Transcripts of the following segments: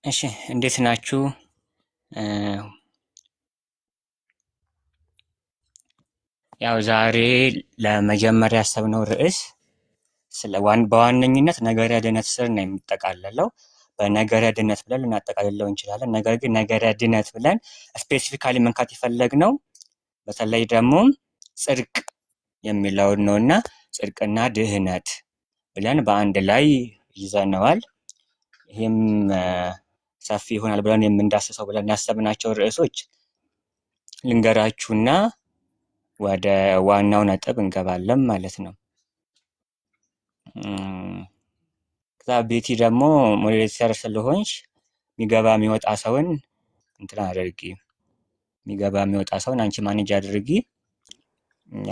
እሺ እንዴት ናችሁ? ያው ዛሬ ለመጀመሪያ ያሰብነው ርዕስ በዋነኝነት ነገረ ድነት ስር ነው የሚጠቃለለው። በነገረ ድነት ብለን ልናጠቃልለው እንችላለን። ነገር ግን ነገረ ድነት ብለን ስፔሲፊካሊ መንካት የፈለግነው በተለይ ደግሞ ጽድቅ የሚለውን ነው እና ጽድቅና ድህነት ብለን በአንድ ላይ ይዘነዋል። ይህም ሰፊ ይሆናል ብለን የምንዳስሰው ብለን ያሰብናቸው ርዕሶች ልንገራችሁና ወደ ዋናው ነጥብ እንገባለን ማለት ነው። ከዛ ቤቲ ደግሞ ሞዴሬተር ስለሆንሽ የሚገባ የሚወጣ ሰውን እንትን አድርጊ፣ የሚገባ የሚወጣ ሰውን አንቺ ማኔጅ አድርጊ። እኛ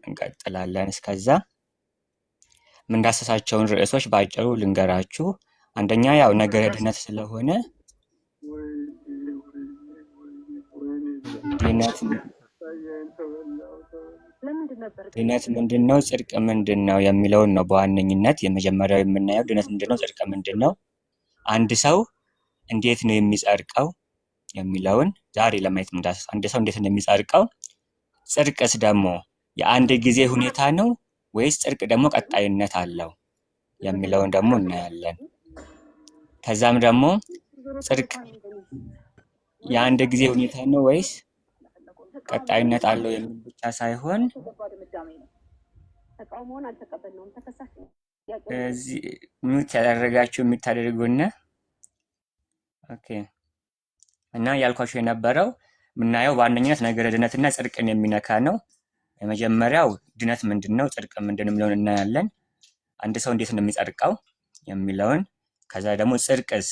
እንቀጥላለን። እስከዛ የምንዳሰሳቸውን ርዕሶች በአጭሩ ልንገራችሁ። አንደኛ ያው ነገረ ድነት ስለሆነ ድነት ምንድን ነው፣ ጽድቅ ምንድን ነው የሚለውን ነው በዋነኝነት የመጀመሪያው የምናየው። ድነት ምንድን ነው፣ ጽድቅ ምንድን ነው፣ አንድ ሰው እንዴት ነው የሚጸድቀው የሚለውን ዛሬ ለማየት እንዳስስ። አንድ ሰው እንዴት ነው የሚጸድቀው፣ ጽድቅስ ደግሞ የአንድ ጊዜ ሁኔታ ነው ወይስ ጽድቅ ደግሞ ቀጣይነት አለው የሚለውን ደግሞ እናያለን። ከዛም ደግሞ ጽድቅ የአንድ ጊዜ ሁኔታ ነው ወይስ ቀጣይነት አለው የሚል ብቻ ሳይሆን እዚህ ሚውት ያደረጋችሁ የምታደርጉና ኦኬ። እና ያልኳችሁ የነበረው የምናየው በዋነኝነት ነገረ ድነትና ጽድቅን የሚነካ ነው። የመጀመሪያው ድነት ምንድን ነው፣ ጽድቅ ምንድን ነው የሚለውን እናያለን። አንድ ሰው እንዴት ነው የሚጸድቀው የሚለውን፣ ከዛ ደግሞ ጽድቅስ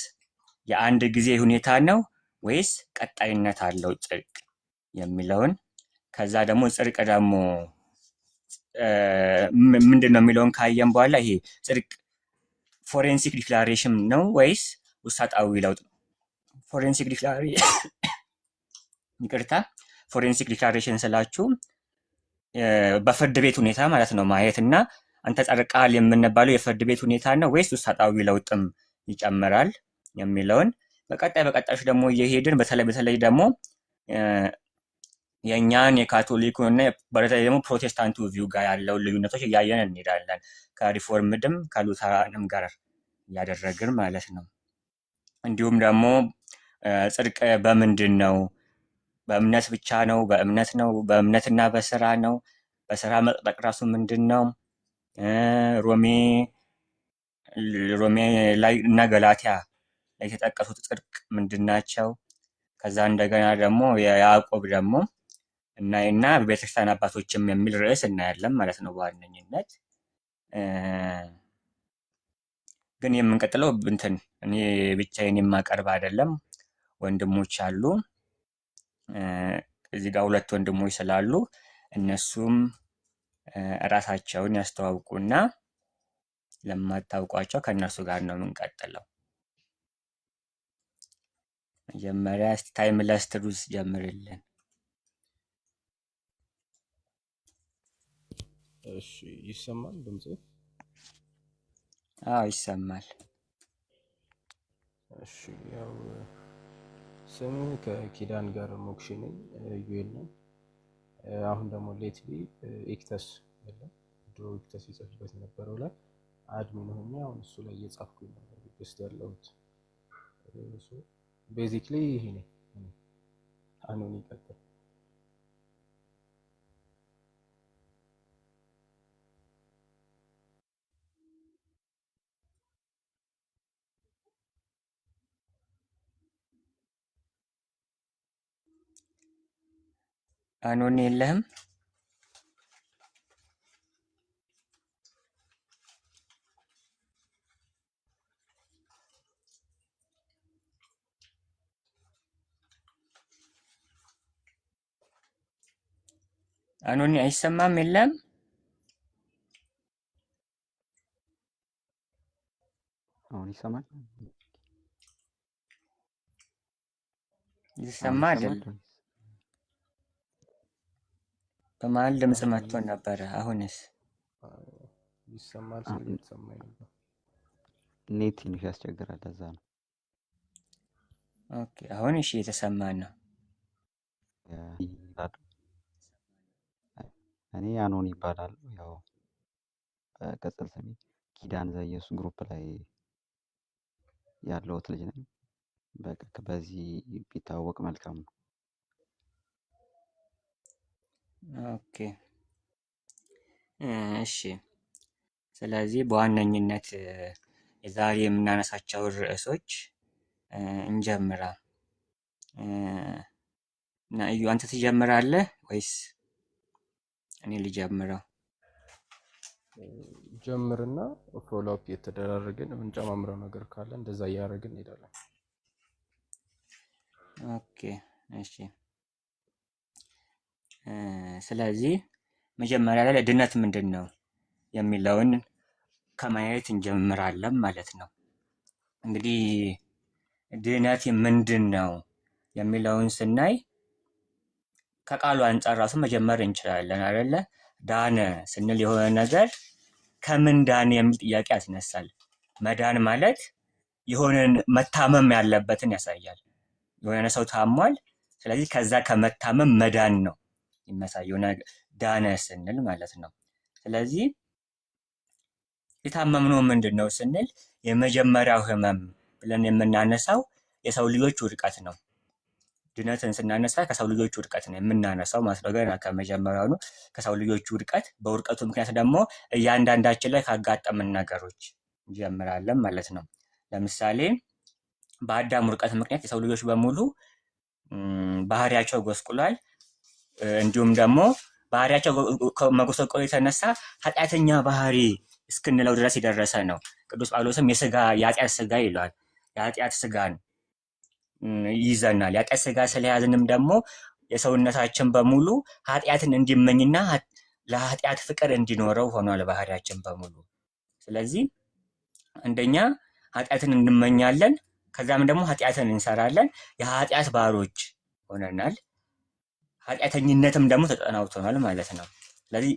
የአንድ ጊዜ ሁኔታ ነው ወይስ ቀጣይነት አለው ጽድቅ የሚለውን፣ ከዛ ደግሞ ጽድቅ ደግሞ ምንድን ነው የሚለውን ካየን በኋላ ይሄ ጽድቅ ፎሬንሲክ ዲክላሬሽን ነው ወይስ ውሳጣዊ ለውጥ ነው? ፎሬንሲክ ዲክላሬሽን ይቅርታ፣ ፎሬንሲክ ዲክላሬሽን ስላችሁ በፍርድ ቤት ሁኔታ ማለት ነው ማየት እና አንተ ጸድቀሃል የምንባለው የፍርድ ቤት ሁኔታ ነው ወይስ ውሳጣዊ ለውጥም ይጨምራል የሚለውን በቀጣዮች ደግሞ እየሄድን በተለይ ደግሞ የእኛን የካቶሊኩን እና በተለይ ደግሞ ፕሮቴስታንቱ ቪው ጋር ያለው ልዩነቶች እያየን እንሄዳለን። ከሪፎርምድም ከሉተራንም ጋር እያደረግን ማለት ነው። እንዲሁም ደግሞ ጽድቅ በምንድን ነው? በእምነት ብቻ ነው? በእምነት ነው? በእምነትና በስራ ነው? በስራ መጽደቅ ራሱ ምንድን ነው? ሮሜ ላይ እና ገላትያ ላይ የተጠቀሱት ጽድቅ ምንድን ናቸው? ከዛ እንደገና ደግሞ የያዕቆብ ደግሞ እና በቤተክርስቲያን አባቶችም የሚል ርዕስ እናያለን ማለት ነው። በዋነኝነት ግን የምንቀጥለው እኔ ብቻዬን የማቀርብ አይደለም፣ ወንድሞች አሉ። እዚህ ጋር ሁለት ወንድሞች ስላሉ እነሱም እራሳቸውን ያስተዋውቁና ለማታውቋቸው ከእነሱ ጋር ነው የምንቀጥለው። መጀመሪያ እስቲ ታይምለስ ትሩዝ ጀምርልን። እሺ ይሰማል ድምጼ? አዎ ይሰማል። እሺ ያው ስሜ ከኪዳን ጋር ሞክሼ ነኝ፣ ዩኤል ነኝ። አሁን ደግሞ ሌትሊ ኤክተስ የለም ድሮ ኤክተስ ይጽፍበት የነበረው ላይ አድሚን ሆኜ አሁን እሱ ላይ እየጻፍኩኝ ነው ስ ያለሁት። ቤዚክሊ ይሄ ነኝ። አሁን ይቀጥል። አኖን የለህም? አኖን አይሰማም? የለም? አሁን ይሰማል? ይሰማ አይደለም? በመሀል ድምጽ መጥቶ ነበረ። አሁንስ? ይሰማል ሲል የተሰማኝ ነበር። ኔት ትንሽ ያስቸግራል፣ ለዛ ነው። ኦኬ አሁን እሺ የተሰማን ነው። እኔ አኖን ይባላል። ያው ቅጽል ስሜ ኪዳን ዘኢየሱስ ግሩፕ ላይ ያለሁት ልጅ ነኝ። በቃ በዚህ ቢታወቅ መልካም ነው። ኦኬ እሺ። ስለዚህ በዋነኝነት የዛሬ የምናነሳቸው ርዕሶች እንጀምራ እና እዩ አንተ ትጀምራለህ ወይስ እኔ ልጀምረው? ጀምርና ፎሎ አፕ እየተደራረግን የምንጨማምረው ነገር ካለ እንደዛ እያደረግን እንሄዳለን። ኦኬ እሺ። ስለዚህ መጀመሪያ ላይ ድነት ምንድን ነው የሚለውን ከማየት እንጀምራለን ማለት ነው። እንግዲህ ድነት ምንድን ነው የሚለውን ስናይ ከቃሉ አንጻር ራሱ መጀመር እንችላለን አይደለ? ዳነ ስንል የሆነ ነገር ከምን ዳነ የሚል ጥያቄ ያስነሳል። መዳን ማለት የሆነን መታመም ያለበትን ያሳያል። የሆነ ሰው ታሟል፣ ስለዚህ ከዛ ከመታመም መዳን ነው የሚያሳየው ዳነ ስንል ማለት ነው። ስለዚህ የታመምነው ምንድን ነው ስንል የመጀመሪያው ህመም ብለን የምናነሳው የሰው ልጆች ውድቀት ነው። ድነትን ስናነሳ ከሰው ልጆች ውድቀት ነው የምናነሳው ማለት ነው። ገና ከመጀመሪያውኑ ከሰው ልጆች ውድቀት፣ በውድቀቱ ምክንያት ደግሞ እያንዳንዳችን ላይ ካጋጠምን ነገሮች እንጀምራለን ማለት ነው። ለምሳሌ በአዳም ውድቀት ምክንያት የሰው ልጆች በሙሉ ባህሪያቸው ጎስቁሏል። እንዲሁም ደግሞ ባህሪያቸው ከመጎስቆሉ የተነሳ ኃጢአተኛ ባህሪ እስክንለው ድረስ የደረሰ ነው። ቅዱስ ጳውሎስም የኃጢአት ስጋ ይለዋል። የኃጢአት ስጋን ይዘናል። የኃጢአት ስጋ ስለያዝንም ደግሞ የሰውነታችን በሙሉ ኃጢአትን እንዲመኝና ለኃጢአት ፍቅር እንዲኖረው ሆኗል ባህሪያችን በሙሉ። ስለዚህ አንደኛ ኃጢአትን እንመኛለን፣ ከዛም ደግሞ ኃጢአትን እንሰራለን። የኃጢአት ባሮች ሆነናል። ኃጢአተኝነትም ደግሞ ተጠናውቶናል ማለት ነው። ስለዚህ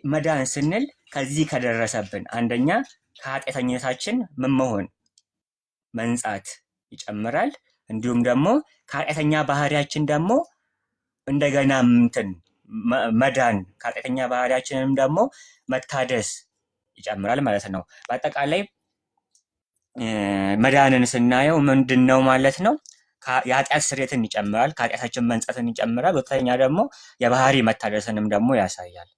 መዳን ስንል ከዚህ ከደረሰብን አንደኛ ከኃጢአተኝነታችን ምን መሆን መንጻት ይጨምራል። እንዲሁም ደግሞ ከኃጢአተኛ ባህሪያችን ደግሞ እንደገና መዳን ከኃጢአተኛ ባህሪያችንም ደግሞ መታደስ ይጨምራል ማለት ነው። በአጠቃላይ መዳንን ስናየው ምንድን ነው ማለት ነው? የኃጢአት ስርየትን ይጨምራል፣ ከኃጢአታችን መንጻትን ይጨምራል። ሁለተኛ ደግሞ የባህሪ መታደስንም ደግሞ ያሳያል።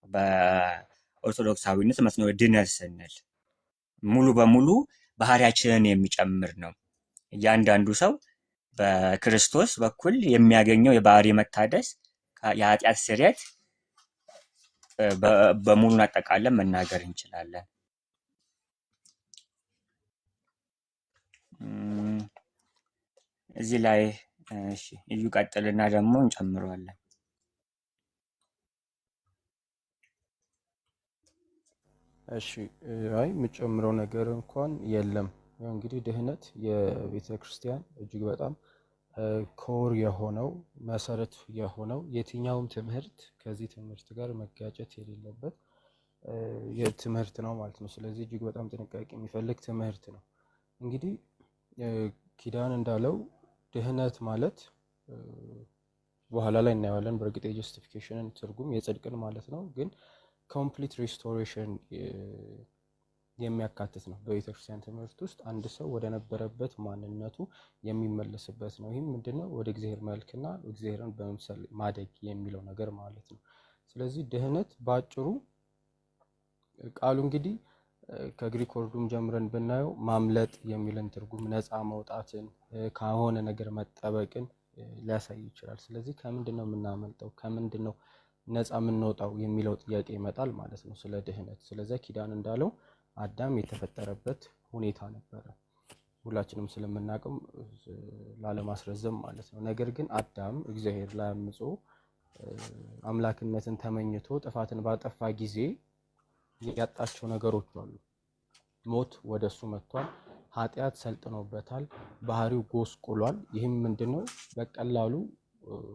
በኦርቶዶክሳዊነት ማለት ነው ድነት ስንል ሙሉ በሙሉ ባህሪያችንን የሚጨምር ነው። እያንዳንዱ ሰው በክርስቶስ በኩል የሚያገኘው የባህሪ መታደስ የኃጢአት ስርየት በሙሉን አጠቃለን መናገር እንችላለን። እዚህ ላይ እሺ እዩ ቀጥልና ደግሞ እንጨምረዋለን። እሺ አይ የምጨምረው ነገር እንኳን የለም። ያው እንግዲህ ድህነት የቤተ ክርስቲያን እጅግ በጣም ኮር የሆነው መሰረት የሆነው የትኛውም ትምህርት ከዚህ ትምህርት ጋር መጋጨት የሌለበት የትምህርት ነው ማለት ነው። ስለዚህ እጅግ በጣም ጥንቃቄ የሚፈልግ ትምህርት ነው። እንግዲህ ኪዳን እንዳለው ድህነት ማለት በኋላ ላይ እናየዋለን። በእርግጥ የጀስቲፊኬሽንን ትርጉም የጽድቅን ማለት ነው፣ ግን ኮምፕሊት ሪስቶሬሽን የሚያካትት ነው። በቤተክርስቲያን ትምህርት ውስጥ አንድ ሰው ወደ ነበረበት ማንነቱ የሚመለስበት ነው። ይህም ምንድነው? ወደ እግዚአብሔር መልክና እግዚአብሔርን በመምሰል ማደግ የሚለው ነገር ማለት ነው። ስለዚህ ድህነት በአጭሩ ቃሉ እንግዲህ ከግሪክ ወርዱም ጀምረን ብናየው ማምለጥ የሚልን ትርጉም፣ ነፃ መውጣትን፣ ከሆነ ነገር መጠበቅን ሊያሳይ ይችላል። ስለዚህ ከምንድን ነው የምናመልጠው፣ ከምንድን ነው ነፃ የምንወጣው የሚለው ጥያቄ ይመጣል ማለት ነው ስለ ድህነት። ስለዚህ ኪዳን እንዳለው አዳም የተፈጠረበት ሁኔታ ነበረ፣ ሁላችንም ስለምናውቅም ላለማስረዘም ማለት ነው። ነገር ግን አዳም እግዚአብሔር ላይ አምጾ አምላክነትን ተመኝቶ ጥፋትን ባጠፋ ጊዜ ያጣቸው ነገሮች አሉ። ሞት ወደሱ መጥቷል፣ ኃጢአት ሰልጥኖበታል፣ ባህሪው ጎስቁሏል። ይህም ምንድነው? በቀላሉ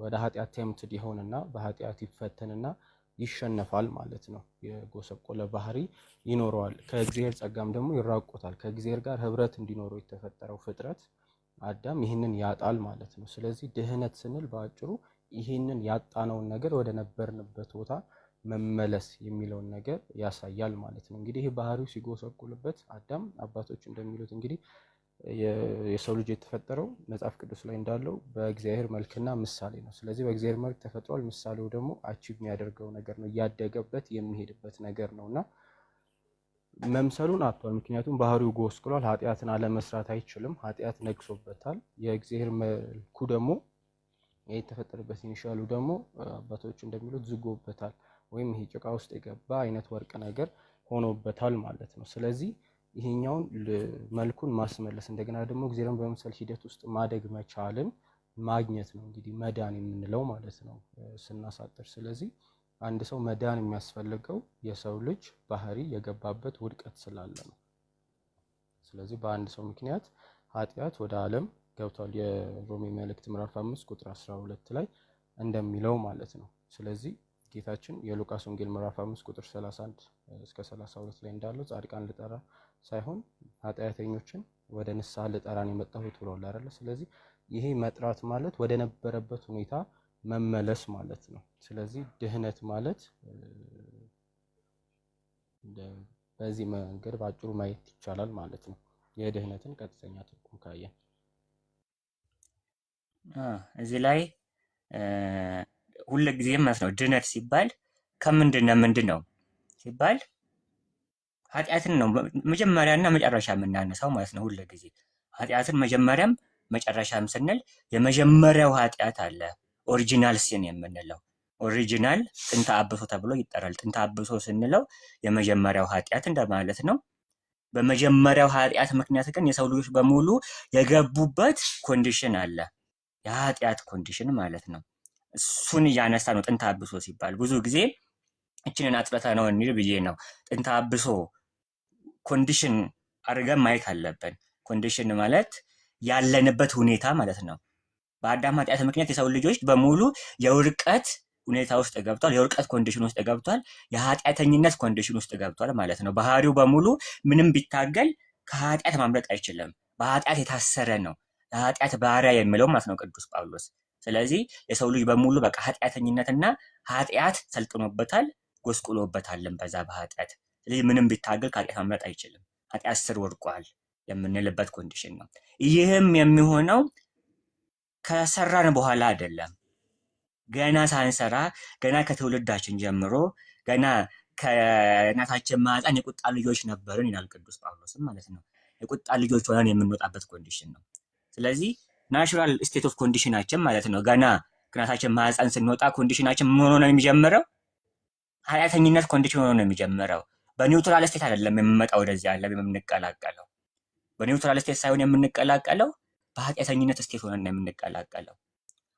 ወደ ኃጢአት ቴምፕትድ ይሆንና በኃጢአት ይፈተንና ይሸነፋል ማለት ነው። የጎሰቆለ ባህሪ ይኖረዋል። ከእግዚአብሔር ጸጋም ደግሞ ይራቆታል። ከእግዚአብሔር ጋር ህብረት እንዲኖረው የተፈጠረው ፍጥረት አዳም ይህንን ያጣል ማለት ነው። ስለዚህ ድህነት ስንል በአጭሩ ይህንን ያጣነውን ነገር ወደ ነበርንበት ቦታ መመለስ የሚለውን ነገር ያሳያል ማለት ነው። እንግዲህ ይህ ባህሪው ሲጎሰቁልበት አዳም አባቶች እንደሚሉት እንግዲህ የሰው ልጅ የተፈጠረው መጽሐፍ ቅዱስ ላይ እንዳለው በእግዚአብሔር መልክና ምሳሌ ነው። ስለዚህ በእግዚአብሔር መልክ ተፈጥሯል። ምሳሌው ደግሞ አቺቭ የሚያደርገው ነገር ነው፣ እያደገበት የሚሄድበት ነገር ነው እና መምሰሉን አጥቷል። ምክንያቱም ባህሪው ጎስቁሏል። ኃጢአትን አለመስራት አይችልም። ኃጢአት ነግሶበታል። የእግዚአብሔር መልኩ ደግሞ የተፈጠረበት ኢኒሻሉ ደግሞ አባቶች እንደሚሉት ዝጎበታል፣ ወይም ይሄ ጭቃ ውስጥ የገባ አይነት ወርቅ ነገር ሆኖበታል ማለት ነው። ስለዚህ ይሄኛውን መልኩን ማስመለስ እንደገና ደግሞ እግዚአብሔርን በመምሰል ሂደት ውስጥ ማደግ መቻልን ማግኘት ነው እንግዲህ መዳን የምንለው ማለት ነው ስናሳጥር። ስለዚህ አንድ ሰው መዳን የሚያስፈልገው የሰው ልጅ ባህሪ የገባበት ውድቀት ስላለ ነው። ስለዚህ በአንድ ሰው ምክንያት ኃጢአት ወደ ዓለም ገብቷል። የሮሜ መልእክት ምዕራፍ 5 ቁጥር 12 ላይ እንደሚለው ማለት ነው። ስለዚህ ጌታችን የሉቃስ ወንጌል ምዕራፍ 5 ቁጥር 31 እስከ 32 ላይ እንዳለው ጻድቃን ልጠራ ሳይሆን ኃጢአተኞችን ወደ ንስሐ ልጠራን የመጣሁት ብሏል አይደል? ስለዚህ ይሄ መጥራት ማለት ወደ ነበረበት ሁኔታ መመለስ ማለት ነው። ስለዚህ ድህነት ማለት በዚህ መንገድ ባጭሩ ማየት ይቻላል ማለት ነው፣ የድህነትን ቀጥተኛ ትርጉም ካየን። እዚህ ላይ ሁልጊዜም ማለት ነው ድህነት ሲባል ምንድን ነው ሲባል ኃጢአትን ነው መጀመሪያና መጨረሻ የምናነሳው ማለት ነው። ሁልጊዜ ኃጢአትን መጀመሪያም መጨረሻም ስንል የመጀመሪያው ኃጢአት አለ ኦሪጂናል ሲን የምንለው ኦሪጂናል ጥንተ አብሶ ተብሎ ይጠራል። ጥንተ አብሶ ስንለው የመጀመሪያው ኃጢአት እንደማለት ነው። በመጀመሪያው ኃጢአት ምክንያት ግን የሰው ልጆች በሙሉ የገቡበት ኮንዲሽን አለ፣ የኃጢአት ኮንዲሽን ማለት ነው። እሱን እያነሳ ነው ጥንተ አብሶ ሲባል። ብዙ ጊዜ እችንን አጥረታ ነው እንሂድ ብዬ ነው። ጥንተ አብሶ ኮንዲሽን አድርገን ማየት አለብን። ኮንዲሽን ማለት ያለንበት ሁኔታ ማለት ነው። በአዳም ኃጢአት ምክንያት የሰው ልጆች በሙሉ የውድቀት ሁኔታ ውስጥ ገብቷል። የውድቀት ኮንዲሽን ውስጥ ገብቷል። የኃጢአተኝነት ኮንዲሽን ውስጥ ገብቷል ማለት ነው። ባህሪው በሙሉ ምንም ቢታገል ከኃጢአት ማምለጥ አይችልም። በኃጢአት የታሰረ ነው። የኃጢአት ባሪያ የሚለው ማለት ነው ቅዱስ ጳውሎስ። ስለዚህ የሰው ልጅ በሙሉ በቃ ኃጢአተኝነትና ኃጢአት ሰልጥኖበታል፣ ጎስቁሎበታልም በዛ በኃጢአት። ስለዚህ ምንም ቢታገል ከኃጢአት ማምለጥ አይችልም። ኃጢአት ስር ወድቋል የምንልበት ኮንዲሽን ነው። ይህም የሚሆነው ከሰራን በኋላ አይደለም። ገና ሳንሰራ ገና ከትውልዳችን ጀምሮ ገና ከእናታችን ማህፀን የቁጣ ልጆች ነበርን ይላል ቅዱስ ጳውሎስም ማለት ነው። የቁጣ ልጆች ሆነን የምንወጣበት ኮንዲሽን ነው። ስለዚህ ናቹራል ስቴት ኦፍ ኮንዲሽናችን ማለት ነው። ገና ከእናታችን ማህፀን ስንወጣ ኮንዲሽናችን ምን ሆኖ ነው የሚጀምረው? ኃጢአተኝነት ኮንዲሽን ሆኖ ነው የሚጀምረው። በኒውትራል ስቴት አይደለም የምንመጣው ወደዚህ ዓለም የምንቀላቀለው። በኒውትራል ስቴት ሳይሆን የምንቀላቀለው በኃጢአተኝነት ስቴት ሆነን ነው የምንቀላቀለው።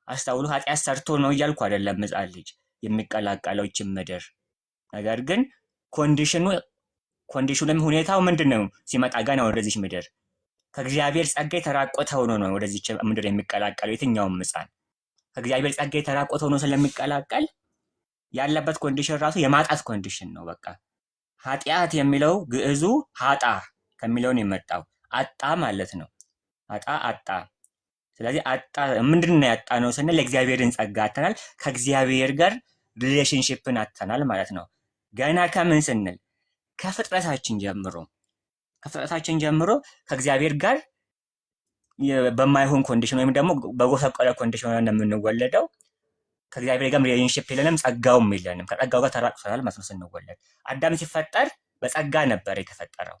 አስተውሉ፣ ኃጢአት ሰርቶ ነው እያልኩ አይደለም ሕፃን ልጅ የሚቀላቀለው ይህችን ምድር። ነገር ግን ኮንዲሽኑም ሁኔታው ምንድን ነው? ሲመጣ ገና ወደዚች ምድር ከእግዚአብሔር ጸጋ የተራቆተ ሆኖ ነው ወደዚች ምድር የሚቀላቀለው። የትኛውም ሕፃን ከእግዚአብሔር ጸጋ የተራቆተ ሆኖ ስለሚቀላቀል ያለበት ኮንዲሽን ራሱ የማጣት ኮንዲሽን ነው። በቃ ኃጢአት የሚለው ግዕዙ ሀጣ ከሚለውን የመጣው አጣ ማለት ነው። አጣ። ስለዚህ አጣ ምንድን ነው ያጣ ነው ስንል የእግዚአብሔርን ጸጋ አጥተናል፣ ከእግዚአብሔር ጋር ሪሌሽንሺፕን አጥተናል ማለት ነው። ገና ከምን ስንል ከፍጥረታችን ጀምሮ ከእግዚአብሔር ጋር በማይሆን ኮንዲሽን ወይም ደግሞ በጎሰቆለ ኮንዲሽን ሆነን የምንወለደው። ከእግዚአብሔር ጋር ሪሌሽንሺፕ የለንም፣ ጸጋውም የለንም። ከጸጋው ጋር ተራቅፈናል ማለት ነው ስንወለድ። አዳም ሲፈጠር በጸጋ ነበር የተፈጠረው።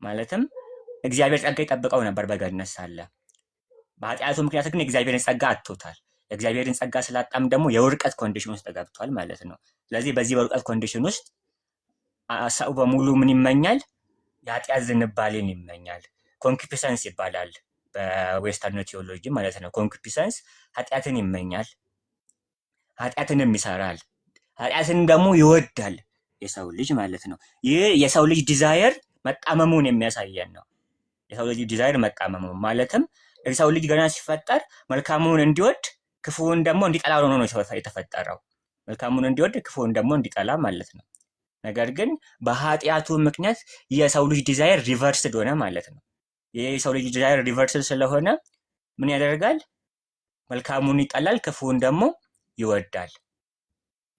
ማለትም እግዚአብሔር ጸጋ ይጠብቀው ነበር በገነት ሳለ። በኃጢአቱ ምክንያት ግን የእግዚአብሔርን ጸጋ አጥቶታል። የእግዚአብሔርን ጸጋ ስላጣም ደግሞ የውድቀት ኮንዲሽን ውስጥ ገብቷል ማለት ነው። ስለዚህ በዚህ በውድቀት ኮንዲሽን ውስጥ ሰው በሙሉ ምን ይመኛል? የኃጢአት ዝንባሌን ይመኛል። ኮንኩፒሰንስ ይባላል በዌስተርን ቴዎሎጂ ማለት ነው። ኮንኩፒሰንስ ኃጢአትን ይመኛል፣ ኃጢአትንም ይሰራል፣ ኃጢአትን ደግሞ ይወዳል የሰው ልጅ ማለት ነው። ይህ የሰው ልጅ ዲዛየር መጣመሙን የሚያሳየን ነው። የሰው ልጅ ዲዛይር መጣመሙ ማለትም የሰው ልጅ ገና ሲፈጠር መልካሙን እንዲወድ ክፉውን ደግሞ እንዲጠላ ሆኖ ነው የተፈጠረው። መልካሙን እንዲወድ ክፉን ደግሞ እንዲጠላ ማለት ነው። ነገር ግን በኃጢአቱ ምክንያት የሰው ልጅ ዲዛይር ሪቨርስድ ሆነ ማለት ነው። ይህ የሰው ልጅ ዲዛይር ሪቨርስድ ስለሆነ ምን ያደርጋል? መልካሙን ይጠላል፣ ክፉን ደግሞ ይወዳል።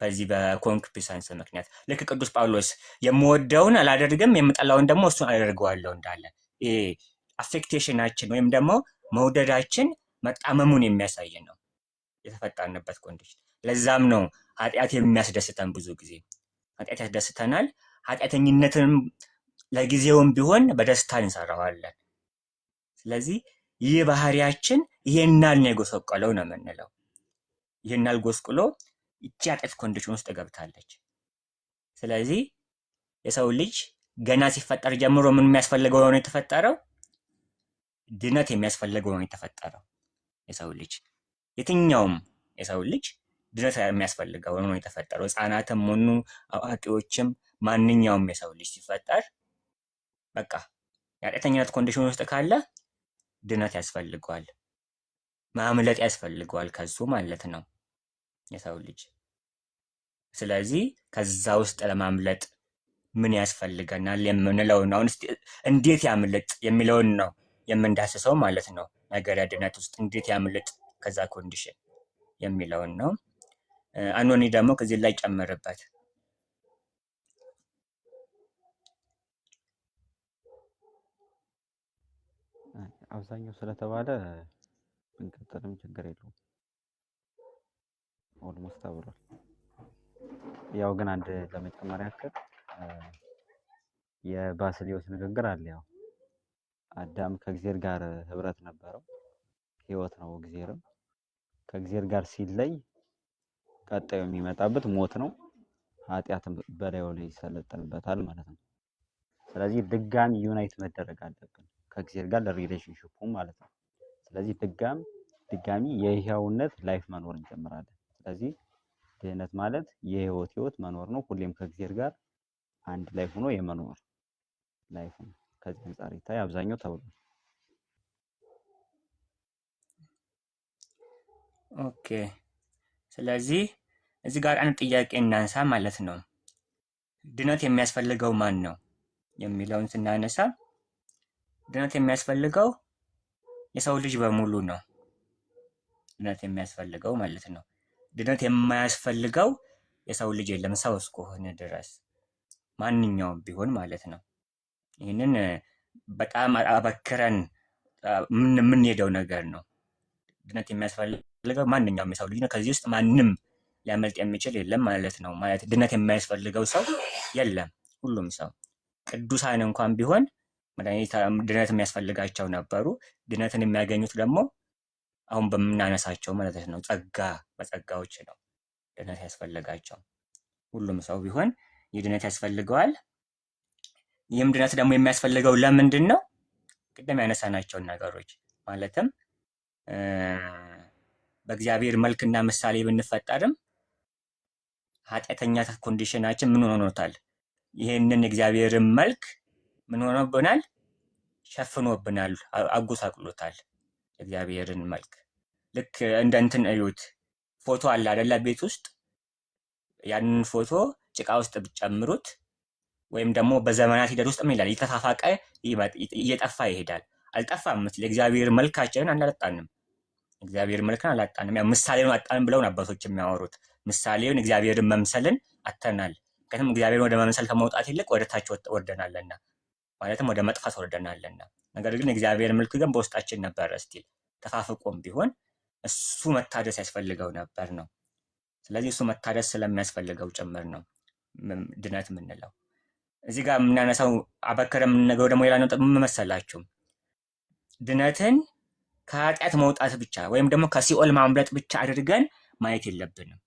በዚህ በኮንኩፒሰንስ ምክንያት ልክ ቅዱስ ጳውሎስ የምወደውን አላደርግም የምጠላውን ደግሞ እሱን አደርገዋለሁ እንዳለ፣ ይሄ አፌክቴሽናችን ወይም ደግሞ መውደዳችን መጣመሙን የሚያሳይ ነው የተፈጠርንበት ኮንዲሽን። ለዛም ነው ኃጢአት የሚያስደስተን። ብዙ ጊዜ ኃጢአት ያስደስተናል። ኃጢአተኝነትንም ለጊዜውም ቢሆን በደስታ እንሰራዋለን። ስለዚህ ይህ ባህሪያችን ይሄናል ነው የጎሰቆለው ነው የምንለው። ይሄናል ጎስቁሎ ይቺ ኃጢአት ኮንዲሽን ውስጥ ገብታለች። ስለዚህ የሰው ልጅ ገና ሲፈጠር ጀምሮ ምን የሚያስፈልገው ነው የተፈጠረው? ድነት የሚያስፈልገው ነው የተፈጠረው። የሰው ልጅ የትኛውም የሰው ልጅ ድነት የሚያስፈልገው ነው የተፈጠረው። ህፃናትም ሆኑ አዋቂዎችም ማንኛውም የሰው ልጅ ሲፈጠር በቃ የኃጢአተኝነት ኮንዲሽን ውስጥ ካለ ድነት ያስፈልገዋል፣ ማምለጥ ያስፈልገዋል ከሱ ማለት ነው የሰው ልጅ። ስለዚህ ከዛ ውስጥ ለማምለጥ ምን ያስፈልገናል የምንለውን አሁን እንዴት ያምልጥ የሚለውን ነው የምንዳስሰው ማለት ነው። ነገረ ድነት ውስጥ እንዴት ያምልጥ ከዛ ኮንዲሽን የሚለውን ነው። አኖኒ ደግሞ ከዚህ ላይ ጨምርበት። አብዛኛው ስለተባለ ብንቀጥልም ችግር የለውም። ኦልሞስት ተብሏል። ያው ግን አንድ ለመጨመር ያክል የባስልዮስ ንግግር አለ። ያው አዳም ከእግዚአብሔር ጋር ህብረት ነበረው፣ ህይወት ነው። እግዚአብሔርም ከእግዚአብሔር ጋር ሲለይ ቀጣዩ የሚመጣበት ሞት ነው። ኃጢአትም በላዩ ላይ ይሰለጥንበታል ማለት ነው። ስለዚህ ድጋሚ ዩናይት መደረግ አለብን ከእግዚአብሔር ጋር ለሪሌሽንሺፑ ማለት ነው። ስለዚህ ድጋሚ የህያውነት ላይፍ መኖር እንጀምራለን። ስለዚህ ድህነት ማለት የህይወት መኖር ነው። ሁሌም ከእግዚአብሔር ጋር አንድ ላይ ሆኖ የመኖር ላይፍ ነው። ከዚህ አንጻር ይታይ አብዛኛው ተብሏል። ኦኬ። ስለዚህ እዚህ ጋር አንድ ጥያቄ እናንሳ ማለት ነው። ድነት የሚያስፈልገው ማን ነው የሚለውን ስናነሳ ድነት የሚያስፈልገው የሰው ልጅ በሙሉ ነው። ድነት የሚያስፈልገው ማለት ነው። ድነት የማያስፈልገው የሰው ልጅ የለም ሰው እስከሆነ ድረስ ማንኛውም ቢሆን ማለት ነው። ይህንን በጣም አበክረን የምንሄደው ነገር ነው። ድነት የሚያስፈልገው ማንኛውም የሰው ልጅ ነው። ከዚህ ውስጥ ማንም ሊያመልጥ የሚችል የለም ማለት ነው። ማለት ድነት የማያስፈልገው ሰው የለም። ሁሉም ሰው ቅዱሳን እንኳን ቢሆን ድነት የሚያስፈልጋቸው ነበሩ። ድነትን የሚያገኙት ደግሞ አሁን በምናነሳቸው ማለት ነው በጸጋዎች ነው ድነት ያስፈልጋቸው። ሁሉም ሰው ቢሆን ይህ ድነት ያስፈልገዋል። ይህም ድነት ደግሞ የሚያስፈልገው ለምንድን ነው? ቅድም ያነሳናቸውን ነገሮች ማለትም በእግዚአብሔር መልክና ምሳሌ ብንፈጠርም ኃጢአተኛ ኮንዲሽናችን ምን ሆኖታል? ይህንን የእግዚአብሔርን መልክ ምን ሆኖብናል? ሸፍኖብናል፣ አጎሳቅሎታል። የእግዚአብሔርን መልክ ልክ እንደ እንትን እዩት። ፎቶ አለ አይደለ? ቤት ውስጥ ያንን ፎቶ ጭቃ ውስጥ ብትጨምሩት ወይም ደግሞ በዘመናት ሂደት ውስጥ ምን ይላል? እየተፋፋቀ እየጠፋ ይሄዳል። አልጠፋም። የእግዚአብሔር መልካችንን አላጣንም። እግዚአብሔር መልክን አላጣንም። ያው ምሳሌውን አጣን ብለው አባቶች የሚያወሩት ምሳሌውን እግዚአብሔርን መምሰልን አተናል። ምክንያቱም እግዚአብሔርን ወደ መምሰል ከመውጣት ይልቅ ወደ ታች ወርደናልና፣ ማለትም ወደ መጥፋት ወርደናልና። ነገር ግን እግዚአብሔር መልክ ግን በውስጣችን ነበረ። ስቲል ተፋፍቆም ቢሆን እሱ መታደስ ያስፈልገው ነበር ነው። ስለዚህ እሱ መታደስ ስለሚያስፈልገው ጭምር ነው ድነት የምንለው። እዚህ ጋር የምናነሳው አበከረ የምንነገረው ደግሞ ሌላ ነጥብ ምን መሰላችሁ? ድነትን ከኃጢአት መውጣት ብቻ ወይም ደግሞ ከሲኦል ማምለጥ ብቻ አድርገን ማየት የለብንም።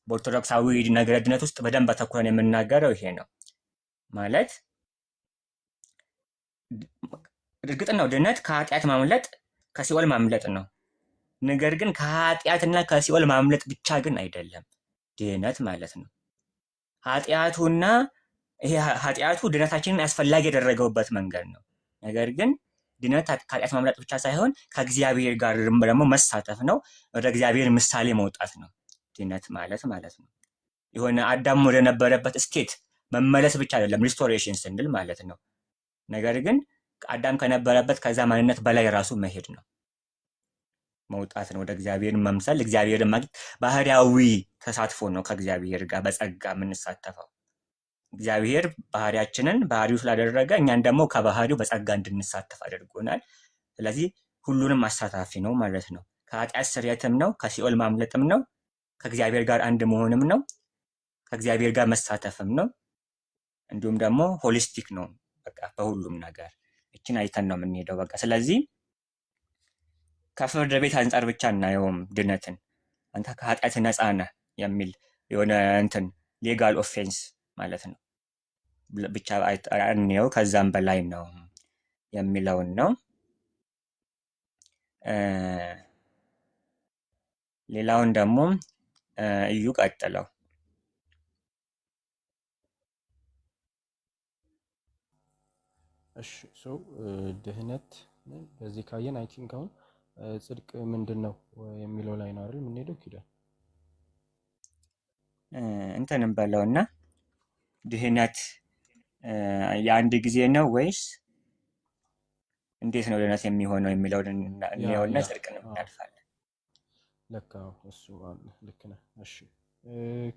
በኦርቶዶክሳዊ ነገረ ድነት ውስጥ በደንብ አተኩረን የምናገረው ይሄ ነው። ማለት እርግጥ ነው ድነት ከኃጢአት ማምለጥ ከሲኦል ማምለጥ ነው። ነገር ግን ከኃጢአትና ከሲኦል ማምለጥ ብቻ ግን አይደለም ድነት ማለት ነው። ኃጢአቱ ድነታችንን አስፈላጊ ያደረገውበት መንገድ ነው። ነገር ግን ድነት ከኃጢአት ማምለጥ ብቻ ሳይሆን ከእግዚአብሔር ጋር ደግሞ መሳተፍ ነው። ወደ እግዚአብሔር ምሳሌ መውጣት ነው ድነት ማለት ነው። የሆነ አዳም ወደ ነበረበት ስቴት መመለስ ብቻ አይደለም ሪስቶሬሽን ስንል ማለት ነው። ነገር ግን አዳም ከነበረበት ከዛ ማንነት በላይ ራሱ መሄድ ነው፣ መውጣት ነው፣ ወደ እግዚአብሔር መምሰል፣ እግዚአብሔርን ማግኘት። ባህሪያዊ ተሳትፎ ነው ከእግዚአብሔር ጋር በጸጋ የምንሳተፈው። እግዚአብሔር ባህሪያችንን ባህሪው ስላደረገ እኛን ደግሞ ከባህሪው በጸጋ እንድንሳተፍ አድርጎናል። ስለዚህ ሁሉንም አሳታፊ ነው ማለት ነው። ከኃጢአት ስርየትም ነው፣ ከሲኦል ማምለጥም ነው፣ ከእግዚአብሔር ጋር አንድ መሆንም ነው፣ ከእግዚአብሔር ጋር መሳተፍም ነው። እንዲሁም ደግሞ ሆሊስቲክ ነው፣ በቃ በሁሉም ነገር እችን አይተን ነው የምንሄደው። በቃ ስለዚህ ከፍርድ ቤት አንጻር ብቻ እናየውም ድነትን። አንተ ከኃጢአት ነፃ ነህ የሚል የሆነ እንትን ሌጋል ኦፌንስ ማለት ነው ብቻ እንየው፣ ከዛም በላይ ነው የሚለውን ነው። ሌላውን ደግሞ እዩ ቀጥለው። እሺ ሰው ድህነት በዚህ ካየን አይ ቲንክ አሁን ጽድቅ ምንድን ነው የሚለው ላይ ነው አይደል የምንሄደው? ኪዳን እንትንም በለውና ድህነት የአንድ ጊዜ ነው ወይስ እንዴት ነው ድህነት የሚሆነው የሚለውን እናየውና ጽድቅን እናልፋለን። ለካ እሱ ልክ ነህ። እሺ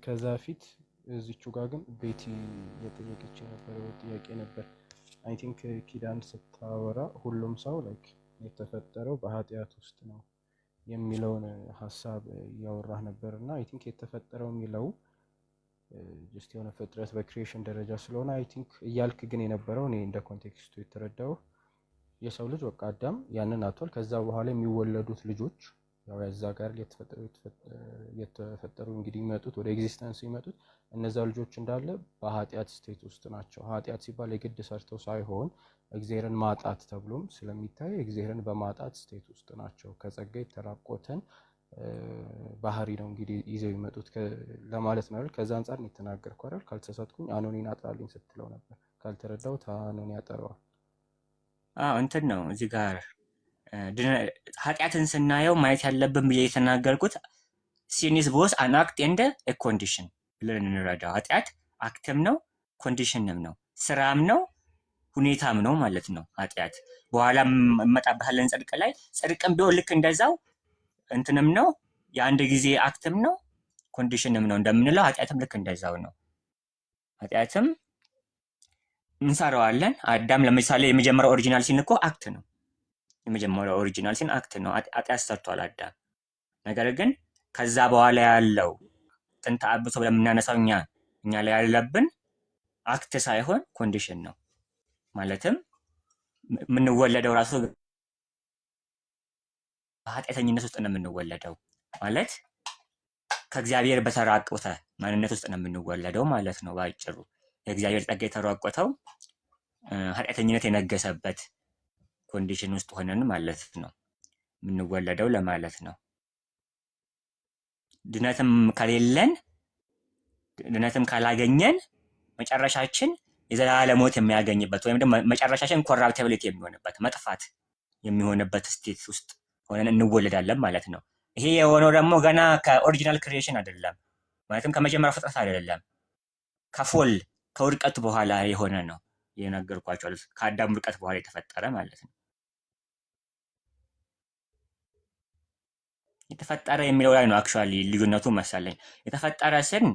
ከዛ ፊት እዚቹ ጋር ግን ቤቲ የጠየቀች የነበረው ጥያቄ ነበር። አይ ቲንክ ኪዳን ስታወራ ሁሉም ሰው ላይክ የተፈጠረው በኃጢአት ውስጥ ነው የሚለውን ሀሳብ እያወራህ ነበር እና አይ ቲንክ የተፈጠረው የሚለው ጀስት የሆነ ፍጥረት በክሪኤሽን ደረጃ ስለሆነ አይ ቲንክ እያልክ ግን የነበረው እኔ እንደ ኮንቴክስቱ የተረዳው የሰው ልጅ በቃ አዳም ያንን አጥቷል። ከዛ በኋላ የሚወለዱት ልጆች ያው ያዛ ጋር የተፈጠሩ እንግዲህ የሚመጡት ወደ ኤግዚስተንስ የሚመጡት እነዛ ልጆች እንዳለ በኃጢአት ስቴት ውስጥ ናቸው። ኃጢአት ሲባል የግድ ሰርተው ሳይሆን እግዚአብሔርን ማጣት ተብሎም ስለሚታይ እግዚአብሔርን በማጣት ስቴት ውስጥ ናቸው። ከጸጋ የተራቆተን ባህሪ ነው እንግዲህ ይዘው ይመጡት ለማለት ነው አይደል? ከዛ አንጻር ነው የተናገርኩ አይደል? ካልተሳሳትኩኝ አኖኒን አጥራልኝ ስትለው ነበር። ካልተረዳሁት አኖኒ ያጠራዋል። እንትን ነው እዚህ ጋር ኃጢአትን ስናየው ማየት ያለብን ብዬ የተናገርኩት ሲኒስ ቦስ አን አክት ኤንድ ኤ ኮንዲሽን ብለን እንረዳው። ኃጢአት አክትም ነው ኮንዲሽንም ነው፣ ስራም ነው ሁኔታም ነው ማለት ነው። ኃጢአት በኋላ እመጣበታለን ጽድቅ ላይ። ጽድቅም ቢሆን ልክ እንደዛው እንትንም ነው፣ የአንድ ጊዜ አክትም ነው ኮንዲሽንም ነው እንደምንለው፣ ኃጢአትም ልክ እንደዛው ነው። ኃጢአትም እንሰራዋለን። አዳም ለምሳሌ የመጀመሪያው ኦሪጂናል ሲን እኮ አክት ነው። የመጀመሪያው ኦሪጂናል ሲን አክት ነው፣ ኃጢአት ሰርቷል አዳም። ነገር ግን ከዛ በኋላ ያለው ጥንተ አብሶ ለምናነሳው እኛ ላይ ያለብን አክት ሳይሆን ኮንዲሽን ነው። ማለትም የምንወለደው ራሱ በኃጢአተኝነት ውስጥ ነው የምንወለደው። ማለት ከእግዚአብሔር በተራቆተ ማንነት ውስጥ ነው የምንወለደው ማለት ነው። በአጭሩ የእግዚአብሔር ጸጋ የተራቆተው ኃጢአተኝነት የነገሰበት ኮንዲሽን ውስጥ ሆነን ማለት ነው የምንወለደው ለማለት ነው። ድነትም ከሌለን ድነትም ካላገኘን መጨረሻችን የዘላለም ሞት የሚያገኝበት ወይም ደግሞ መጨረሻችን ኮራፕቲቢሊቲ የሚሆንበት መጥፋት የሚሆንበት ስቴት ውስጥ ሆነን እንወለዳለን ማለት ነው። ይሄ የሆነው ደግሞ ገና ከኦሪጂናል ክሪኤሽን አይደለም፣ ማለትም ከመጀመሪያው ፍጥረት አይደለም፣ ከፎል ከውድቀቱ በኋላ የሆነ ነው የነገርኳቸው። ከአዳም ውድቀት በኋላ የተፈጠረ ማለት ነው። የተፈጠረ የሚለው ላይ ነው አክቹዋሊ ልዩነቱ መሰለኝ። የተፈጠረ ስን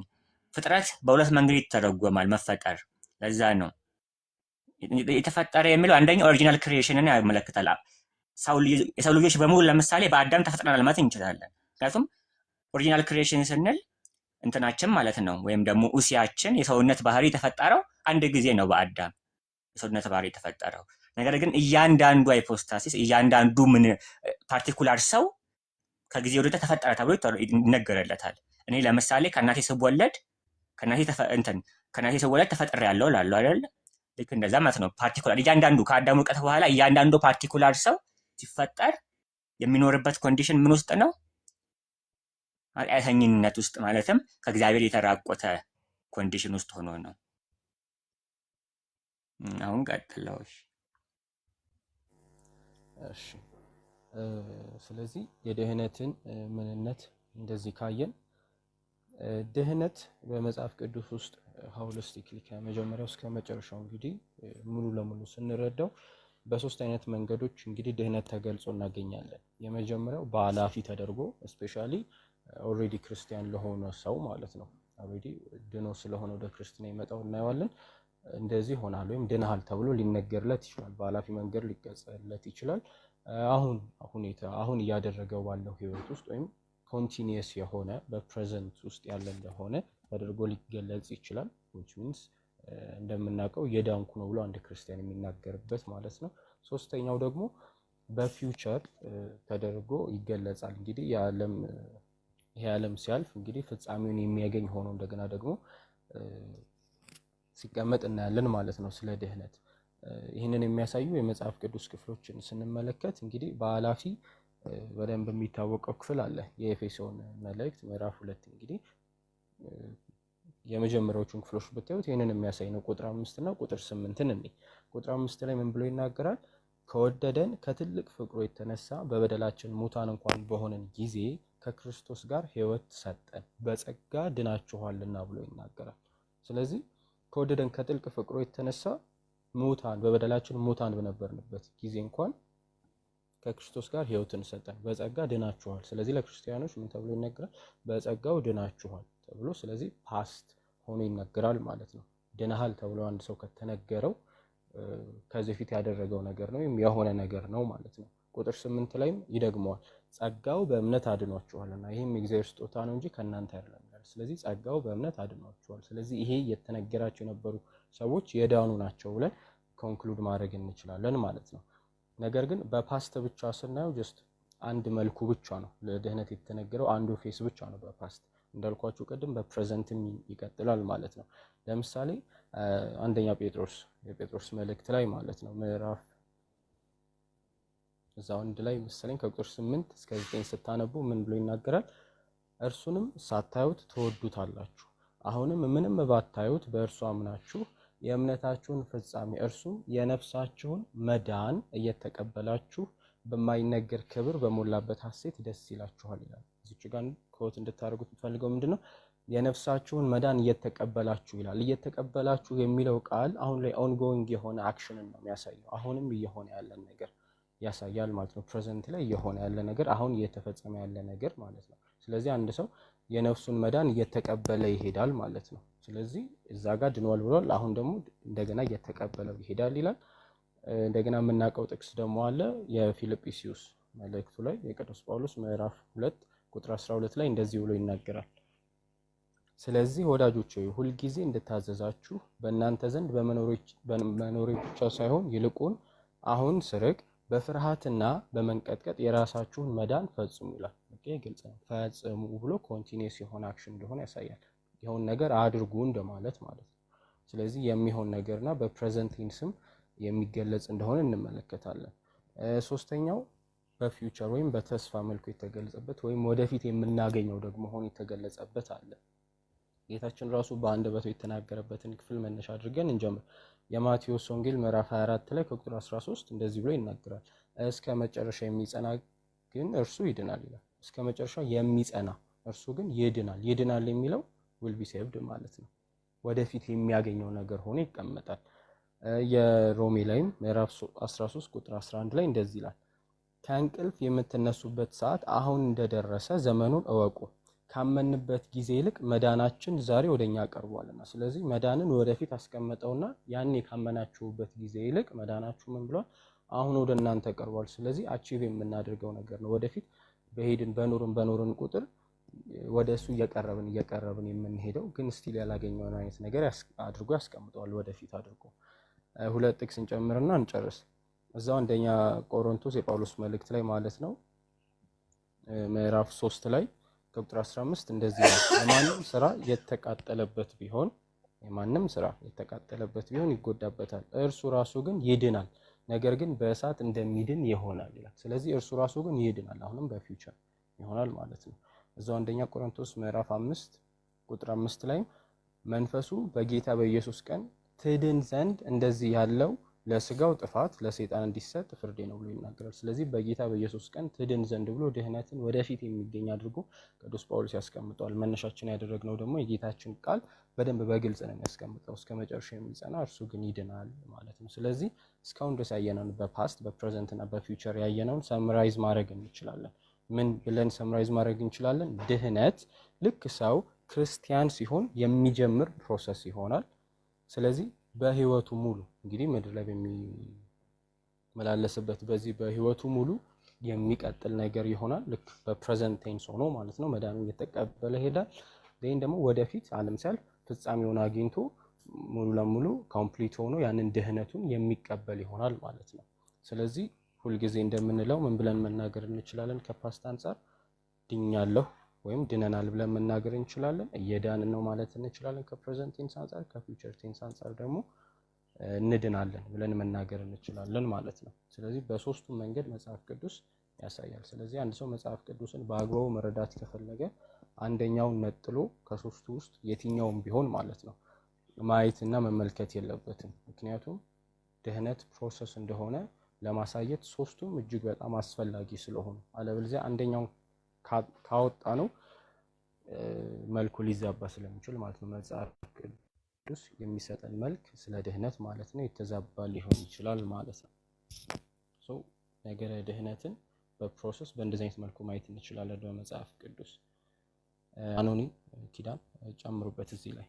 ፍጥረት በሁለት መንገድ ይተረጎማል መፈጠር። ለዛ ነው የተፈጠረ የሚለው አንደኛው ኦሪጂናል ክሪኤሽንን ያመለክታል። የሰው ልጆች በሙሉ ለምሳሌ በአዳም ተፈጥረናል ማለት እንችላለን። ምክንያቱም ኦሪጂናል ክሪኤሽን ስንል እንትናችን ማለት ነው፣ ወይም ደግሞ ኡሲያችን የሰውነት ባህሪ የተፈጠረው አንድ ጊዜ ነው በአዳም የሰውነት ባህሪ የተፈጠረው። ነገር ግን እያንዳንዱ ሃይፖስታሲስ እያንዳንዱ ፓርቲኩላር ሰው ከጊዜ ወደ ተፈጠረ ተብሎ ይነገረለታል። እኔ ለምሳሌ ከእናቴ ስወለድ ተፈጥሬያለሁ እላለሁ አይደል? ልክ እንደዛ ማለት ነው። ፓርቲኩላር እያንዳንዱ ከአዳም ውድቀት በኋላ እያንዳንዱ ፓርቲኩላር ሰው ሲፈጠር የሚኖርበት ኮንዲሽን ምን ውስጥ ነው? ኃጢአተኝነት ውስጥ፣ ማለትም ከእግዚአብሔር የተራቆተ ኮንዲሽን ውስጥ ሆኖ ነው። አሁን ቀጥለው። እሺ ስለዚህ የድህነትን ምንነት እንደዚህ ካየን ድህነት በመጽሐፍ ቅዱስ ውስጥ ሆሊስቲክሊ ከመጀመሪያው እስከ መጨረሻው እንግዲህ ሙሉ ለሙሉ ስንረዳው በሶስት አይነት መንገዶች እንግዲህ ድህነት ተገልጾ እናገኛለን። የመጀመሪያው በኃላፊ ተደርጎ ስፔሻሊ ኦልሬዲ ክርስቲያን ለሆነ ሰው ማለት ነው። ኦልሬዲ ድኖ ስለሆነ ወደ ክርስትና ይመጣው እናየዋለን። እንደዚህ ሆናል ወይም ድነሃል ተብሎ ሊነገርለት ይችላል። በኃላፊ መንገድ ሊገለጽለት ይችላል። አሁን እያደረገው ባለው ህይወት ውስጥ ወይም ኮንቲኒየስ የሆነ በፕሬዘንት ውስጥ ያለ እንደሆነ ተደርጎ ሊገለጽ ይችላል። which means እንደምናውቀው የዳንኩ ነው ብሎ አንድ ክርስቲያን የሚናገርበት ማለት ነው። ሶስተኛው ደግሞ በፊውቸር ተደርጎ ይገለጻል። እንግዲህ ይሄ ዓለም ሲያልፍ እንግዲህ ፍጻሜውን የሚያገኝ ሆኖ እንደገና ደግሞ ሲቀመጥ እናያለን ማለት ነው። ስለ ድህነት ይህንን የሚያሳዩ የመጽሐፍ ቅዱስ ክፍሎችን ስንመለከት እንግዲህ በኃላፊ በደንብ የሚታወቀው ክፍል አለ። የኤፌሶን መልእክት ምዕራፍ 2 እንግዲህ የመጀመሪያዎቹን ክፍሎች ብታዩት ይህንን የሚያሳይ ነው። ቁጥር 5 እና ቁጥር 8ን እንይ። ቁጥር 5 ላይ ምን ብሎ ይናገራል? ከወደደን ከትልቅ ፍቅሩ የተነሳ በበደላችን ሙታን እንኳን በሆነን ጊዜ ከክርስቶስ ጋር ሕይወት ሰጠን፣ በጸጋ ድናችኋልና ብሎ ይናገራል። ስለዚህ ከወደደን ከጥልቅ ፍቅሩ የተነሳ በበደላችን ሙታን በነበርንበት ጊዜ እንኳን ከክርስቶስ ጋር ሕይወትን ሰጠን፣ በጸጋ ድናችኋል። ስለዚህ ለክርስቲያኖች ምን ተብሎ ይነገራል? በጸጋው ድናችኋል ተብሎ ስለዚህ ፓስት ሆኖ ይነገራል ማለት ነው። ድነሃል ተብሎ አንድ ሰው ከተነገረው ከዚህ ፊት ያደረገው ነገር ነው ወይም የሆነ ነገር ነው ማለት ነው። ቁጥር 8 ላይም ይደግመዋል። ጸጋው በእምነት አድኗችኋልና ይህም የእግዚአብሔር ስጦታ ነው እንጂ ከእናንተ አይደለም። ስለዚህ ጸጋው በእምነት አድኗችኋል። ስለዚህ ይሄ የተነገራቸው የነበሩ ሰዎች የዳኑ ናቸው ብለን ኮንክሉድ ማድረግ እንችላለን ማለት ነው። ነገር ግን በፓስት ብቻ ስናየው ጀስት አንድ መልኩ ብቻ ነው ለድህነት የተነገረው፣ አንዱ ፌስ ብቻ ነው በፓስት። እንዳልኳችሁ ቅድም በፕሬዘንትም ይቀጥላል ማለት ነው። ለምሳሌ አንደኛ የጴጥሮስ መልእክት ላይ ማለት ነው ምዕራፍ እዛው አንድ ላይ መሰለኝ ከቁጥር 8 እስከ 9 ስታነቡ ምን ብሎ ይናገራል? እርሱንም ሳታዩት ትወዱታላችሁ፣ አሁንም ምንም ባታዩት በእርሱ አምናችሁ የእምነታችሁን ፍጻሜ እርሱም የነፍሳችሁን መዳን እየተቀበላችሁ በማይነገር ክብር በሞላበት ሐሴት ደስ ይላችኋል ይላል። እዚች ጋር ኮት እንድታደርጉት የምፈልገው ምንድነው? የነፍሳችሁን መዳን እየተቀበላችሁ ይላል። እየተቀበላችሁ የሚለው ቃል አሁን ላይ ኦንጎይንግ የሆነ አክሽንን ነው የሚያሳየው። አሁንም እየሆነ ያለ ነገር ያሳያል ማለት ነው። ፕሬዘንት ላይ እየሆነ ያለ ነገር፣ አሁን እየተፈጸመ ያለ ነገር ማለት ነው። ስለዚህ አንድ ሰው የነፍሱን መዳን እየተቀበለ ይሄዳል ማለት ነው። ስለዚህ እዛ ጋር ድኗል ብሏል። አሁን ደግሞ እንደገና እየተቀበለው ይሄዳል ይላል። እንደገና የምናውቀው ጥቅስ ደግሞ አለ የፊልጵስዩስ መልእክቱ ላይ የቅዱስ ጳውሎስ ምዕራፍ 2 ቁጥር 12 ላይ እንደዚህ ብሎ ይናገራል። ስለዚህ ወዳጆች ሆይ ሁልጊዜ እንድታዘዛችሁ በእናንተ ዘንድ በመኖሬ ብቻ ሳይሆን ይልቁን አሁን ስርቅ በፍርሃትና በመንቀጥቀጥ የራሳችሁን መዳን ፈጽሙ ይላል። ግልጽ ነው። ፈጽሙ ብሎ ኮንቲኒየስ የሆነ አክሽን እንደሆነ ያሳያል። የሆነ ነገር አድርጉ እንደማለት ማለት ነው። ስለዚህ የሚሆን ነገርና በፕሬዘንት ቴንስም የሚገለጽ እንደሆነ እንመለከታለን። ሶስተኛው በፊውቸር ወይም በተስፋ መልኩ የተገለጸበት ወይም ወደፊት የምናገኘው ደግሞ ሆኖ የተገለጸበት አለ። ጌታችን ራሱ በአንደበቱ የተናገረበትን ክፍል መነሻ አድርገን እንጀምር። የማቴዎስ ወንጌል ምዕራፍ 24 ላይ ከቁጥር 13 እንደዚህ ብሎ ይናገራል። እስከ መጨረሻ የሚጸና ግን እርሱ ይድናል ይላል። እስከ መጨረሻ የሚጸና እርሱ ግን ይድናል። ይድናል የሚለው will be saved ማለት ነው። ወደፊት የሚያገኘው ነገር ሆኖ ይቀመጣል። የሮሜ ላይም ምዕራፍ 13 ቁጥር 11 ላይ እንደዚህ ይላል። ከእንቅልፍ የምትነሱበት ሰዓት አሁን እንደደረሰ ዘመኑን እወቁ። ካመንበት ጊዜ ይልቅ መዳናችን ዛሬ ወደኛ ቀርቧልና። ስለዚህ መዳንን ወደፊት አስቀመጠውና ያኔ ካመናችሁበት ጊዜ ይልቅ መዳናችሁ ምን ብሏል? አሁን ወደ እናንተ ቀርቧል። ስለዚህ አቺቭ የምናደርገው ነገር ነው። ወደፊት በሄድን በኖርን ቁጥር ወደ እሱ እየቀረብን የምንሄደው ግን ስቲል ያላገኘውን አይነት ነገር አድርጎ ያስቀምጠዋል ወደፊት አድርጎ። ሁለት ጥቅስ እንጨምርና እንጨርስ። እዛው አንደኛ ቆሮንቶስ የጳውሎስ መልእክት ላይ ማለት ነው ምዕራፍ 3 ላይ ከቁጥር 15 እንደዚህ ነው። የማንም ስራ የተቃጠለበት ቢሆን ይጎዳበታል፣ እርሱ ራሱ ግን ይድናል፣ ነገር ግን በእሳት እንደሚድን ይሆናል ይላል። ስለዚህ እርሱ ራሱ ግን ይድናል፣ አሁንም በፊውቸር ይሆናል ማለት ነው። እዛው አንደኛ ቆሮንቶስ ምዕራፍ 5 ቁጥር 5 ላይ መንፈሱ በጌታ በኢየሱስ ቀን ትድን ዘንድ እንደዚህ ያለው ለስጋው ጥፋት ለሰይጣን እንዲሰጥ ፍርዴ ነው ብሎ ይናገራል። ስለዚህ በጌታ በኢየሱስ ቀን ትድን ዘንድ ብሎ ድህነትን ወደፊት የሚገኝ አድርጎ ቅዱስ ጳውሎስ ያስቀምጠዋል። መነሻችን ያደረግነው ደግሞ የጌታችን ቃል በደንብ በግልጽ ነው የሚያስቀምጠው፣ እስከ መጨረሻ የሚጸና እርሱ ግን ይድናል ማለት ነው። ስለዚህ እስካሁን ድረስ ያየነውን በፓስት በፕሬዘንት እና በፊውቸር ያየነውን ሰምራይዝ ማድረግ እንችላለን። ምን ብለን ሰምራይዝ ማድረግ እንችላለን? ድህነት ልክ ሰው ክርስቲያን ሲሆን የሚጀምር ፕሮሰስ ይሆናል። ስለዚህ በህይወቱ ሙሉ እንግዲህ ምድር ላይ በሚመላለስበት በዚህ በህይወቱ ሙሉ የሚቀጥል ነገር ይሆናል። ልክ በፕሬዘንት ቴንስ ሆኖ ማለት ነው። መዳኑ እየተቀበለ ሄዳል። ይህን ደግሞ ወደፊት ዓለም ሲያልፍ ፍጻሜውን አግኝቶ ሙሉ ለሙሉ ኮምፕሊት ሆኖ ያንን ድህነቱን የሚቀበል ይሆናል ማለት ነው። ስለዚህ ሁልጊዜ እንደምንለው ምን ብለን መናገር እንችላለን? ከፓስት አንጻር ድኛለሁ ወይም ድነናል ብለን መናገር እንችላለን። እየዳንን ነው ማለት እንችላለን ከፕሬዘንት ቴንስ አንጻር። ከፊውቸር ቴንስ አንጻር ደግሞ እንድናለን ብለን መናገር እንችላለን ማለት ነው። ስለዚህ በሶስቱም መንገድ መጽሐፍ ቅዱስ ያሳያል። ስለዚህ አንድ ሰው መጽሐፍ ቅዱስን በአግባቡ መረዳት ከፈለገ አንደኛውን ነጥሎ ከሶስቱ ውስጥ የትኛውም ቢሆን ማለት ነው ማየትና መመልከት የለበትም። ምክንያቱም ድህነት ፕሮሰስ እንደሆነ ለማሳየት ሶስቱም እጅግ በጣም አስፈላጊ ስለሆኑ፣ አለበለዚያ አንደኛው ካወጣ ነው መልኩ ሊዛባ ስለሚችል ማለት ነው። መጽሐፍ ቅዱስ የሚሰጠን መልክ ስለ ድህነት ማለት ነው የተዛባ ሊሆን ይችላል ማለት ነው። ነገረ ድህነትን በፕሮሰስ በእንደዚህ አይነት መልኩ ማየት እንችላለን በመጽሐፍ ቅዱስ። አኖኒ ኪዳን ጨምሩበት እዚህ ላይ።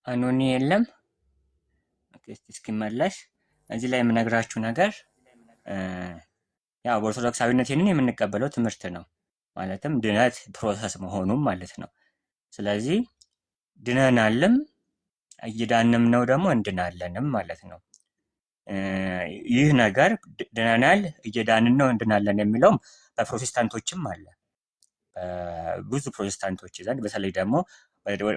አኖኒ የለም። እስኪመለስ እዚህ ላይ የምነግራችሁ ነገር ያው በኦርቶዶክሳዊነት ይህንን የምንቀበለው ትምህርት ነው። ማለትም ድነት ፕሮሰስ መሆኑም ማለት ነው። ስለዚህ ድነናልም እየዳንም ነው ደግሞ እንድናለንም ማለት ነው። ይህ ነገር ድነናል እየዳንን ነው እንድናለን የሚለውም በፕሮቴስታንቶችም አለ። ብዙ ፕሮቴስታንቶች ዘንድ በተለይ ደግሞ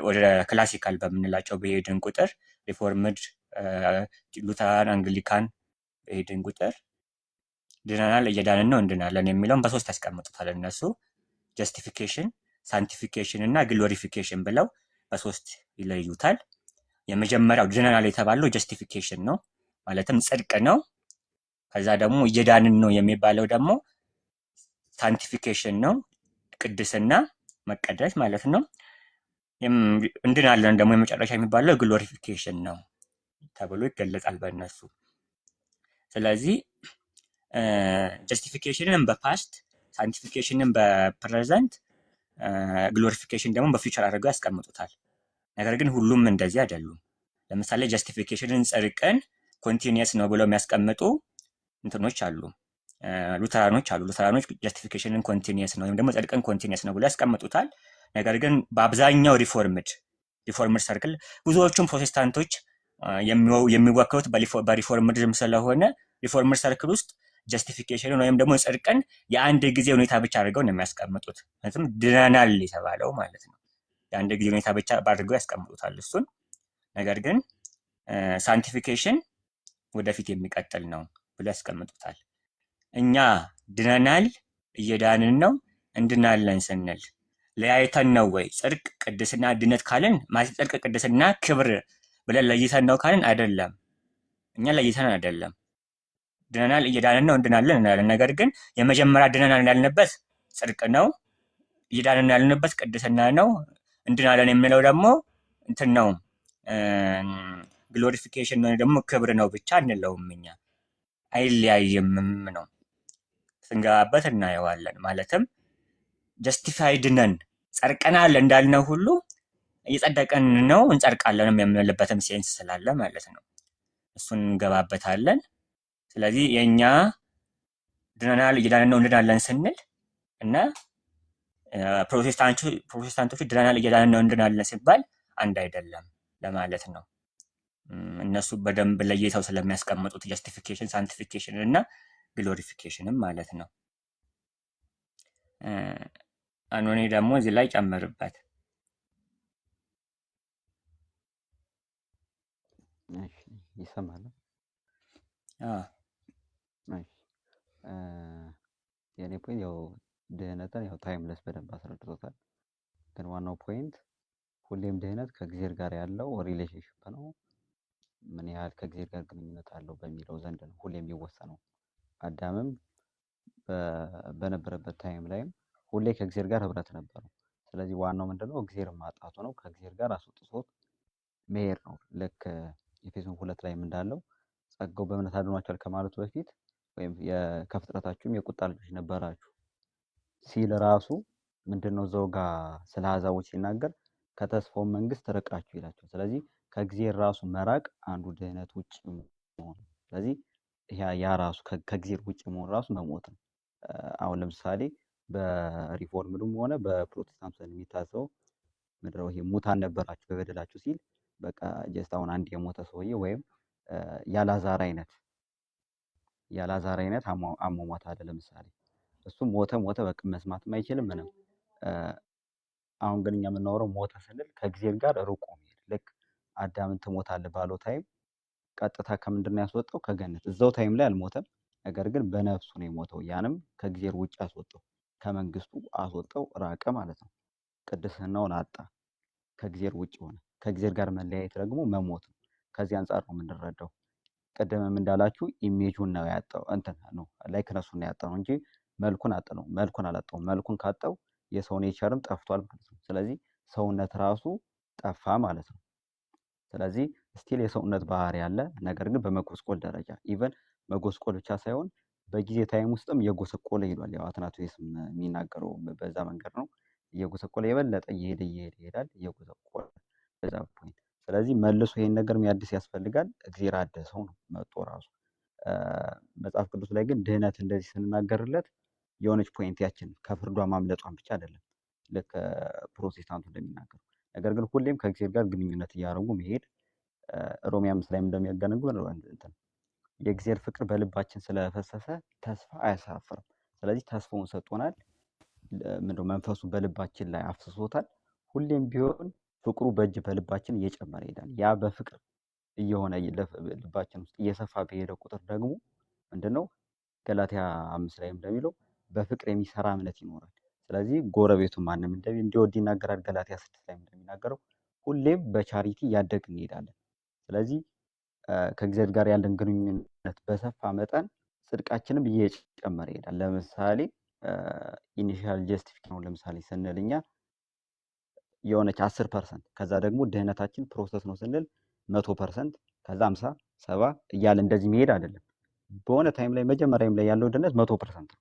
ወደ ክላሲካል በምንላቸው በሄድን ቁጥር ሪፎርምድ፣ ሉተራን፣ አንግሊካን በሄድን ቁጥር ድነናል እየዳንን ነው እንድናለን የሚለውን በሶስት ያስቀምጡታል እነሱ። ጀስቲፊኬሽን፣ ሳንቲፊኬሽን እና ግሎሪፊኬሽን ብለው በሶስት ይለዩታል። የመጀመሪያው ድነናል የተባለው ጀስቲፊኬሽን ነው፣ ማለትም ጽድቅ ነው። ከዛ ደግሞ እየዳንን ነው የሚባለው ደግሞ ሳንቲፊኬሽን ነው፣ ቅድስና መቀደስ ማለት ነው። እንድናለን ደግሞ የመጨረሻ የሚባለው ግሎሪፊኬሽን ነው ተብሎ ይገለጻል በእነሱ። ስለዚህ ጀስቲፊኬሽንን በፓስት፣ ሳንቲፊኬሽንን በፕሬዘንት፣ ግሎሪፊኬሽን ደግሞ በፊውቸር አድርገው ያስቀምጡታል። ነገር ግን ሁሉም እንደዚህ አይደሉም። ለምሳሌ ጀስቲፊኬሽንን ጽድቅን ኮንቲኒየስ ነው ብለው የሚያስቀምጡ እንትኖች አሉ፣ ሉተራኖች አሉ። ሉተራኖች ጀስቲፊኬሽንን ኮንቲኒየስ ነው ወይም ደግሞ ጽድቅን ኮንቲኒየስ ነው ብለው ያስቀምጡታል። ነገር ግን በአብዛኛው ሪፎርምድ ሰርክል፣ ብዙዎቹም ፕሮቴስታንቶች የሚወክሉት በሪፎርምድም ስለሆነ ሪፎርምድ ሰርክል ውስጥ ጀስቲፊኬሽንን ወይም ደግሞ ጽድቅን የአንድ ጊዜ ሁኔታ ብቻ አድርገው ነው የሚያስቀምጡት። ማለትም ድነናል የተባለው ማለት ነው የአንድ ጊዜ ሁኔታ ብቻ አድርገው ያስቀምጡታል እሱን። ነገር ግን ሳንቲፊኬሽን ወደፊት የሚቀጥል ነው ብለው ያስቀምጡታል። እኛ ድነናል እየዳንን ነው እንድናለን ስንል ለያይተን ነው ወይ? ጽድቅ፣ ቅድስና፣ ድነት ካልን ማለት ጽድቅ፣ ቅድስና፣ ክብር ብለን ለይተን ነው ካልን አይደለም። እኛ ለይተን አይደለም። ድነናል እየዳንን ነው እንድናለን እንላለን። ነገር ግን የመጀመሪያ ድነናል ያልንበት ጽድቅ ነው፣ እየዳንን ያልንበት ቅድስና ነው። እንድናለን የሚለው ደግሞ እንትን ነው ግሎሪፊኬሽን ነው ደግሞ ክብር ነው ብቻ እንለውም። እኛ አይለያይምም ነው ስንገባበት እናየዋለን። ማለትም ጀስቲፋይድ ነን ጸድቀናል እንዳልነው ሁሉ እየጸደቀን ነው እንጸድቃለንም የምንልበትም ሴንስ ስላለ ማለት ነው። እሱን እንገባበታለን። ስለዚህ የኛ ድነናል እየዳንን ነው እንድናለን ስንል እና ፕሮቴስታንቶቹ ድነናል እየዳንን ነው እንድናለን ሲባል አንድ አይደለም ለማለት ነው። እነሱ በደንብ ለይተው ስለሚያስቀምጡት ጀስቲፊኬሽን፣ ሳንቲፊኬሽን እና ግሎሪፊኬሽንም ማለት ነው። አኖኒ ደግሞ እዚህ ላይ ጨምርበት። ይሰማል? የኔ ፖይንት ያው ድህነትን ያው ታይምለስ በደንብ አስረድቶታል። ግን ዋናው ፖይንት ሁሌም ድህነት ከእግዚአብሔር ጋር ያለው ሪሌሽንሽፕ ነው። ምን ያህል ከእግዚአብሔር ጋር ግንኙነት አለው በሚለው ዘንድ ነው ሁሌም የሚወሰነው። አዳምም በነበረበት ታይም ላይም ሁሌ ከእግዚአብሔር ጋር ህብረት ነበረው። ስለዚህ ዋናው ምንድነው እግዚአብሔርን ማጣቱ ነው። ከእግዚአብሔር ጋር አስወጥቶት መሄድ ነው። ልክ ኤፌሶን 2 ላይም እንዳለው ጸጋው በእምነት አድኗቸዋል ከማለቱ በፊት ወይም ከፍጥረታችሁም የቁጣ ልጆች ነበራችሁ ሲል ራሱ ምንድነው እዛው ጋር ስለ አሕዛቦች ሲናገር ከተስፋው መንግስት ርቃችሁ ይላቸው። ስለዚህ ከእግዚአብሔር ራሱ መራቅ አንዱ ድህነት ውጭ መሆን። ስለዚህ ያ ራሱ ከእግዚአብሔር ውጭ መሆን ራሱ መሞት ነው። አሁን ለምሳሌ በሪፎርምድም ሆነ በፕሮቴስታንት ዘንድ የሚታሰበው ምንድነው ይሄ ሙታን ነበራችሁ በበደላችሁ ሲል በቃ ጀስት አሁን አንድ የሞተ ሰውዬ ወይም ያላዛር አይነት አሟሟት አለ። ለምሳሌ እሱም ሞተ በቃ መስማትም አይችልም ምንም። አሁን ግን እኛ የምናወራው ሞተ ስንል ከእግዚአብሔር ጋር ርቆ መሄድ። ልክ አዳምን ትሞታለህ ባለው ታይም ቀጥታ ከምንድን ነው ያስወጣው? ከገነት። እዛው ታይም ላይ አልሞተም፣ ነገር ግን በነፍሱ ነው የሞተው። ያንም ከእግዚአብሔር ውጭ አስወጣው፣ ከመንግስቱ አስወጣው፣ ራቀ ማለት ነው። ቅድስናውን አጣ፣ ከእግዚአብሔር ውጭ ሆነ። ከእግዚአብሔር ጋር መለያየት ደግሞ መሞት ነው። ከዚህ አንጻር ነው የምንረዳው። ቅድምም እንዳላችሁ ኢሜጁን ነው ያጣው፣ እንትን ነው ላይክነሱን ነው ያጣው እንጂ መልኩን አጣው። መልኩን አላጣው። መልኩን ካጣው የሰው ኔቸርም ጠፍቷል ማለት ነው። ስለዚህ ሰውነት ራሱ ጠፋ ማለት ነው። ስለዚህ ስቲል የሰውነት ባህሪ ያለ፣ ነገር ግን በመጎስቆል ደረጃ ኢቨን መጎስቆል ብቻ ሳይሆን በጊዜ ታይም ውስጥም እየጎሰቆለ ሄዷል። ያው አትናቴዎስም የሚናገረው በዛ መንገድ ነው። እየጎሰቆለ የበለጠ እየሄደ ይሄዳል፣ እየጎሰቆለ በዛ ፖይንት። ስለዚህ መልሶ ይሄን ነገር የሚያድስ ያስፈልጋል። እግዚአብሔር አደሰው ነው መጥቶ ራሱ። መጽሐፍ ቅዱስ ላይ ግን ድህነት እንደዚህ ስንናገርለት የሆነች ፖይንት ያችን ከፍርዷ ማምለጧን ብቻ አይደለም፣ ልክ ፕሮቴስታንቱ እንደሚናገሩ። ነገር ግን ሁሌም ከእግዚአብሔር ጋር ግንኙነት እያደረጉ መሄድ። ሮሜ 5 ላይም እንደሚያገነግበው የእግዚአብሔር ፍቅር በልባችን ስለፈሰሰ ተስፋ አያሳፍርም። ስለዚህ ተስፋውን ሰጥቶናል። ምንድነው መንፈሱ በልባችን ላይ አፍስሶታል። ሁሌም ቢሆን ፍቅሩ በልባችን እየጨመረ ይሄዳል። ያ በፍቅር እየሆነ ልባችን ውስጥ እየሰፋ በሄደ ቁጥር ደግሞ ምንድነው ገላትያ 5 ላይ እንደሚለው በፍቅር የሚሰራ እምነት ይኖራል። ስለዚህ ጎረቤቱን ማንም እንዲወድ ይናገራል። ገላትያ 6 ላይ እንደሚናገረው ሁሌም በቻሪቲ እያደግን እንሄዳለን። ስለዚህ ከእግዚአብሔር ጋር ያለን ግንኙነት በሰፋ መጠን ጽድቃችንም እየጨመረ ይሄዳል። ለምሳሌ ኢኒሺያል ጀስቲፊኬሽን ለምሳሌ ስንል እኛ የሆነች 10%፣ ከዛ ደግሞ ድህነታችን ፕሮሰስ ነው ስንል 100%፣ ከዛ 50፣ 70 እያለ እንደዚህ መሄድ አይደለም። በሆነ ታይም ላይ መጀመሪያም ላይ ያለው ድህነት 100% ነው።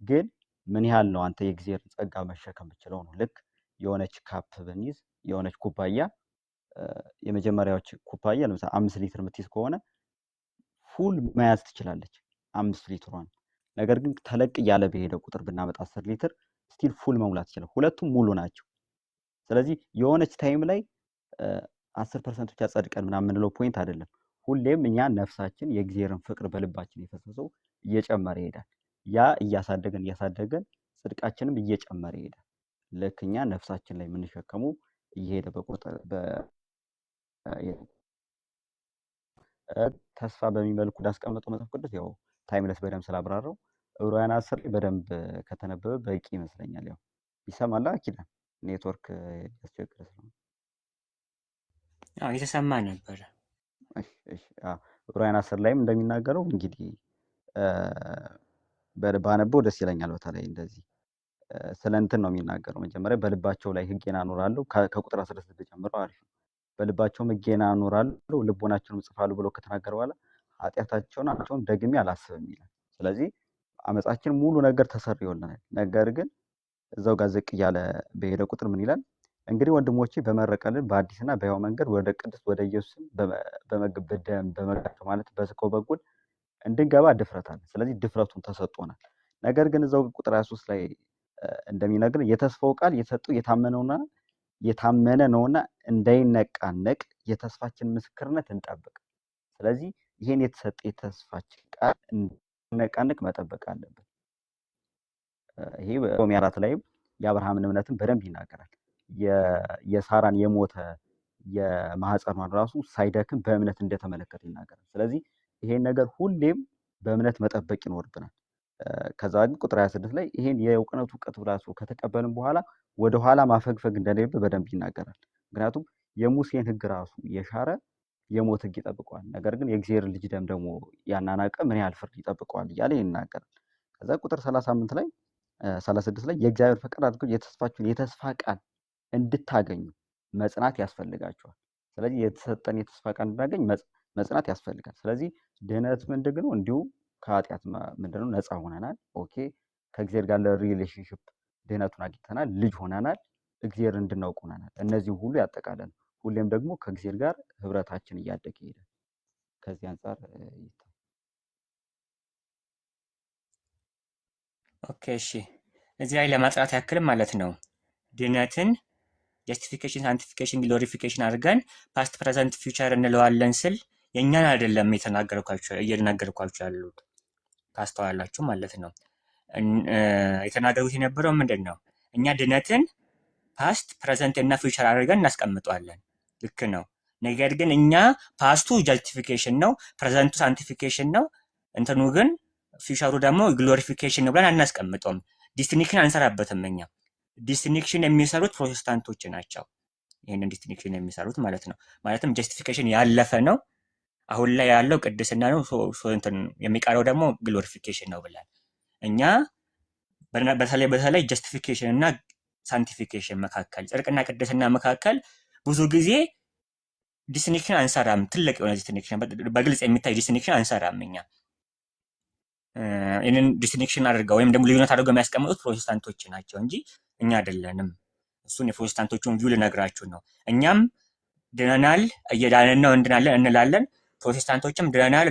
ግን ምን ያህል ነው አንተ የእግዚአብሔር ጸጋ መሸከም የምችለው ነው። ልክ የሆነች ካፕ ብንይዝ የሆነች ኩባያ የመጀመሪያዎች ኩባያ ለምሳሌ 5 ሊትር የምትይዝ ከሆነ ፉል መያዝ ትችላለች 5 ሊትሯን። ነገር ግን ተለቅ እያለ በሄደ ቁጥር ብናመጣ 10 ሊትር ስቲል ፉል መሙላት ይችላል። ሁለቱም ሙሉ ናቸው። ስለዚህ የሆነች ታይም ላይ 10% ብቻ ጸድቀን ምናምን የምንለው ፖይንት አይደለም። ሁሌም እኛ ነፍሳችን የእግዚአብሔርን ፍቅር በልባችን የፈሰሰው እየጨመረ ይሄዳል። ያ እያሳደገን ጽድቃችንም እየጨመረ ይሄዳል። ልክ እኛ ነፍሳችን ላይ የምንሸከመው እየሄደ ተስፋ በሚመልኩ እንዳስቀመጠው መጽሐፍ ቅዱስ ያው ታይምለስ በደንብ ስላብራራው ዕብራውያን 10 ላይ በደንብ ከተነበበ በቂ ይመስለኛል። ያው ይሰማል ኪዳን ኔትወርክ ያስቸግረ ስለሆነ የተሰማ ነበረ። ዕብራውያን 10 ላይም እንደሚናገረው እንግዲህ ባነበው ደስ ይለኛል። በተለይ እንደዚህ ስለ እንትን ነው የሚናገረው። መጀመሪያ በልባቸው ላይ ሕጌን አኖራለሁ ከቁጥር 16 ጀምሮ አሪፍ ነው። በልባቸውም ሕጌን አኖራለሁ ልቦናቸውንም እጽፋለሁ ብሎ ከተናገረ በኋላ ኃጢአታቸውን ደግሜ አላስብም ይላል። ስለዚህ አመጻችን ሙሉ ነገር ተሰርዮልናል። ነገር ግን እዛው ጋር ዝቅ እያለ በሄደ ቁጥር ምን ይላል? እንግዲህ ወንድሞቼ በመረቀልን በአዲስና በሕያው መንገድ ወደ ቅድስት ወደ ኢየሱስም በመጋቸው ማለት በስጋው በኩል እንድንገባ ድፍረት አለ። ስለዚህ ድፍረቱን ተሰጥቶናል። ነገር ግን እዛው ቁጥር 23 ላይ እንደሚነግር የተስፋው ቃል የተሰጠው የታመነ ነውና እንዳይነቃነቅ የተስፋችን ምስክርነት እንጠብቅ። ስለዚህ ይሄን የተሰጠ የተስፋችን ቃል እንዳይነቃነቅ መጠበቅ አለብን። ይሄ በሮሜ 4 ላይም የአብርሃምን እምነትን በደንብ ይናገራል። የሳራን የሞተ የማህፀኗን ራሱ ሳይደክም በእምነት እንደተመለከተ ይናገራል። ስለዚህ ይሄን ነገር ሁሌም በእምነት መጠበቅ ይኖርብናል። ከዛ ግን ቁጥር 26 ላይ ይሄን የእውቅነቱ እውቀት ብላሱ ከተቀበልን በኋላ ወደኋላ ማፈግፈግ እንደሌለብህ በደንብ ይናገራል። ምክንያቱም የሙሴን ሕግ ራሱ የሻረ የሞት ሕግ ይጠብቀዋል። ነገር ግን የእግዚአብሔር ልጅ ደም ደግሞ ያናናቀ ምን ያህል ፍርድ ይጠብቀዋል እያለ ይናገራል። ከዛ ቁጥር 38 ላይ 36 ላይ የእግዚአብሔር ፈቃድ አድርጎ የተስፋችሁን የተስፋ ቃል እንድታገኙ መጽናት ያስፈልጋቸዋል። ስለዚህ የተሰጠን የተስፋ ቃል እንድናገኝ መጽናት ያስፈልጋል። ስለዚህ ድህነት ምንድን ነው? እንዲሁ ከኃጢአት ምንድነው ነፃ ሆነናል። ኦኬ ከእግዚአብሔር ጋር ለሪሌሽንሽፕ ድህነቱን አግኝተናል፣ ልጅ ሆነናል፣ እግዚአብሔር እንድናውቅ ሆነናል። እነዚህ ሁሉ ያጠቃልላል። ሁሌም ደግሞ ከእግዚአብሔር ጋር ህብረታችን እያደገ ይሄዳል። ከዚህ አንጻር ኦኬ እሺ፣ እዚህ ላይ ለማጥራት ያክል ማለት ነው ድህነትን ጀስቲፊኬሽን፣ ሳንቲፊኬሽን፣ ግሎሪፊኬሽን አድርገን ፓስት ፕሬዘንት ፊውቸር እንለዋለን ስል የእኛን አይደለም እየተናገርኳችሁ ያሉት ካስተዋላችሁ ማለት ነው። የተናገሩት የነበረው ምንድን ነው? እኛ ድህነትን ፓስት ፕሬዘንት እና ፊውቸር አድርገን እናስቀምጠዋለን። ልክ ነው። ነገር ግን እኛ ፓስቱ ጀስቲፊኬሽን ነው፣ ፕሬዘንቱ ሳንቲፊኬሽን ነው፣ እንትኑ ግን ፊውቸሩ ደግሞ ግሎሪፊኬሽን ነው ብለን አናስቀምጠውም። ዲስቲንክሽን አንሰራበትም። እኛ ዲስቲንክሽን የሚሰሩት ፕሮቴስታንቶች ናቸው። ይህንን ዲስቲንክሽን የሚሰሩት ማለት ነው። ማለትም ጀስቲፊኬሽን ያለፈ ነው፣ አሁን ላይ ያለው ቅድስና ነው፣ የሚቀረው ደግሞ ግሎሪፊኬሽን ነው ብለን እኛ በተለይ ጀስቲፊኬሽን እና ሳንቲፊኬሽን መካከል ጽድቅና ቅድስና መካከል ብዙ ጊዜ ዲስቲንክሽን አንሰራም። ትልቅ የሆነ ዲስቲንክሽን በግልጽ የሚታይ ዲስቲንክሽን አንሰራም። እኛ ይህንን ዲስቲንክሽን አድርገው ወይም ደግሞ ልዩነት አድርገው የሚያስቀምጡት ፕሮቴስታንቶች ናቸው እንጂ እኛ አይደለንም። እሱን የፕሮቴስታንቶቹን ቪው ልነግራችሁ ነው። እኛም ድነናል፣ እየዳንን ነው፣ እንድናለን እንላለን። ፕሮቴስታንቶችም ድነናል፣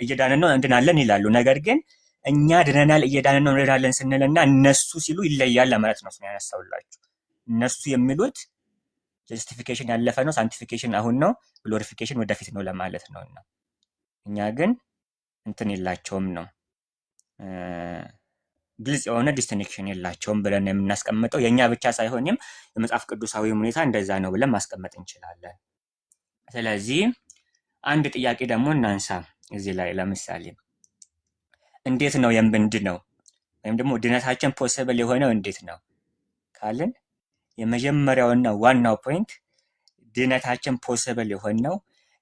እየዳንን ነው፣ እንድናለን ይላሉ። ነገር ግን እኛ ድነናል፣ እየዳንን ነው፣ እንድናለን ስንልና እነሱ ሲሉ ይለያል ለማለት ነው። እሱን ያነሳውላችሁ። እነሱ የሚሉት ጀስቲፊኬሽን ያለፈ ነው፣ ሳንቲፊኬሽን አሁን ነው፣ ግሎሪፊኬሽን ወደፊት ነው ለማለት ነው። እና እኛ ግን እንትን የላቸውም ነው፣ ግልጽ የሆነ ዲስቲንክሽን የላቸውም ብለን የምናስቀምጠው የእኛ ብቻ ሳይሆንም የመጽሐፍ ቅዱሳዊ ሁኔታ እንደዛ ነው ብለን ማስቀመጥ እንችላለን። ስለዚህ አንድ ጥያቄ ደግሞ እናንሳ እዚህ ላይ። ለምሳሌ እንዴት ነው የምንድነው ወይም ደግሞ ድነታችን ፖሲብል የሆነው እንዴት ነው ካልን የመጀመሪያውና ዋናው ፖይንት ድነታችን ፖሲብል የሆነው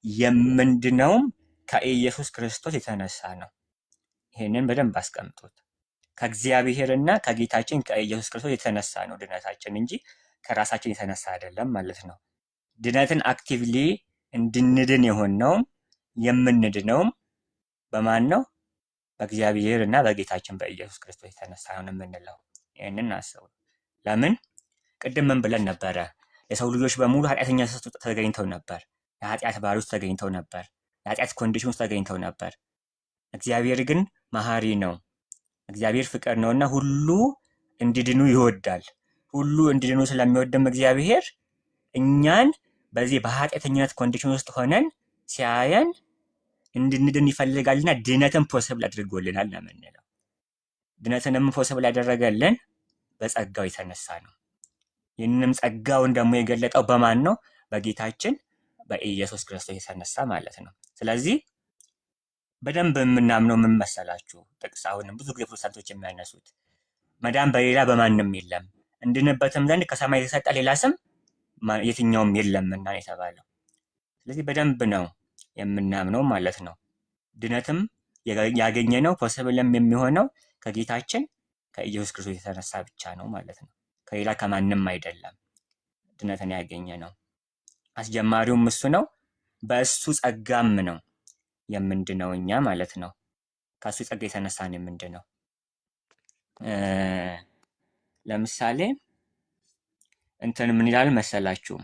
የምንድነውም ከኢየሱስ ክርስቶስ የተነሳ ነው። ይሄንን በደንብ አስቀምጡት። ከእግዚአብሔርና ከጌታችን ከኢየሱስ ክርስቶስ የተነሳ ነው ድነታችን እንጂ ከራሳችን የተነሳ አይደለም ማለት ነው። ድነትን አክቲቭሊ እንድንድን የሆነውም የምንድነውም በማን ነው? በእግዚአብሔር እና በጌታችን በኢየሱስ ክርስቶስ የተነሳ ነው የምንለው። ይህንን አስቡ። ለምን? ቅድም ምን ብለን ነበረ? የሰው ልጆች በሙሉ ኃጢአተኛ ተገኝተው ነበር። የኃጢአት ባህሪ ውስጥ ተገኝተው ነበር። የኃጢአት ኮንዲሽን ውስጥ ተገኝተው ነበር። እግዚአብሔር ግን መሐሪ ነው። እግዚአብሔር ፍቅር ነውና ሁሉ እንዲድኑ ይወዳል። ሁሉ እንዲድኑ ስለሚወድም እግዚአብሔር እኛን በዚህ በኃጢአተኝነት ኮንዲሽን ውስጥ ሆነን ሲያየን እንድንድን ይፈልጋልና ድነትን ፖሲብል አድርጎልናል ነው የምንለው። ድነትንም ፖሲብል ያደረገልን በጸጋው የተነሳ ነው። ይህንንም ጸጋውን ደግሞ የገለጠው በማን ነው? በጌታችን በኢየሱስ ክርስቶስ የተነሳ ማለት ነው። ስለዚህ በደንብ የምናምነው ምን መሰላችሁ? ጥቅስ አሁንም ብዙ ጊዜ ፕሮቴስታንቶች የሚያነሱት መዳን በሌላ በማንም የለም፣ እንድንበትም ዘንድ ከሰማይ የተሰጠ ሌላ ስም የትኛውም የለምና የተባለው። ስለዚህ በደንብ ነው የምናምነው ማለት ነው። ድነትም ያገኘነው ፖሲብልም የሚሆነው ከጌታችን ከኢየሱስ ክርስቶስ የተነሳ ብቻ ነው ማለት ነው። ከሌላ ከማንም አይደለም ድነትን ያገኘነው። አስጀማሪውም እሱ ነው። በእሱ ጸጋም ነው የምንድነው እኛ ማለት ነው። ከእሱ ጸጋ የተነሳ ነው የምንድነው። ለምሳሌ እንትን ምን ይላል መሰላችሁ?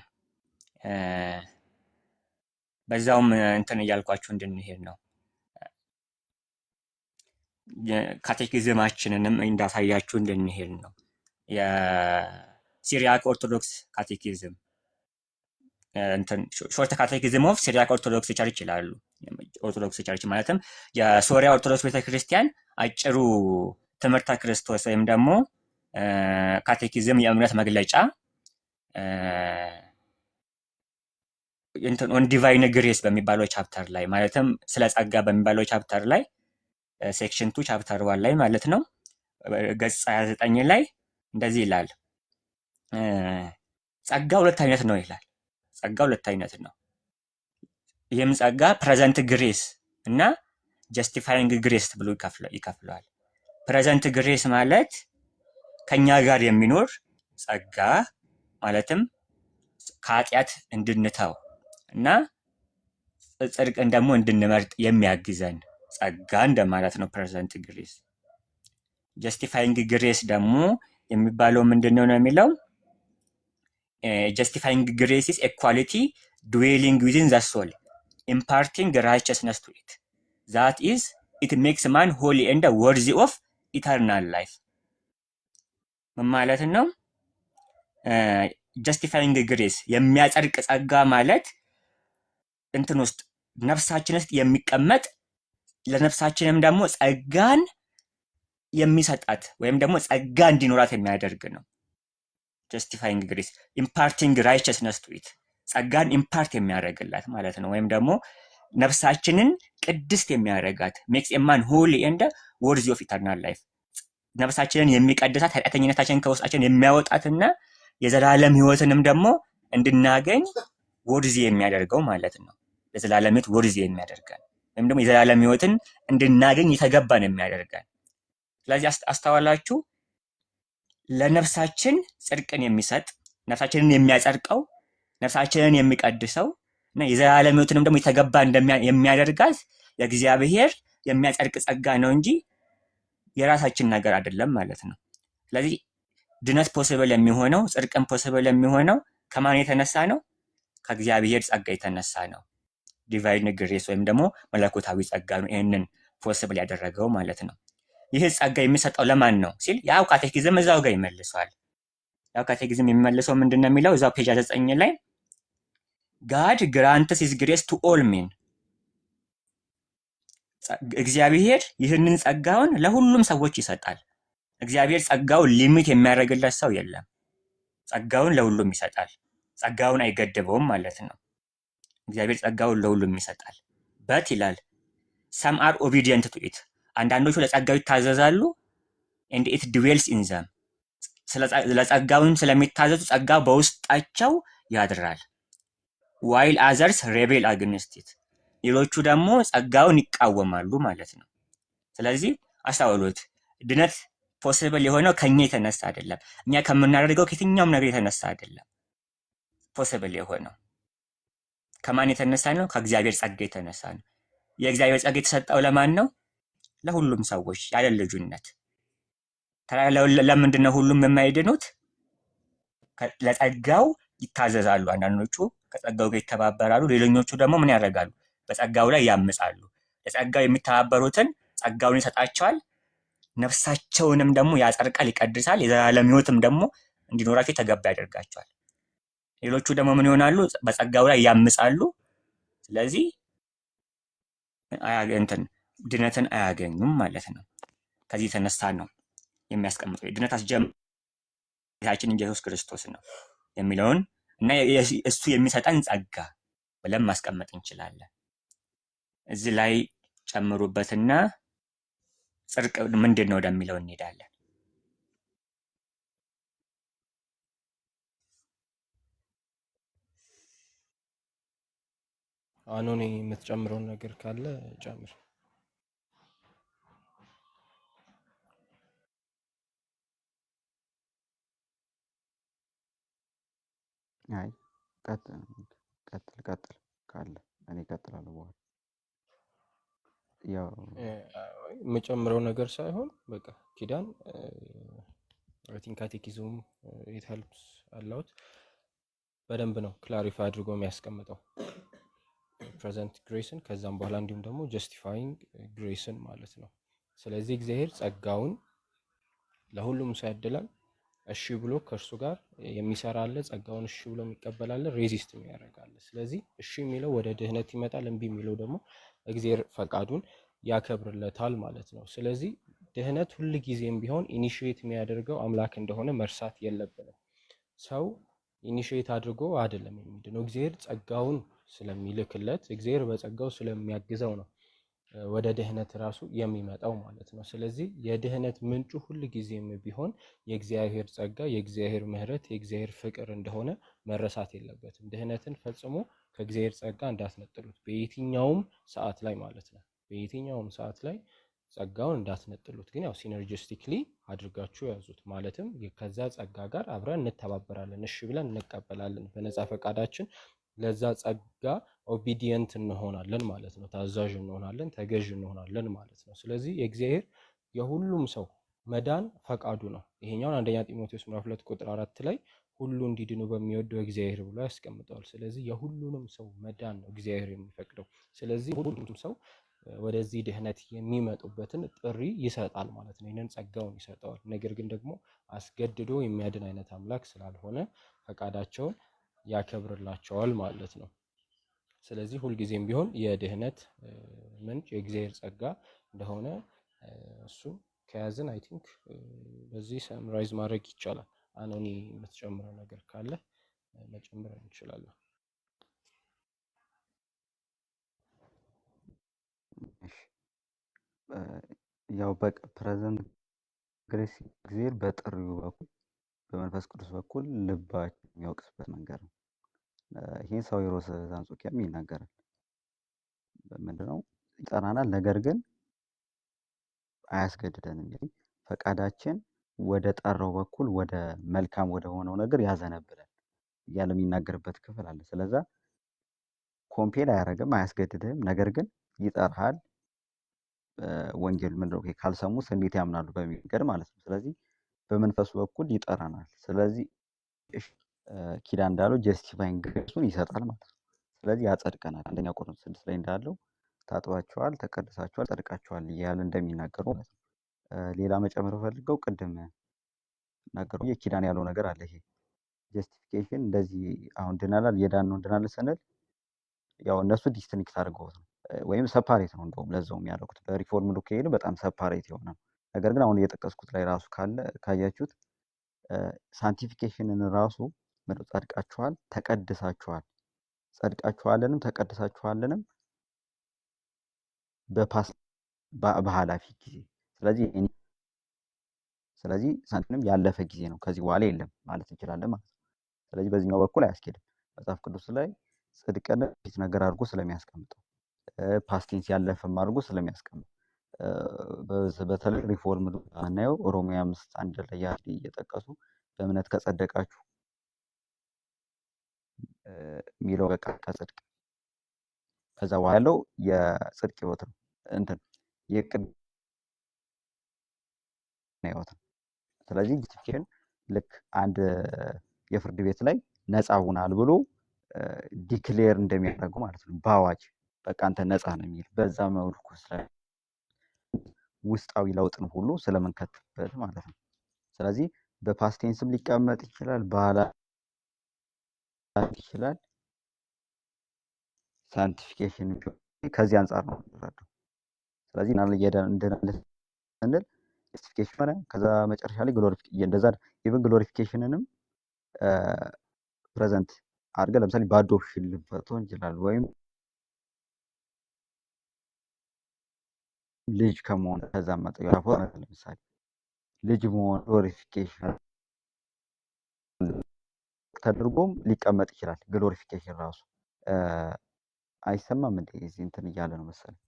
በዛውም እንትን እያልኳችሁ እንድንሄድ ነው። ካቴኪዝማችንንም እንዳሳያችሁ እንድንሄድ ነው። የሲሪያክ ኦርቶዶክስ ካቴኪዝም እንትን ሾርት ካቴኪዝም ኦፍ ሲሪያክ ኦርቶዶክስ ቸርች ይላሉ። ኦርቶዶክስ ቸርች ማለትም የሶሪያ ኦርቶዶክስ ቤተክርስቲያን አጭሩ ትምህርተ ክርስቶስ ወይም ደግሞ ካቴኪዝም የእምነት መግለጫ ኦን ዲቫይን ግሬስ በሚባለው ቻፕተር ላይ ማለትም ስለ ጸጋ በሚባለው ቻፕተር ላይ ሴክሽን 2 ቻፕተር 1 ላይ ማለት ነው ገጽ 29 ላይ እንደዚህ ይላል። ጸጋ ሁለት አይነት ነው ይላል። ጸጋ ሁለት አይነት ነው። ይህም ጸጋ ፕሬዘንት ግሬስ እና ጀስቲፋይንግ ግሬስ ብሎ ይከፍለዋል። ፕሬዘንት ግሬስ ማለት ከኛ ጋር የሚኖር ጸጋ ማለትም ከኃጢአት እንድንተው እና ጽድቅን ደግሞ እንድንመርጥ የሚያግዘን ጸጋ እንደማለት ነው ፕሬዘንት ግሬስ። ጀስቲፋይንግ ግሬስ ደግሞ የሚባለው ምንድነው ነው የሚለው justifying grace is a quality dwelling within the soul, imparting righteousness to it. That is, it makes man holy and worthy of eternal life. ምን ማለት ነው? justifying grace የሚያጸድቅ ጸጋ ማለት እንትን ውስጥ ነፍሳችን ውስጥ የሚቀመጥ ለነፍሳችንም ደግሞ ጸጋን የሚሰጣት ወይም ደግሞ ጸጋ እንዲኖራት የሚያደርግ ነው። justifying grace, imparting righteousness to it. ጸጋን ኢምፓርት የሚያደርግላት ማለት ነው። ወይም ደግሞ ነፍሳችንን ቅድስት የሚያደርጋት makes a man holy and worthy of eternal life. ነፍሳችንን የሚቀድሳት ኃጢአተኝነታችንን ከውስጣችን የሚያወጣትና የዘላለም ሕይወትንም ደግሞ እንድናገኝ worthy የሚያደርገው ማለት ነው። የዘላለም ሕይወት worthy የሚያደርገን ወይም ደግሞ የዘላለም ሕይወትን እንድናገኝ የተገባን የሚያደርገን። ስለዚህ አስተዋላችሁ ለነፍሳችን ጽድቅን የሚሰጥ ነፍሳችንን የሚያጸድቀው ነፍሳችንን የሚቀድሰው እና የዘላለም ሕይወትንም ደግሞ የተገባ የሚያደርጋት የእግዚአብሔር የሚያጸድቅ ጸጋ ነው እንጂ የራሳችን ነገር አይደለም ማለት ነው። ስለዚህ ድነት ፖሲብል የሚሆነው ጽድቅን ፖሲብል የሚሆነው ከማን የተነሳ ነው? ከእግዚአብሔር ጸጋ የተነሳ ነው። ዲቫይን ግሬስ ወይም ደግሞ መለኮታዊ ጸጋ ነው ይህንን ፖሲብል ያደረገው ማለት ነው። ይህ ጸጋ የሚሰጠው ለማን ነው ሲል ያው ካቴኪዝም እዛው ጋር ይመልሰዋል። ያው ካቴኪዝም የሚመልሰው ምንድነው የሚለው እዛው ፔጅ 9 ላይ God grants his grace to all men። እግዚአብሔር ይህንን ጸጋውን ለሁሉም ሰዎች ይሰጣል። እግዚአብሔር ጸጋውን ሊሚት የሚያደርግለት ሰው የለም። ጸጋውን ለሁሉም ይሰጣል። ጸጋውን አይገድበውም ማለት ነው። እግዚአብሔር ጸጋውን ለሁሉም ይሰጣል። በት ይላል some are obedient to it። አንዳንዶቹ ለጸጋው ይታዘዛሉ and it dwells in them። ለጸጋውን ስለሚታዘዙ ጸጋው በውስጣቸው ያድራል። while others rebel against it። ሌሎቹ ደግሞ ጸጋውን ይቃወማሉ ማለት ነው። ስለዚህ አስተውሉት፣ ድነት ፖሲብል የሆነው ከኛ የተነሳ አይደለም። እኛ ከምናደርገው ከየትኛውም ነገር የተነሳ አይደለም። ፖሲብል የሆነው ከማን የተነሳ ነው? ከእግዚአብሔር ጸጋ የተነሳ ነው። የእግዚአብሔር ጸጋ የተሰጠው ለማን ነው? ለሁሉም ሰዎች ያለ ልዩነት። ለምንድን ነው ሁሉም የማይድኑት? ለጸጋው ይታዘዛሉ። አንዳንዶቹ ከጸጋው ጋር ይተባበራሉ፣ ሌሎኞቹ ደግሞ ምን ያደርጋሉ? በጸጋው ላይ ያምጻሉ። ለጸጋው የሚተባበሩትን ጸጋውን ይሰጣቸዋል፣ ነፍሳቸውንም ደግሞ ያጸድቃል፣ ይቀድሳል፣ የዘላለም ሕይወትም ደግሞ እንዲኖራቸው የተገባ ያደርጋቸዋል። ሌሎቹ ደግሞ ምን ይሆናሉ? በጸጋው ላይ ያምጻሉ። ስለዚህ ድነትን አያገኙም ማለት ነው። ከዚህ የተነሳ ነው የሚያስቀምጠው ድነት ጌታችን ኢየሱስ ክርስቶስ ነው የሚለውን እና እሱ የሚሰጠን ጸጋ ብለን ማስቀመጥ እንችላለን። እዚህ ላይ ጨምሩበትና ጽድቅ ምንድን ነው ወደሚለው እንሄዳለን። አኖኒ የምትጨምረውን ነገር ካለ ጨምር። አይ ቀጥል ካለ እኔ እቀጥላለሁ በኋላ። ያው የምጨምረው ነገር ሳይሆን በቃ ኪዳን አይ ቲንክ ካቴኪዝም ኢት ሄልፕስ አላውት በደንብ ነው ክላሪፋይ አድርጎ የሚያስቀምጠው ፕሬዘንት ግሬስን ከዛም በኋላ እንዲሁም ደግሞ ጀስቲፋይንግ ግሬስን ማለት ነው። ስለዚህ እግዚአብሔር ጸጋውን ለሁሉም ሰው ያድላል። እሺ ብሎ ከእርሱ ጋር የሚሰራ አለ፣ ጸጋውን እሺ ብሎ የሚቀበል አለ፣ ሬዚስት የሚያደርግ አለ። ስለዚህ እሺ የሚለው ወደ ድህነት ይመጣል፣ እምቢ የሚለው ደግሞ እግዚአብሔር ፈቃዱን ያከብርለታል ማለት ነው። ስለዚህ ድህነት ሁል ጊዜም ቢሆን ኢኒሺዬት የሚያደርገው አምላክ እንደሆነ መርሳት የለብንም። ሰው ኢኒሺዬት አድርጎ አይደለም የሚድነው፣ እግዚአብሔር ጸጋውን ስለሚልክለት እግዚአብሔር በጸጋው ስለሚያግዘው ነው ወደ ድህነት ራሱ የሚመጣው ማለት ነው። ስለዚህ የድህነት ምንጩ ሁል ጊዜም ቢሆን የእግዚአብሔር ጸጋ፣ የእግዚአብሔር ምሕረት፣ የእግዚአብሔር ፍቅር እንደሆነ መረሳት የለበትም። ድህነትን ፈጽሞ ከእግዚአብሔር ጸጋ እንዳትነጥሉት በየትኛውም ሰዓት ላይ ማለት ነው። በየትኛውም ሰዓት ላይ ጸጋውን እንዳትነጥሉት፣ ግን ያው ሲነርጂስቲክሊ አድርጋችሁ ያዙት። ማለትም ከዛ ጸጋ ጋር አብረን እንተባበራለን፣ እሺ ብለን እንቀበላለን በነፃ ፈቃዳችን ለዛ ጸጋ ኦቢዲየንት እንሆናለን ማለት ነው። ታዛዥ እንሆናለን፣ ተገዥ እንሆናለን ማለት ነው። ስለዚህ የእግዚአብሔር የሁሉም ሰው መዳን ፈቃዱ ነው። ይሄኛውን አንደኛ ጢሞቴዎስ ምዕራፍ 2 ቁጥር 4 ላይ ሁሉ እንዲድኑ በሚወደው እግዚአብሔር ብሎ ያስቀምጠዋል። ስለዚህ የሁሉንም ሰው መዳን ነው እግዚአብሔር የሚፈቅደው። ስለዚህ ሁሉም ሰው ወደዚህ ድህነት የሚመጡበትን ጥሪ ይሰጣል ማለት ነው። ይህንን ጸጋውን ይሰጠዋል። ነገር ግን ደግሞ አስገድዶ የሚያድን አይነት አምላክ ስላልሆነ ፈቃዳቸውን ያከብርላቸዋል ማለት ነው። ስለዚህ ሁልጊዜም ቢሆን የድህነት ምንጭ የእግዚአብሔር ጸጋ እንደሆነ እሱን ከያዝን አይ ቲንክ በዚህ ሰምራይዝ ማድረግ ይቻላል። አኖኒ የምትጨምረው ነገር ካለ መጨመር እንችላለን። ያው ፕሬዘንት ግሬስ እግዚአብሔር በጥሪው በኩል በመንፈስ ቅዱስ በኩል ልባችን የሚያውቅስበት መንገድ ነው። ይህን ሳዊሮስ ዘአንጾኪያም ይናገራል። ምንድነው? ይጠራናል፣ ነገር ግን አያስገድደንም። እንግዲህ ፈቃዳችን ወደ ጠራው በኩል ወደ መልካም ወደ ሆነው ነገር ያዘነብላል እያለ የሚናገርበት ክፍል አለ። ስለዛ ኮምፔል አያደርግም፣ አያስገድድህም፣ ነገር ግን ይጠራሃል። ወንጌል ምንድነው? ካልሰሙስ እንዴት ያምናሉ በሚል መንገድ ማለት ነው። ስለዚህ በመንፈሱ በኩል ይጠራናል። ስለዚህ ኪዳን እንዳለው ጀስቲፋይንግ ግሬሱን ይሰጣል ማለት ነው። ስለዚህ ያጸድቀናል። አንደኛ ቆሮንቶስ 6 ላይ እንዳለው ታጥባችኋል፣ ተቀድሳችኋል፣ ጸድቃችኋል እያለ እንደሚናገሩ ማለት ነው። ሌላ መጨመር ፈልገው ቅድም ነገሩ የኪዳን ያለው ነገር አለ። ይሄ ጀስቲፊኬሽን እንደዚህ አሁን ድናላል የዳን ነው ድናል ስንል ያው እነሱ ዲስቲንክት አድርገውት ነው ወይም ሰፓሬት ነው። እንደውም ለዛው የሚያደርጉት በሪፎርም ሉ ከሄዱ በጣም ሰፓሬት የሆነ ነው። ነገር ግን አሁን እየጠቀስኩት ላይ ራሱ ካያችሁት ሳንቲፊኬሽንን ራሱ ጸድቃችኋል፣ ተቀድሳችኋል፣ ጸድቃችኋልንም ተቀድሳችኋልንም በፓስት በኃላፊ ጊዜ። ስለዚህ ሳንቲንም ያለፈ ጊዜ ነው፣ ከዚህ በኋላ የለም ማለት እንችላለን ማለት ነው። ስለዚህ በዚህኛው በኩል አያስኬድም። መጽሐፍ ቅዱስ ላይ ጽድቅን ፊት ነገር አድርጎ ስለሚያስቀምጠው ፓስቴንስ ያለፈም አድርጎ ስለሚያስቀምጥ በተለይ ሪፎርም እናየው ሮሜ 5:1 ላይ እየጠቀሱ በእምነት ከጸደቃችሁ የሚለው በቃ ከጽድቅ ከዛ በኋላ ያለው የጽድቅ ህይወት ነው። እንትን የቅድ ህይወት ነው። ስለዚህ ጁስቲፊኬሽን ልክ አንድ የፍርድ ቤት ላይ ነፃ ሁናል ብሎ ዲክሌር እንደሚያደርገው ማለት ነው። በአዋጅ በቃ አንተ ነፃ ነው የሚል በዛ መልኩ ውስጣዊ ለውጥን ሁሉ ስለምንከትበት ማለት ነው። ስለዚህ በፓስቴንስም ሊቀመጥ ይችላል፣ በኋላ ይችላል። ሳንቲፊኬሽን ከዚህ አንጻር ነው የሚረዳው። ስለዚህ እንደናለ ስንል ጀስቲፊኬሽን ሆነ ከዛ መጨረሻ ላይ ግሎሪፊኬሽን እንደዛ ኢቭን ግሎሪፊኬሽንንም ፕሬዘንት አድርገን ለምሳሌ በአዶፕሽን ልንፈቶ እንችላለን ወይም ልጅ ከመሆን ከዛ ማጠያፎ ለምሳሌ ልጅ መሆን ግሎሪፊኬሽን ተደርጎም ሊቀመጥ ይችላል። ግሎሪፊኬሽን ራሱ አይሰማም እንዴ? እዚህ እንትን እያለ ነው መሰለኝ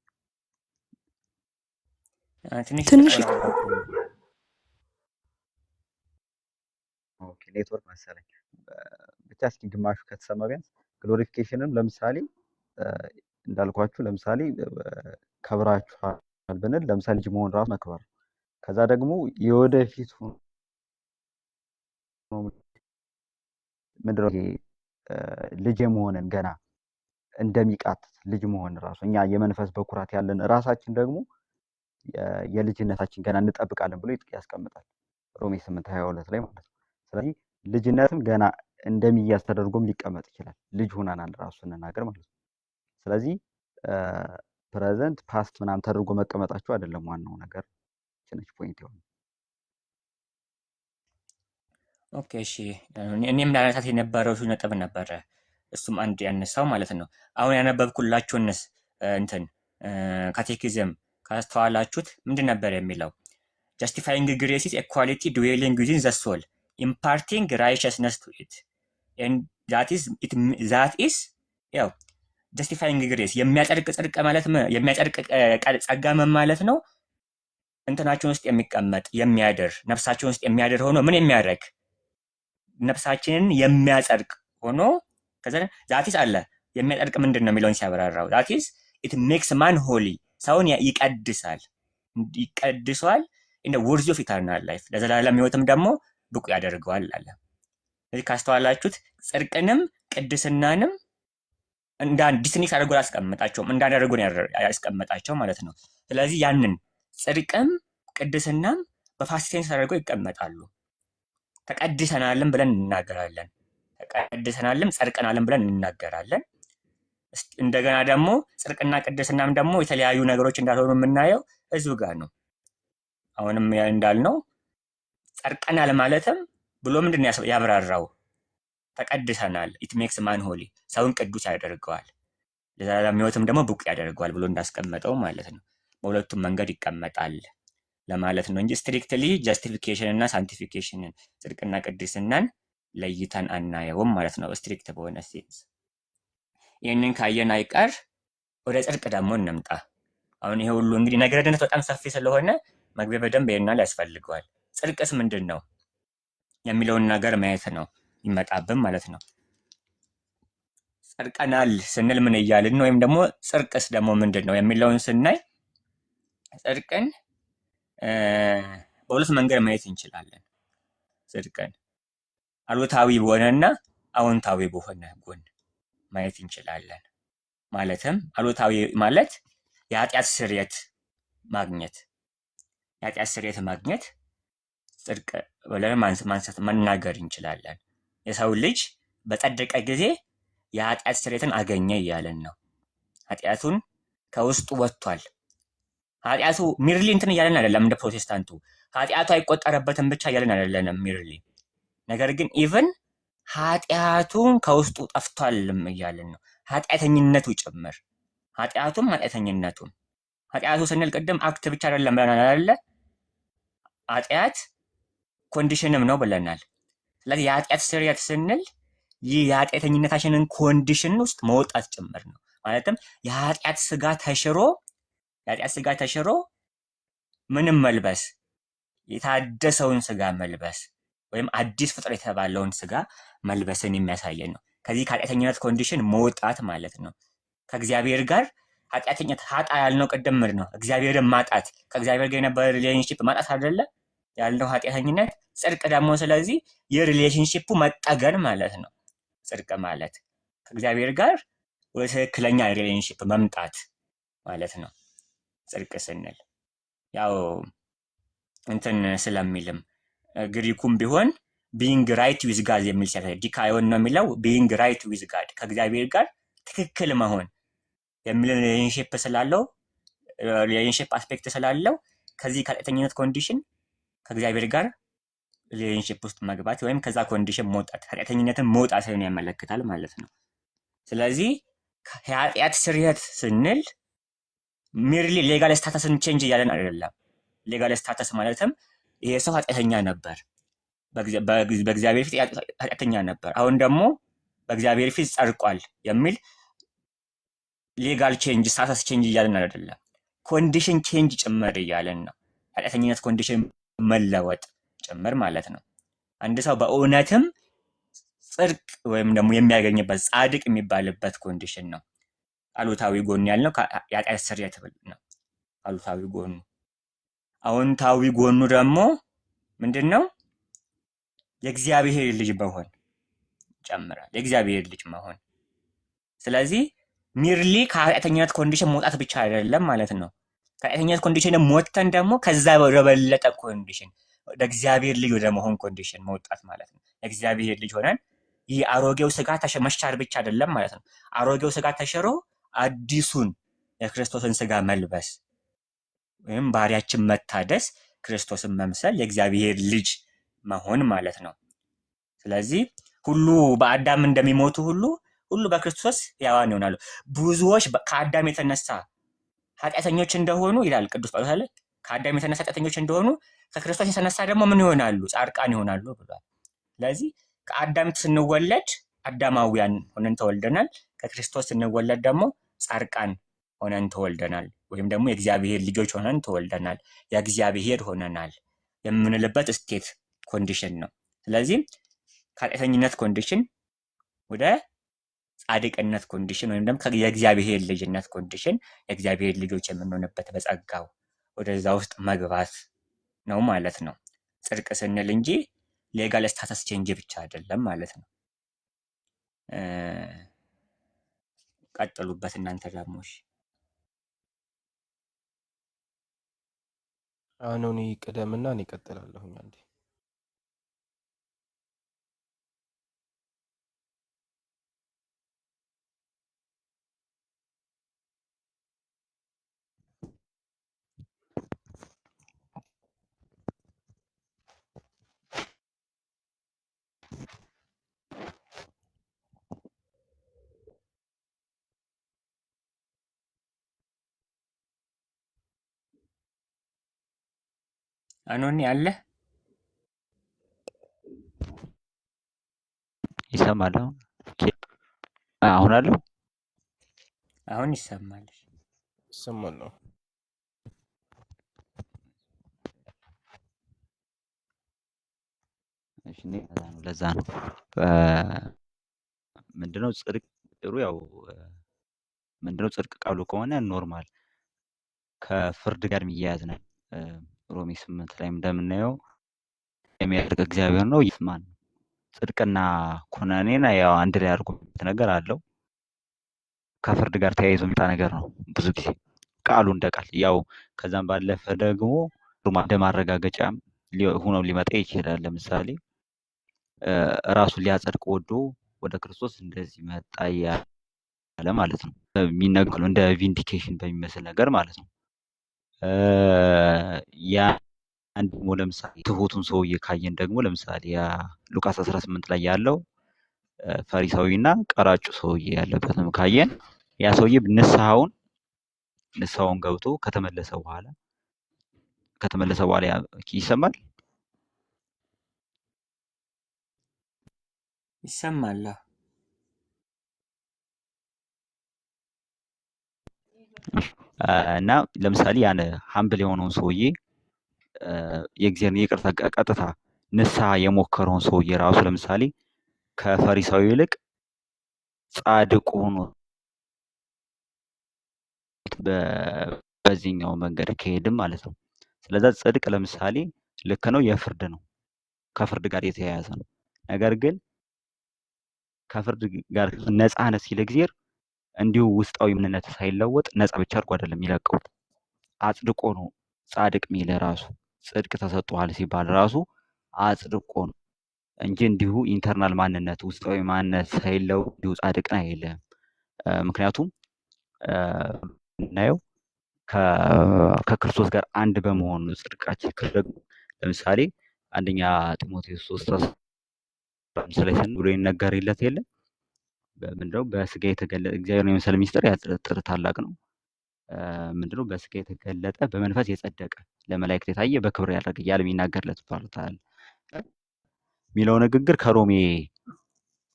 ትንሽ ኦኬ፣ ኔትወርክ መሰለኝ። ብቻ እስኪ ግማሹ ከተሰማ ቢያንስ ግሎሪፊኬሽንም ለምሳሌ እንዳልኳችሁ ለምሳሌ ከብራችኋል ብንል ለምሳሌ ልጅ መሆን ራሱ መክበር፣ ከዛ ደግሞ የወደፊቱ ምንድነው ይሄ ልጅ መሆንን ገና እንደሚቃትት ልጅ መሆን ራሱ እኛ የመንፈስ በኩራት ያለን ራሳችን ደግሞ የልጅነታችን ገና እንጠብቃለን ብሎ ያስቀምጣል ሮሜ 8:22 ላይ ማለት ነው። ስለዚህ ልጅነትም ገና እንደሚያዝ ተደርጎም ሊቀመጥ ይችላል። ልጅ ሆነናል ራሱ ስንናገር ማለት ነው። ስለዚህ ፕሬዘንት ፓስት ምናምን ተደርጎ መቀመጣቸው አይደለም ዋናው ነገር። ትንሽ ፖይንት ይሆን። ኦኬ እሺ፣ እኔም ላነሳት የነበረው ነጥብ ነበረ። እሱም አንድ ያነሳው ማለት ነው። አሁን ያነበብኩላችሁንስ እንትን ካቴኪዝም ካስተዋላችሁት ምንድን ነበር የሚለው? ጀስቲፋይንግ ግሬስ ኢዝ ኤ ኳሊቲ ድዌሊንግ ዊዝን ዘ ሶል ኢምፓርቲንግ ራይቸስነስ ቱ ኢት ዛት ኢዝ ያው ጀስቲፋይንግ ግሬስ የሚያጸድቅ ጽድቅ ማለት የሚያጸድቅ ጸጋ ምን ማለት ነው? እንትናችን ውስጥ የሚቀመጥ የሚያድር ነፍሳችን ውስጥ የሚያድር ሆኖ ምን የሚያደርግ ነፍሳችንን የሚያጸድቅ ሆኖ ከዛ ዛቲስ አለ የሚያጸድቅ ምንድን ነው የሚለውን ሲያብራራው ዛቲስ ኢት ሜክስ ማን ሆሊ ሰውን ይቀድሳል እንደ ወርዝ ኦፍ ኢተርናል ላይፍ ለዘላለም ህይወትም ደግሞ ብቁ ያደርገዋል አለ። ስለዚህ ካስተዋላችሁት ጽድቅንም ቅድስናንም እንዳንድ ዲስኒክ አድርጎ ያስቀምጣቸውም እንዳደረጉ ያስቀምጣቸው ማለት ነው። ስለዚህ ያንን ጽድቅም ቅድስናም በፋሲቴንስ አድርገው ይቀመጣሉ። ተቀድሰናልም ብለን እንናገራለን። ተቀድሰናልም ጸድቀናልም ብለን እንናገራለን። እንደገና ደግሞ ጽድቅና ቅድስናም ደግሞ የተለያዩ ነገሮች እንዳልሆኑ የምናየው እዚሁ ጋር ነው። አሁንም እንዳልነው ጸድቀናል ማለትም ብሎ ምንድን ነው ያብራራው? ተቀድሰናል ኢት ሜክስ ማን ሆሊ ሰውን ቅዱስ ያደርገዋል፣ ለዘላለም ህይወትም ደግሞ ብቁ ያደርገዋል ብሎ እንዳስቀመጠው ማለት ነው። በሁለቱም መንገድ ይቀመጣል ለማለት ነው እንጂ ስትሪክትሊ ጀስቲፊኬሽን እና ሳንቲፊኬሽንን ጽድቅና ቅድስናን ለይተን አናየውም ማለት ነው ስትሪክት በሆነ ሴንስ። ይህንን ካየን አይቀር ወደ ጽድቅ ደግሞ እንምጣ። አሁን ይሄ ሁሉ እንግዲህ ነገረ ድነት በጣም ሰፊ ስለሆነ መግቢያ በደንብ ይሄናል ያስፈልገዋል። ጽድቅስ ምንድን ነው የሚለውን ነገር ማየት ነው ይመጣብን ማለት ነው። ጸድቀናል ስንል ምን እያልን ነው? ወይም ደግሞ ጽድቅስ ደግሞ ምንድን ነው የሚለውን ስናይ ጽድቅን በሁለት መንገድ ማየት እንችላለን። ጽድቅን አሉታዊ በሆነና አዎንታዊ በሆነ ጎን ማየት እንችላለን። ማለትም አሉታዊ ማለት የኃጢአት ስርየት ማግኘት ጽድቅ ብለን ማንሳት መናገር እንችላለን። የሰው ልጅ በጸደቀ ጊዜ የኃጢአት ስርየትን አገኘ እያለን ነው። ኃጢአቱን ከውስጡ ወጥቷል። ኃጢአቱ ሚርሊ እንትን እያለን አይደለም። እንደ ፕሮቴስታንቱ ኃጢአቱ አይቆጠረበትም ብቻ እያለን አይደለንም ሚርሊ። ነገር ግን ኢቭን ኃጢአቱን ከውስጡ ጠፍቷልም እያለን ነው። ኃጢአተኝነቱ ጭምር ኃጢአቱም ኃጢአተኝነቱም ኃጢአቱ ስንል ቅድም አክት ብቻ አይደለም ብለናል አይደለ? ኃጢአት ኮንዲሽንም ነው ብለናል። ስለዚህ የኃጢአት ስርየት ስንል ይህ የኃጢአተኝነታችንን ኮንዲሽን ውስጥ መውጣት ጭምር ነው። ማለትም የኃጢአት ስጋ ተሽሮ ምንም መልበስ የታደሰውን ስጋ መልበስ ወይም አዲስ ፍጥረት የተባለውን ስጋ መልበስን የሚያሳየን ነው። ከዚህ ከኃጢአተኝነት ኮንዲሽን መውጣት ማለት ነው። ከእግዚአብሔር ጋር ኃጢአተኝነት ኃጣ ያልነው ቅድም ነው። እግዚአብሔርን ማጣት ከእግዚአብሔር ጋር የነበረ ሪሌሽንሺፕ ማጣት አይደለ ያልነው ኃጢአተኝነት። ጽድቅ ደግሞ ስለዚህ የሪሌሽንሺፑ መጠገን ማለት ነው። ጽድቅ ማለት ከእግዚአብሔር ጋር ወደ ትክክለኛ ሪሌሽንሺፕ መምጣት ማለት ነው። ጽድቅ ስንል ያው እንትን ስለሚልም ግሪኩም ቢሆን ቢንግ ራይት ዊዝ ጋድ የሚል ሲያሳይ ዲካዮን ነው የሚለው ቢንግ ራይት ዊዝ ጋድ ከእግዚአብሔር ጋር ትክክል መሆን የሚል ሪሌሽንሺፕ ስላለው ሪሌሽንሺፕ አስፔክት ስላለው ከዚህ ከኃጢአተኝነት ኮንዲሽን ከእግዚአብሔር ጋር ሪሌሽንሺፕ ውስጥ መግባት ወይም ከዛ ኮንዲሽን መውጣት ኃጢአተኝነትን መውጣትን ያመለክታል ማለት ነው። ስለዚህ የኃጢአት ስርየት ስንል ሚርሊ ሌጋል ስታተስን ቼንጅ እያለን አይደለም። ሌጋል ስታተስ ማለትም ይሄ ሰው ኃጢአተኛ ነበር፣ በእግዚአብሔር ፊት ኃጢአተኛ ነበር፣ አሁን ደግሞ በእግዚአብሔር ፊት ጸድቋል የሚል ሌጋል ቼንጅ ስታተስ ቼንጅ እያለን አይደለም። ኮንዲሽን ቼንጅ ጭምር እያለን ነው። ኃጢአተኝነት ኮንዲሽን መለወጥ ጭምር ማለት ነው። አንድ ሰው በእውነትም ጽድቅ ወይም ደግሞ የሚያገኝበት ጻድቅ የሚባልበት ኮንዲሽን ነው። አሉታዊ ጎን ያልነው የኃጢአት ስርየት ነው አሉታዊ ጎኑ። አዎንታዊ ጎኑ ደግሞ ምንድን ነው? የእግዚአብሔር ልጅ መሆን ጨምራል። የእግዚአብሔር ልጅ መሆን ስለዚህ ሚርሊ ከኃጢአተኝነት ኮንዲሽን መውጣት ብቻ አይደለም ማለት ነው። ከኃጢአተኝነት ኮንዲሽን ሞተን ደግሞ ከዛ ወደበለጠ ኮንዲሽን ወደ እግዚአብሔር ልጅ ወደ መሆን ኮንዲሽን መውጣት ማለት ነው። የእግዚአብሔር ልጅ ሆነን ይህ አሮጌው ስጋ መሻር ብቻ አይደለም ማለት ነው። አሮጌው ስጋ ተሽሮ አዲሱን የክርስቶስን ስጋ መልበስ ወይም ባህሪያችን መታደስ ክርስቶስን መምሰል የእግዚአብሔር ልጅ መሆን ማለት ነው። ስለዚህ ሁሉ በአዳም እንደሚሞቱ ሁሉ በክርስቶስ ሕያዋን ይሆናሉ። ብዙዎች ከአዳም የተነሳ ኃጢአተኞች እንደሆኑ ይላል ቅዱስ ጳውሎስ አለ። ከአዳም የተነሳ ኃጢአተኞች እንደሆኑ ከክርስቶስ የተነሳ ደግሞ ምን ይሆናሉ? ጻድቃን ይሆናሉ ብሏል። ስለዚህ ከአዳም ስንወለድ አዳማውያን ሆነን ተወልደናል። ከክርስቶስ ስንወለድ ደግሞ ጻድቃን ሆነን ተወልደናል። ወይም ደግሞ የእግዚአብሔር ልጆች ሆነን ተወልደናል። የእግዚአብሔር ሆነናል የምንልበት ስቴት ኮንዲሽን ነው። ስለዚህ ከኃጢአተኝነት ኮንዲሽን ወደ ጻድቅነት ኮንዲሽን ወይም ደግሞ የእግዚአብሔር ልጅነት ኮንዲሽን የእግዚአብሔር ልጆች የምንሆንበት በጸጋው ወደዛ ውስጥ መግባት ነው ማለት ነው። ጽድቅ ስንል እንጂ ሌጋል ስታተስ ቼንጅ ብቻ አይደለም ማለት ነው። ቀጥሉበት እናንተ ደግሞ። አሁን ቅደምና እኔ እቀጥላለሁኝ አንዴ። አኖኒ አለ ይሰማል? አሁን አለው? አሁን ይሰማል። እሰማለሁ። እሺ ለዛ ነው ምንድነው ጽድቅ ጥሩ ያው ምንድነው ጽድቅ ቃሉ ከሆነ ኖርማል ከፍርድ ጋር የሚያያዝ ነው። ሮሜ 8 ላይ እንደምናየው የሚያደርግ እግዚአብሔር ነው ይስማን። ጽድቅና ኩነኔን ያው አንድ ላይ አድርጎት ነገር አለው። ከፍርድ ጋር ተያይዞ የሚመጣ ነገር ነው ብዙ ጊዜ ቃሉ እንደቃል ያው ከዛም ባለፈ ደግሞ እንደ ማረጋገጫም ሆኖ ሊመጣ ይችላል። ለምሳሌ ራሱን ሊያጸድቅ ወዶ ወደ ክርስቶስ እንደዚህ መጣ ያለ ማለት ነው። የሚነገረው እንደ ቪንዲኬሽን በሚመስል ነገር ማለት ነው። ያ አንድ ደግሞ ለምሳሌ ትሁቱን ሰውዬ ካየን ደግሞ ለምሳሌ ያ ሉቃስ 18 ላይ ያለው ፈሪሳዊና ቀራጩ ሰውዬ ያለበትም ካየን ያ ሰውዬ ንስሐውን ገብቶ ከተመለሰ በኋላ ይሰማል ይሰማል። እና ለምሳሌ ያን ሀምብል የሆነውን ሰውዬ የእግዚአብሔርን ይቅርታ ቀጥታ ንስሐ የሞከረውን ሰውዬ ራሱ ለምሳሌ ከፈሪሳዊ ይልቅ ጻድቅ ሆኖ በዚህኛው መንገድ ከሄድም ማለት ነው። ስለዛ ጽድቅ ለምሳሌ ልክ ነው፣ የፍርድ ነው፣ ከፍርድ ጋር የተያያዘ ነው። ነገር ግን ከፍርድ ጋር ነፃነት ሲል እግዚአብሔር እንዲሁ ውስጣዊ ምንነት ሳይለወጥ ነፃ ብቻ አድርጎ አይደለም የሚለቀው፣ አጽድቆ ነው ጻድቅ ሚለ ራሱ ጽድቅ ተሰጥቷል ሲባል ራሱ አጽድቆ ነው እንጂ እንዲሁ ኢንተርናል ማንነት ውስጣዊ ማንነት ሳይለወጥ እንዲሁ ጻድቅን አይልም። ምክንያቱም እናየው ከክርስቶስ ጋር አንድ በመሆኑ ጽድቃችን ደግሞ ለምሳሌ አንደኛ ጢሞቴዎስ 3 ላይ ብሎ ይነገርለት የለ ምንድነው በስጋ የተገለጠ እግዚአብሔርን የመሰለ ሚስጥር ያጥር ታላቅ ነው። ምንድነው በስጋ የተገለጠ በመንፈስ የጸደቀ ለመላእክት የታየ በክብር ያደረገ እያለ የሚናገርለት ባልታል የሚለው ንግግር ከሮሜ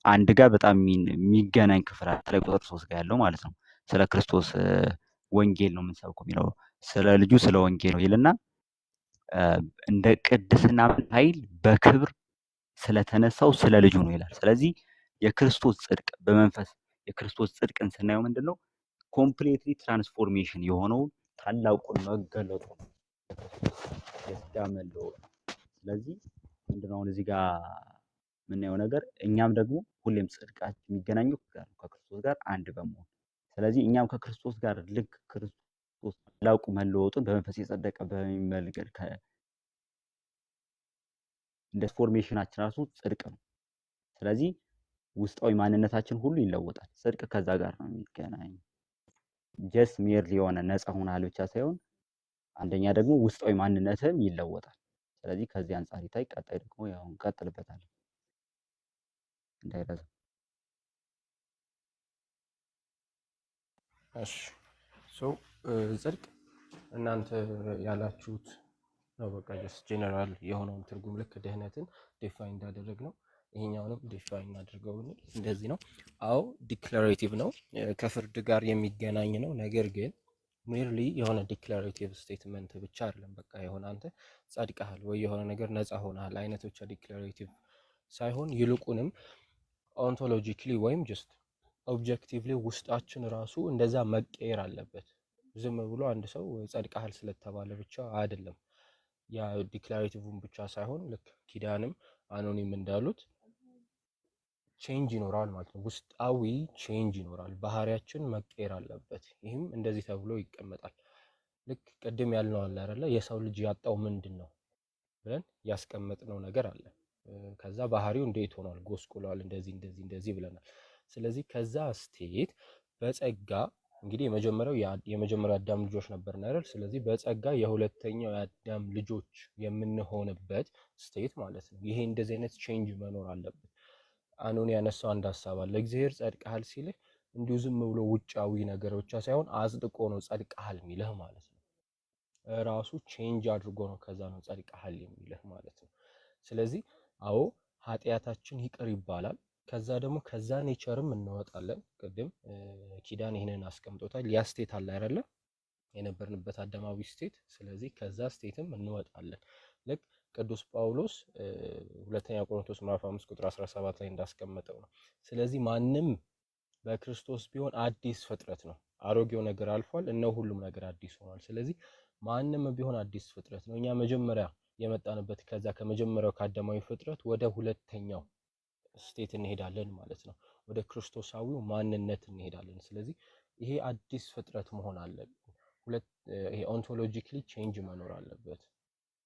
1 ጋር በጣም የሚገናኝ ክፍል አለ። ቁጥር 3 ጋር ያለው ማለት ነው። ስለ ክርስቶስ ወንጌል ነው የምንሰብከው የሚለው ስለ ልጁ ስለ ወንጌል ነው ይልና እንደ ቅድስና ኃይል በክብር ስለተነሳው ስለ ልጁ ነው ይላል። ስለዚህ የክርስቶስ ጽድቅ በመንፈስ የክርስቶስ ጽድቅን ስናየው ምንድነው ኮምፕሊትሊ ትራንስፎርሜሽን የሆነው ታላቁን መገለጡ የስጋ መለወጥ። ስለዚህ ምንድነው አሁን እዚህ ጋር የምናየው ነገር እኛም ደግሞ ሁሌም ጽድቃችን የሚገናኘው ከክርስቶስ ጋር አንድ በመሆን ስለዚህ እኛም ከክርስቶስ ጋር ልክ ክርስቶስ ታላቁ መለወጡን በመንፈስ የጸደቀ በሚመልከት እንደ ፎርሜሽናችን ራሱ ጽድቅ ነው። ስለዚህ ውስጣዊ ማንነታችን ሁሉ ይለወጣል። ጽድቅ ከዛ ጋር ነው የሚገናኝ። ጀስት ሜርሊ የሆነ ነፃ ሆናል ብቻ ሳይሆን አንደኛ ደግሞ ውስጣዊ ማንነትም ይለወጣል። ስለዚህ ከዚህ አንጻር ይታይ። ቀጣይ ደግሞ ያው እንቀጥልበታለን እንዳይረዝም። እሺ ሶ ጽድቅ እናንተ ያላችሁት ነው። በቃ ጀስት ጄኔራል የሆነውን ትርጉም ልክ ድህነትን ዲፋይን እንዳደረግ ነው ይሄኛውንም ዲፋይን አድርገው እንደዚህ ነው። አዎ ዲክላሬቲቭ ነው፣ ከፍርድ ጋር የሚገናኝ ነው። ነገር ግን ሜርሊ የሆነ ዲክላሬቲቭ ስቴትመንት ብቻ አይደለም። በቃ የሆነ አንተ ጸድቀሃል ወይ የሆነ ነገር ነፃ ሆነሃል አይነት ብቻ ዲክላሬቲቭ ሳይሆን ይልቁንም ኦንቶሎጂክሊ ወይም ጀስት ኦብጀክቲቭሊ ውስጣችን ራሱ እንደዛ መቀየር አለበት። ዝም ብሎ አንድ ሰው ጸድቀሃል ስለተባለ ብቻ አይደለም። ያ ዲክላሬቲቭን ብቻ ሳይሆን ልክ ኪዳንም አኖኒም እንዳሉት ቼንጅ ይኖራል ማለት ነው። ውስጣዊ ቼንጅ ይኖራል፣ ባህሪያችን መቀየር አለበት። ይህም እንደዚህ ተብሎ ይቀመጣል። ልክ ቅድም ያልነው አለ አይደለ? የሰው ልጅ ያጣው ምንድን ነው ብለን ያስቀመጥነው ነገር አለ። ከዛ ባህሪው እንዴት ሆኗል? ጎስቁሏል፣ እንደዚህ እንደዚህ እንደዚህ ብለናል። ስለዚህ ከዛ ስቴት በጸጋ እንግዲህ የመጀመሪያው አዳም ልጆች ነበርን አይደል? ስለዚህ በጸጋ የሁለተኛው የአዳም ልጆች የምንሆንበት ስቴት ማለት ነው። ይሄ እንደዚህ አይነት ቼንጅ መኖር አለበት። አኖን ያነሳው አንድ ሀሳብ አለ። እግዚአብሔር ጸድቀሃል ሲልህ እንዲሁ ዝም ብሎ ውጫዊ ነገር ብቻ ሳይሆን አጽድቆ ነው ጸድቀሃል የሚልህ ማለት ነው። ራሱ ቼንጅ አድርጎ ነው ከዛ ነው ጸድቀሃል የሚልህ ማለት ነው። ስለዚህ አዎ ኃጢአታችን ይቅር ይባላል። ከዛ ደግሞ ከዛ ኔቸርም እንወጣለን። ቅድም ኪዳን ይህንን አስቀምጦታል። ያ ስቴት አለ አይደለ? የነበርንበት አዳማዊ ስቴት። ስለዚህ ከዛ ስቴትም እንወጣለን። ልክ ቅዱስ ጳውሎስ ሁለተኛ ቆሮንቶስ ምዕራፍ 5 ቁጥር 17 ላይ እንዳስቀመጠው ነው። ስለዚህ ማንም በክርስቶስ ቢሆን አዲስ ፍጥረት ነው፣ አሮጌው ነገር አልፏል፣ እነሆ ሁሉም ነገር አዲስ ሆኗል። ስለዚህ ማንም ቢሆን አዲስ ፍጥረት ነው። እኛ መጀመሪያ የመጣንበት ከዛ ከመጀመሪያው ከአዳማዊ ፍጥረት ወደ ሁለተኛው ስቴት እንሄዳለን ማለት ነው። ወደ ክርስቶሳዊው ማንነት እንሄዳለን። ስለዚህ ይሄ አዲስ ፍጥረት መሆን አለበት። ይሄ ኦንቶሎጂካሊ ቼንጅ መኖር አለበት።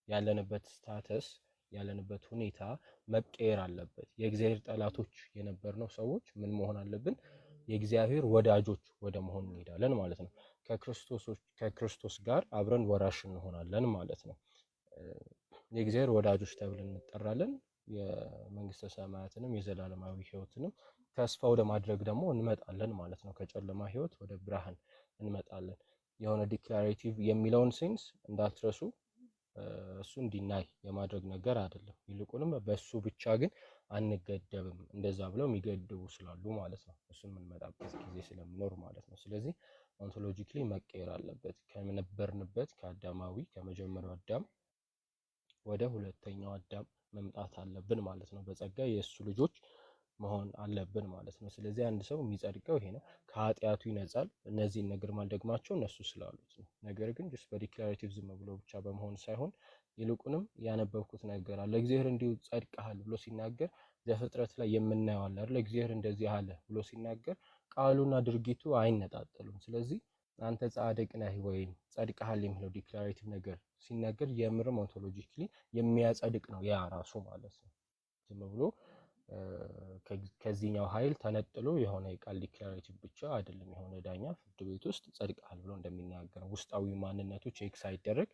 ያለንበት ስታተስ ያለንበት ሁኔታ መቀየር አለበት። የእግዚአብሔር ጠላቶች የነበርነው ሰዎች ምን መሆን አለብን? የእግዚአብሔር ወዳጆች ወደ መሆን እንሄዳለን ማለት ነው። ከክርስቶስ ጋር አብረን ወራሽ እንሆናለን ማለት ነው። የእግዚአብሔር ወዳጆች ተብለን እንጠራለን። የመንግስተ ሰማያትንም የዘላለማዊ ህይወትንም ተስፋ ወደ ማድረግ ደግሞ እንመጣለን ማለት ነው። ከጨለማ ህይወት ወደ ብርሃን እንመጣለን። የሆነ ዲክላሬቲቭ የሚለውን ሴንስ እንዳትረሱ። እሱ እንዲናይ የማድረግ ነገር አይደለም። ይልቁንም በሱ ብቻ ግን አንገደብም። እንደዛ ብለው የሚገድቡ ስላሉ ማለት ነው። እሱን የምንመጣበት ጊዜ ስለሚኖር ማለት ነው። ስለዚህ ኦንቶሎጂካሊ መቀየር አለበት። ከነበርንበት ከአዳማዊ ከመጀመሪያው አዳም ወደ ሁለተኛው አዳም መምጣት አለብን ማለት ነው። በጸጋ የእሱ ልጆች መሆን አለብን ማለት ነው። ስለዚህ አንድ ሰው የሚጸድቀው ይሄ ነው። ከኃጢአቱ ይነጻል። እነዚህን ነገር ማልደግማቸው እነሱ ስላሉት ነው። ነገር ግን ጀስት በዲክላሬቲቭ ዝም ብሎ ብቻ በመሆን ሳይሆን ይልቁንም ያነበብኩት ነገር አለ። እግዚአብሔር እንዲሁ ጸድቀሃል ብሎ ሲናገር ዘፍጥረት ላይ የምናየው አለ አይደል? እግዚአብሔር እንደዚህ አለ ብሎ ሲናገር ቃሉና ድርጊቱ አይነጣጠሉም። ስለዚህ አንተ ጻድቅ ነህ ወይም ጸድቀሃል የሚለው ዲክላሬቲቭ ነገር ሲናገር የምርም ኦንቶሎጂካሊ የሚያጸድቅ ነው ያ ራሱ ማለት ነው። ዝም ብሎ ከዚህኛው ኃይል ተነጥሎ የሆነ የቃል ዲክላሬቲቭ ብቻ አይደለም። የሆነ ዳኛ ፍርድ ቤት ውስጥ ጸድቀሃል ብሎ እንደሚናገር ውስጣዊ ማንነቱ ቼክ ሳይደረግ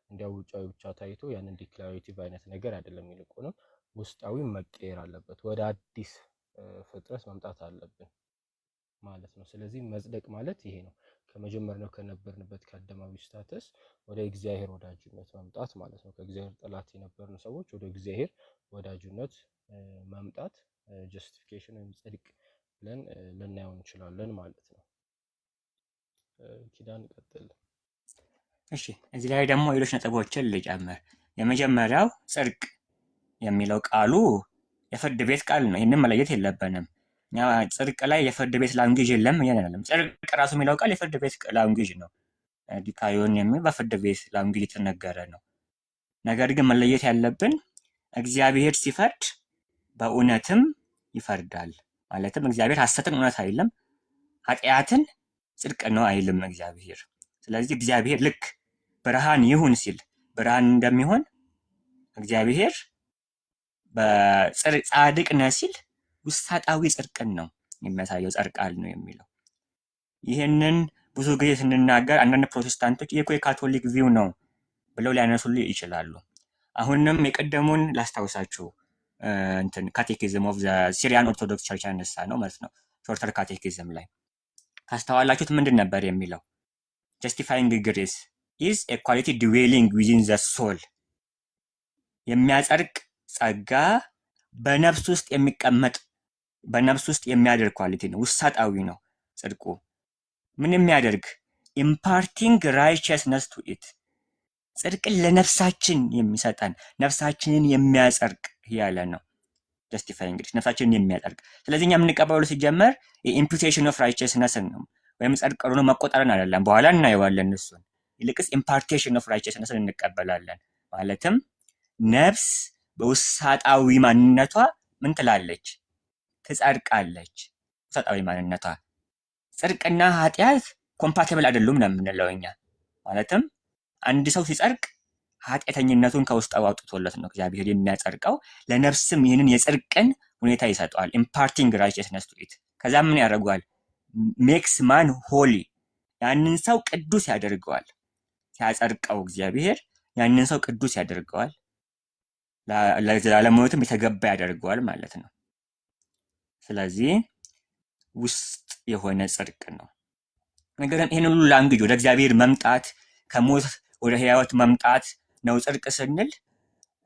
እንዲያው ውጫዊ ብቻ ታይቶ ያንን ዲክላሬቲቭ አይነት ነገር አይደለም። ይልቁንም ውስጣዊ መቀየር አለበት። ወደ አዲስ ፍጥረት መምጣት አለብን ማለት ነው። ስለዚህ መጽደቅ ማለት ይሄ ነው። ከመጀመሪያው ከነበርንበት ከአዳማዊ ስታተስ ወደ እግዚአብሔር ወዳጅነት መምጣት ማለት ነው። ከእግዚአብሔር ጠላት የነበርን ሰዎች ወደ እግዚአብሔር ወዳጅነት መምጣት ጀስቲፊኬሽን ወይም ጽድቅ ብለን ልናየው እንችላለን ማለት ነው። ኪዳን ቀጥል። እሺ፣ እዚህ ላይ ደግሞ ሌሎች ነጥቦችን ልጨምር። የመጀመሪያው ጽድቅ የሚለው ቃሉ የፍርድ ቤት ቃል ነው። ይህንን መለየት የለብንም። ጽድቅ ላይ የፍርድ ቤት ላንጉጅ የለም እያለም ጽድቅ ራሱ የሚለው ቃል የፍርድ ቤት ላንጉጅ ነው። ዲካዮን የሚል በፍርድ ቤት ላንጉጅ የተነገረ ነው። ነገር ግን መለየት ያለብን እግዚአብሔር ሲፈርድ በእውነትም ይፈርዳል። ማለትም እግዚአብሔር ሐሰትን እውነት አይልም፣ ኃጢአትን ጽድቅ ነው አይልም እግዚአብሔር። ስለዚህ እግዚአብሔር ልክ ብርሃን ይሁን ሲል ብርሃን እንደሚሆን እግዚአብሔር በጻድቅ ነህ ሲል ውስጣዊ ጽድቅን ነው የሚያሳየው። ጸድቃል ነው የሚለው። ይህንን ብዙ ጊዜ ስንናገር አንዳንድ ፕሮቴስታንቶች ይህ እኮ የካቶሊክ ቪው ነው ብለው ሊያነሱልኝ ይችላሉ። አሁንም የቀደሙን ላስታውሳችሁ። ካቴኪዝም ኦፍ ዘ ሲሪያን ኦርቶዶክስ ቸርች ያነሳ ነው ማለት ነው። ሾርተር ካቴኪዝም ላይ ካስተዋላችሁት ምንድን ነበር የሚለው? ጀስቲፋይንግ ግሬስ ኢዝ ኤ ኳሊቲ ድዌሊንግ ዊዝን ዘ ሶል። የሚያጸድቅ ጸጋ በነፍስ ውስጥ የሚቀመጥ በነፍስ ውስጥ የሚያደርግ ኳሊቲ ነው። ውሳጣዊ ነው ጽድቁ። ምን የሚያደርግ? ኢምፓርቲንግ ራይቸስነስ ቱ ኢት። ጽድቅን ለነፍሳችን የሚሰጠን ነፍሳችንን የሚያጸድቅ ያለ ነው። ጀስቲፋይንግ ነፍሳችንን የሚያጸድቅ። ስለዚህ እኛ የምንቀበለው ሲጀመር የኢምፑቴሽን ኦፍ ራይቸስነስ ነው፣ ወይም ጽድቅ ሆኖ መቆጠርን አይደለም። በኋላ እናየዋለን እሱን። ይልቅስ ኢምፓርቴሽን ኦፍ ራይቸስነስን እንቀበላለን። ማለትም ነፍስ በውሳጣዊ ማንነቷ ምን ትላለች? ትጸድቃለች። ውሳጣዊ ማንነቷ። ጽድቅና ኃጢአት ኮምፓቲብል አይደሉም ነው የምንለው እኛ። ማለትም አንድ ሰው ሲጸድቅ ኃጢአተኝነቱን ከውስጥ አውጥቶለት ነው እግዚአብሔር የሚያጸድቀው። ለነፍስም ይህንን የጽድቅን ሁኔታ ይሰጠዋል። ኢምፓርቲንግ ራይቸስነስ ቱ ኢት። ከዛ ምን ያደርገዋል? ሜክስ ማን ሆሊ፣ ያንን ሰው ቅዱስ ያደርገዋል። ሲያጸድቀው እግዚአብሔር ያንን ሰው ቅዱስ ያደርገዋል፣ ለዘላለማዊነትም የተገባ ያደርገዋል ማለት ነው። ስለዚህ ውስጥ የሆነ ጽድቅ ነው። ነገር ግን ይህን ሁሉ ላንግጅ ወደ እግዚአብሔር መምጣት ከሞት ወደ ሕይወት መምጣት ነው ጽድቅ ስንል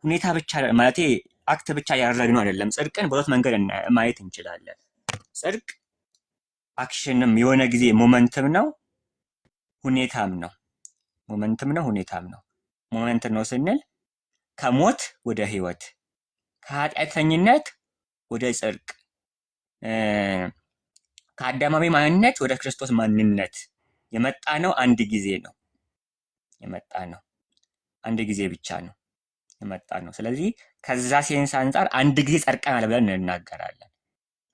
ሁኔታ ብቻ ማለት አክት ብቻ ያደረግነው አይደለም። ጽድቅን በሁለት መንገድ ማየት እንችላለን። ጽድቅ አክሽንም የሆነ ጊዜ ሞመንትም ነው ሁኔታም ነው። ሞመንትም ነው ሁኔታም ነው። ሞመንት ነው ስንል ከሞት ወደ ሕይወት፣ ከኃጢአተኝነት ወደ ጽድቅ፣ ከአዳማዊ ማንነት ወደ ክርስቶስ ማንነት የመጣ ነው። አንድ ጊዜ ነው የመጣ ነው። አንድ ጊዜ ብቻ ነው የመጣ ነው። ስለዚህ ከዛ ሴንስ አንጻር አንድ ጊዜ ጸድቀናል ብለን እንናገራለን።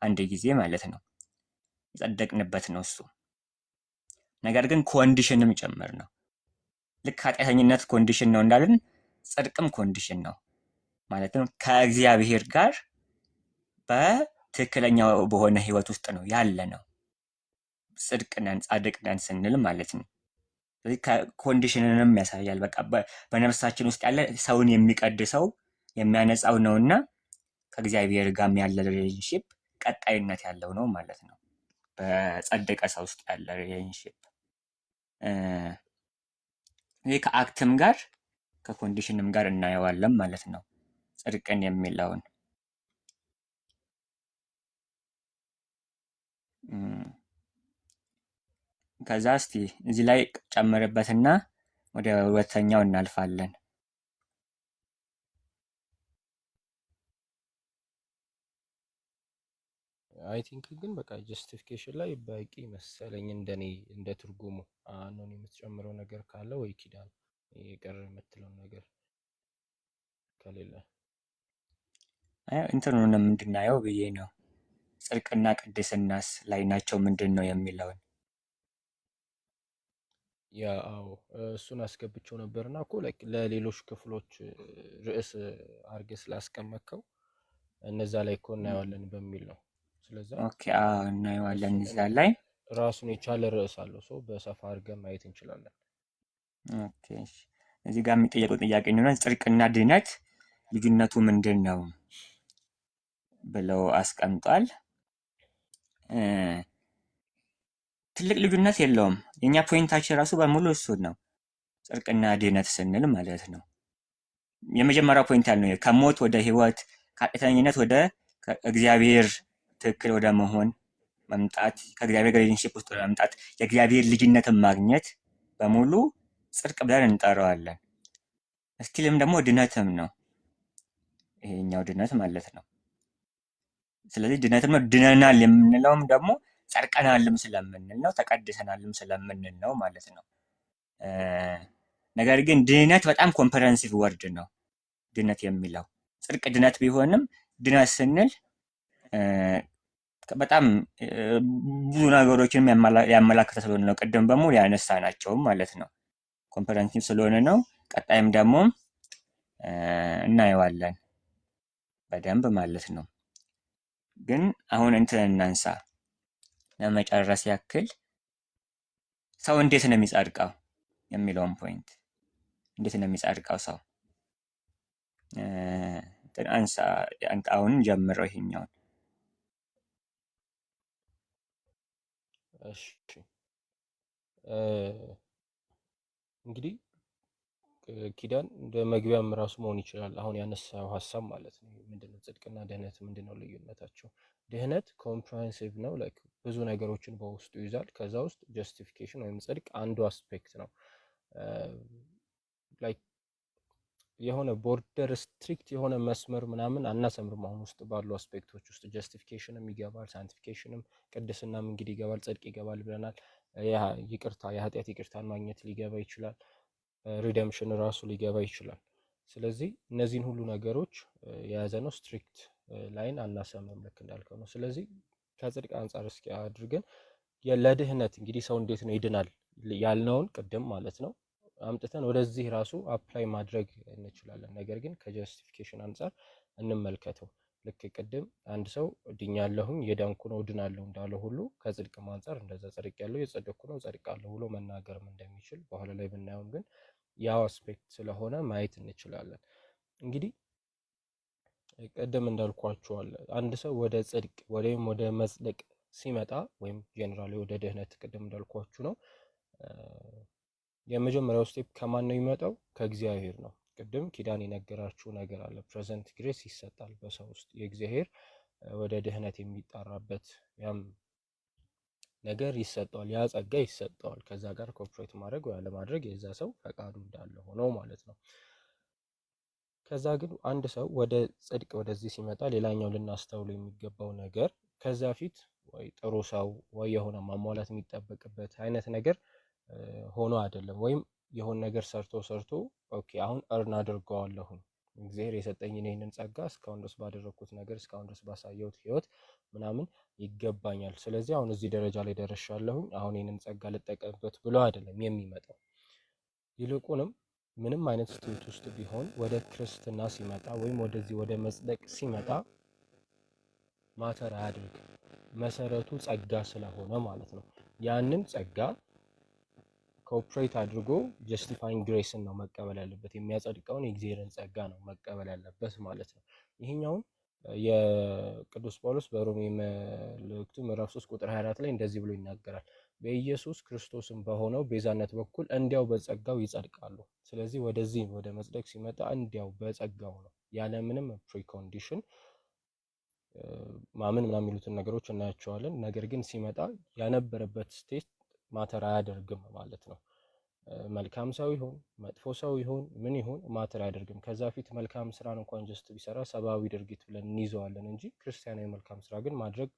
አንድ ጊዜ ማለት ነው የጸደቅንበት ነው እሱ። ነገር ግን ኮንዲሽንም ጭምር ነው። ልክ ኃጢአተኝነት ኮንዲሽን ነው እንዳልን ጽድቅም ኮንዲሽን ነው። ማለትም ከእግዚአብሔር ጋር በትክክለኛው በሆነ ህይወት ውስጥ ነው ያለ ነው ጽድቅ ነን ጻድቅ ነን ስንል ማለት ነው። ስለዚህ ኮንዲሽንንም ያሳያል። በቃ በነፍሳችን ውስጥ ያለ ሰውን የሚቀድሰው የሚያነጻው ነውና ከእግዚአብሔር ጋር ያለ ሪሌሽንሺፕ ቀጣይነት ያለው ነው ማለት ነው። በጸደቀ ሰው ውስጥ ያለ ሪሌሽንሺፕ ይህ ከአክትም ጋር ከኮንዲሽንም ጋር እናየዋለን ማለት ነው ጽድቅን የሚለውን። ከዛ እስቲ እዚህ ላይ ጨምርበትና ወደ ሁለተኛው እናልፋለን። አይ ቲንክ ግን በቃ ጀስቲፊኬሽን ላይ በቂ መሰለኝ እንደኔ እንደ ትርጉሙ። አሁን የምትጨምረው ነገር ካለ ወይ ኪዳን የቀረ የምትለው ነገር ከሌለ እንትኑን እንድናየው ብዬ ነው። ጽድቅና ቅድስናስ ላይ ናቸው ምንድን ነው የሚለውን ያ አዎ እሱን አስገብቼው ነበርና እኮ ለሌሎች ክፍሎች ርዕስ አድርገህ ስላስቀመጥከው እነዛ ላይ እኮ እናየዋለን በሚል ነው። ስለዚህ ኦኬ እናየዋለን እዛ ላይ ራሱን የቻለ ርዕስ አለው። ሰው በሰፋ አድርገን ማየት እንችላለን። ኦኬ እዚህ ጋር የሚጠየቀው ጥያቄ ነው ጽድቅና ድነት ልዩነቱ ምንድን ነው ብለው አስቀምጧል። ትልቅ ልዩነት የለውም። የኛ ፖይንታችን ራሱ በሙሉ እሱ ነው። ጽድቅና ድነት ስንል ማለት ነው የመጀመሪያው ፖይንት ያልነው ከሞት ወደ ህይወት፣ ከኃጢአተኝነት ወደ እግዚአብሔር ትክክል ወደ መሆን መምጣት፣ ከእግዚአብሔር ጋር ሪሌሽንሺፕ ውስጥ ወደ መምጣት፣ የእግዚአብሔር ልጅነትን ማግኘት በሙሉ ጽድቅ ብለን እንጠራዋለን። እስቲልም ደግሞ ድነትም ነው ይሄኛው ድነት ማለት ነው። ስለዚህ ድነትም ነው። ድነናል የምንለውም ደግሞ ጸድቀናልም ስለምንል ነው፣ ተቀድሰናልም ስለምንል ነው ማለት ነው። ነገር ግን ድነት በጣም ኮምፕሬሄንሲቭ ወርድ ነው። ድነት የሚለው ጽድቅ ድነት ቢሆንም ድነት ስንል በጣም ብዙ ነገሮችንም ያመላክተ ስለሆነ ነው። ቅድም በሙሉ ያነሳ ናቸውም ማለት ነው። ኮምፕሬሄንሲቭ ስለሆነ ነው። ቀጣይም ደግሞ እናየዋለን በደንብ ማለት ነው። ግን አሁን እንትን እናንሳ ለመጨረስ ያክል ሰው እንዴት ነው የሚጸድቀው የሚለውን ፖይንት። እንዴት ነው የሚጸድቀው ሰው አንሳ። አሁን ጀምረው ይሄኛውን። እሺ እንግዲህ ኪዳን እንደ መግቢያም ራሱ መሆን ይችላል። አሁን ያነሳው ሀሳብ ማለት ነው። ምንድነው ጽድቅና ድህነት ምንድነው ልዩነታቸው? ድህነት ኮምፕሬሄንሲቭ ነው፣ ላይክ ብዙ ነገሮችን በውስጡ ይዛል። ከዛ ውስጥ ጀስቲፊኬሽን ወይም ጽድቅ አንዱ አስፔክት ነው። ላይክ የሆነ ቦርደር ስትሪክት የሆነ መስመር ምናምን አናሰምርም። አሁን ውስጥ ባሉ አስፔክቶች ውስጥ ጀስቲፊኬሽንም ይገባል፣ ሳንቲፊኬሽንም ቅድስናም እንግዲህ ይገባል፣ ጽድቅ ይገባል ብለናል። ይቅርታ የኃጢአት ይቅርታን ማግኘት ሊገባ ይችላል። ሪደምሽን ራሱ ሊገባ ይችላል። ስለዚህ እነዚህን ሁሉ ነገሮች የያዘ ነው። ስትሪክት ላይን አናሰምርም ልክ እንዳልከው ነው። ስለዚህ ከጽድቅ አንጻር እስኪ አድርገን ለድህነት እንግዲህ ሰው እንዴት ነው ይድናል ያልነውን ቅድም ማለት ነው አምጥተን ወደዚህ ራሱ አፕላይ ማድረግ እንችላለን። ነገር ግን ከጀስቲፊኬሽን አንጻር እንመልከተው። ልክ ቅድም አንድ ሰው ድኛለሁኝ የዳንኩ ነው ድናለሁ እንዳለው ሁሉ ከጽድቅም አንጻር እንደዛ ጸድቄያለሁ የጸደቅኩ ነው ጸድቃለሁ ብሎ መናገርም እንደሚችል በኋላ ላይ ብናየውም ግን ያው አስፔክት ስለሆነ ማየት እንችላለን። እንግዲህ ቅድም እንዳልኳችኋል አንድ ሰው ወደ ጽድቅ ወይም ወደ መጽደቅ ሲመጣ ወይም ጄኔራሊ ወደ ድህነት ቅድም እንዳልኳችሁ ነው የመጀመሪያው ስቴፕ ከማን ነው የሚመጣው? ከእግዚአብሔር ነው። ቅድም ኪዳን የነገራችሁ ነገር አለ። ፕሬዘንት ግሬስ ይሰጣል በሰው ውስጥ የእግዚአብሔር ወደ ድህነት የሚጣራበት ያም ነገር ይሰጠዋል፣ ያ ጸጋ ይሰጠዋል። ከዛ ጋር ኮኦፕሬት ማድረግ ወይ አለማድረግ የዛ ሰው ፈቃዱ እንዳለ ሆነው ማለት ነው። ከዛ ግን አንድ ሰው ወደ ጽድቅ ወደዚህ ሲመጣ ሌላኛው ልናስተውሉ የሚገባው ነገር ከዛ ፊት ወይ ጥሩ ሰው ወይ የሆነ ማሟላት የሚጠበቅበት አይነት ነገር ሆኖ አይደለም። ወይም የሆነ ነገር ሰርቶ ኦኬ አሁን እርን አድርገዋለሁኝ እግዚአብሔር የሰጠኝን ይሄንን ጸጋ እስካሁን ድረስ ባደረኩት ነገር እስካሁን ድረስ ባሳየሁት ህይወት ምናምን ይገባኛል፣ ስለዚህ አሁን እዚህ ደረጃ ላይ ደርሻለሁኝ አሁን ይሄንን ጸጋ ልጠቀምበት ብሎ አይደለም የሚመጣው። ይልቁንም ምንም አይነት ስቴት ውስጥ ቢሆን ወደ ክርስትና ሲመጣ ወይም ወደዚህ ወደ መጽደቅ ሲመጣ ማተር አያድርግም። መሰረቱ ጸጋ ስለሆነ ማለት ነው። ያንን ጸጋ ኮኦፕሬት አድርጎ ጀስቲፋይንግ ግሬስን ነው መቀበል ያለበት። የሚያጸድቀውን የእግዚአብሔርን ጸጋ ነው መቀበል ያለበት ማለት ነው። ይሄኛውን የቅዱስ ጳውሎስ በሮሜ መልእክቱ ምዕራፍ 3 ቁጥር 24 ላይ እንደዚህ ብሎ ይናገራል። በኢየሱስ ክርስቶስም በሆነው ቤዛነት በኩል እንዲያው በጸጋው ይጸድቃሉ። ስለዚህ ወደዚህ ወደ መጽደቅ ሲመጣ እንዲያው በጸጋው ነው ያለምንም ፕሪኮንዲሽን። ማመን ምናምን የሚሉትን ነገሮች እናያቸዋለን። ነገር ግን ሲመጣ ያነበረበት ስቴት ማተር አያደርግም ማለት ነው። መልካም ሰው ይሁን መጥፎ ሰው ይሁን ምን ይሁን ማተር አያደርግም። ከዛ ፊት መልካም ስራን እንኳን ጀስት ቢሰራ ሰብአዊ ድርጊት ብለን እንይዘዋለን እንጂ ክርስቲያናዊ መልካም ስራ ግን ማድረግ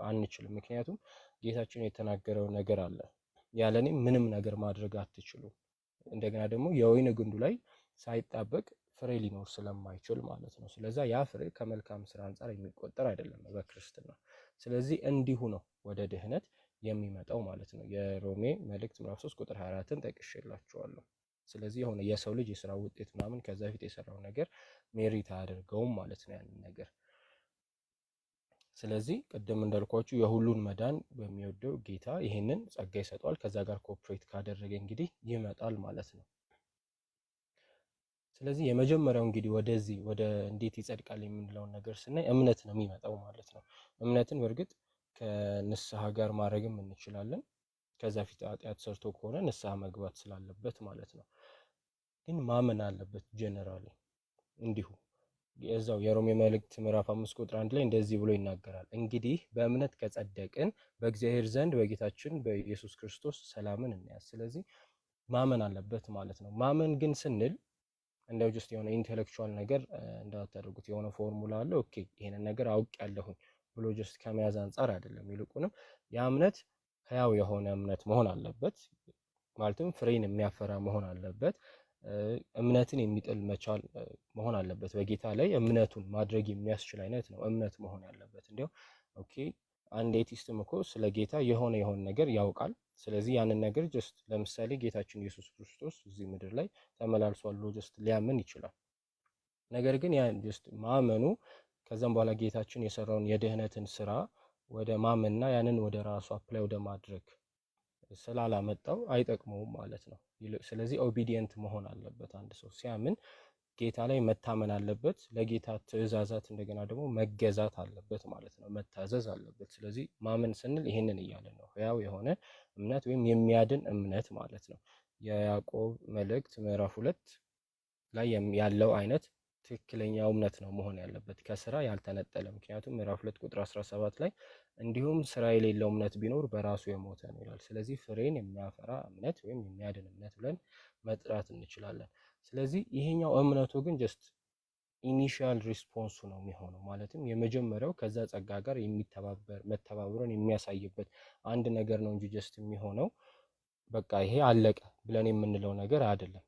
አንችልም። ምክንያቱም ጌታችን የተናገረው ነገር አለ፣ ያለኔ ምንም ነገር ማድረግ አትችሉም። እንደገና ደግሞ የወይን ግንዱ ላይ ሳይጣበቅ ፍሬ ሊኖር ስለማይችል ማለት ነው። ስለዛ ያ ፍሬ ከመልካም ስራ አንጻር የሚቆጠር አይደለም በክርስትና። ስለዚህ እንዲሁ ነው ወደ ድህነት የሚመጣው ማለት ነው። የሮሜ መልእክት ምዕራፍ 3 ቁጥር 24ን ጠቅሼላችኋለሁ። ስለዚህ የሆነ የሰው ልጅ የስራ ውጤት ምናምን ከዛ ፊት የሰራው ነገር ሜሪት አያደርገውም ማለት ነው ያንን ነገር። ስለዚህ ቅድም እንዳልኳችሁ የሁሉን መዳን በሚወደው ጌታ ይሄንን ጸጋ ይሰጠዋል። ከዛ ጋር ኮኦፕሬት ካደረገ እንግዲህ ይመጣል ማለት ነው። ስለዚህ የመጀመሪያው እንግዲህ ወደዚህ ወደ እንዴት ይጸድቃል የምንለውን ነገር ስናይ እምነት ነው የሚመጣው ማለት ነው። እምነትን በእርግጥ ከንስሐ ጋር ማድረግም እንችላለን። ከዛ ፊት ኃጢአት ሰርቶ ከሆነ ንስሐ መግባት ስላለበት ማለት ነው። ግን ማመን አለበት ጀነራሊ። እንዲሁ የዛው የሮሜ መልእክት ምዕራፍ 5 ቁጥር 1 ላይ እንደዚህ ብሎ ይናገራል። እንግዲህ በእምነት ከጸደቅን በእግዚአብሔር ዘንድ በጌታችን በኢየሱስ ክርስቶስ ሰላምን እንያዝ። ስለዚህ ማመን አለበት ማለት ነው። ማመን ግን ስንል እንደው ጀስት የሆነ ኢንተሌክቹዋል ነገር እንዳታደርጉት የሆነ ፎርሙላ አለ ኦኬ ይሄንን ነገር አውቄያለሁኝ ብሎ ጀስት ከመያዝ አንጻር አይደለም። ይልቁንም ያ እምነት ህያው የሆነ እምነት መሆን አለበት። ማለትም ፍሬን የሚያፈራ መሆን አለበት። እምነትን የሚጥል መቻል መሆን አለበት። በጌታ ላይ እምነቱን ማድረግ የሚያስችል አይነት ነው እምነት መሆን ያለበት። እንዲያው ኦኬ አንድ ኤቲስትም እኮ ስለ ጌታ የሆነ ነገር ያውቃል። ስለዚህ ያንን ነገር ጀስት ለምሳሌ ጌታችን ኢየሱስ ክርስቶስ እዚህ ምድር ላይ ተመላልሷል ብሎ ጀስት ሊያምን ይችላል። ነገር ግን ያን ጀስት ማመኑ ከዛም በኋላ ጌታችን የሰራውን የድህነትን ስራ ወደ ማመንና ያንን ወደ ራሱ አፕላይ ወደ ማድረግ ስላላመጣው አይጠቅመውም ማለት ነው። ስለዚህ ኦቢዲየንት መሆን አለበት። አንድ ሰው ሲያምን ጌታ ላይ መታመን አለበት። ለጌታ ትእዛዛት እንደገና ደግሞ መገዛት አለበት ማለት ነው። መታዘዝ አለበት። ስለዚህ ማመን ስንል ይሄንን እያለን ነው። ህያው የሆነ እምነት ወይም የሚያድን እምነት ማለት ነው። የያዕቆብ መልእክት ምዕራፍ 2 ላይ ያለው አይነት ትክክለኛው እምነት ነው መሆን ያለበት ከስራ ያልተነጠለ። ምክንያቱም ምዕራፍ 2 ቁጥር 17 ላይ እንዲሁም ስራ የሌለው እምነት ቢኖር በራሱ የሞተ ነው ይላል። ስለዚህ ፍሬን የሚያፈራ እምነት ወይም የሚያድን እምነት ብለን መጥራት እንችላለን። ስለዚህ ይሄኛው እምነቱ ግን ጀስት ኢኒሺያል ሪስፖንሱ ነው የሚሆነው። ማለትም የመጀመሪያው ከዛ ጸጋ ጋር መተባበሩን የሚያሳይበት አንድ ነገር ነው እንጂ ጀስት የሚሆነው በቃ ይሄ አለቀ ብለን የምንለው ነገር አይደለም።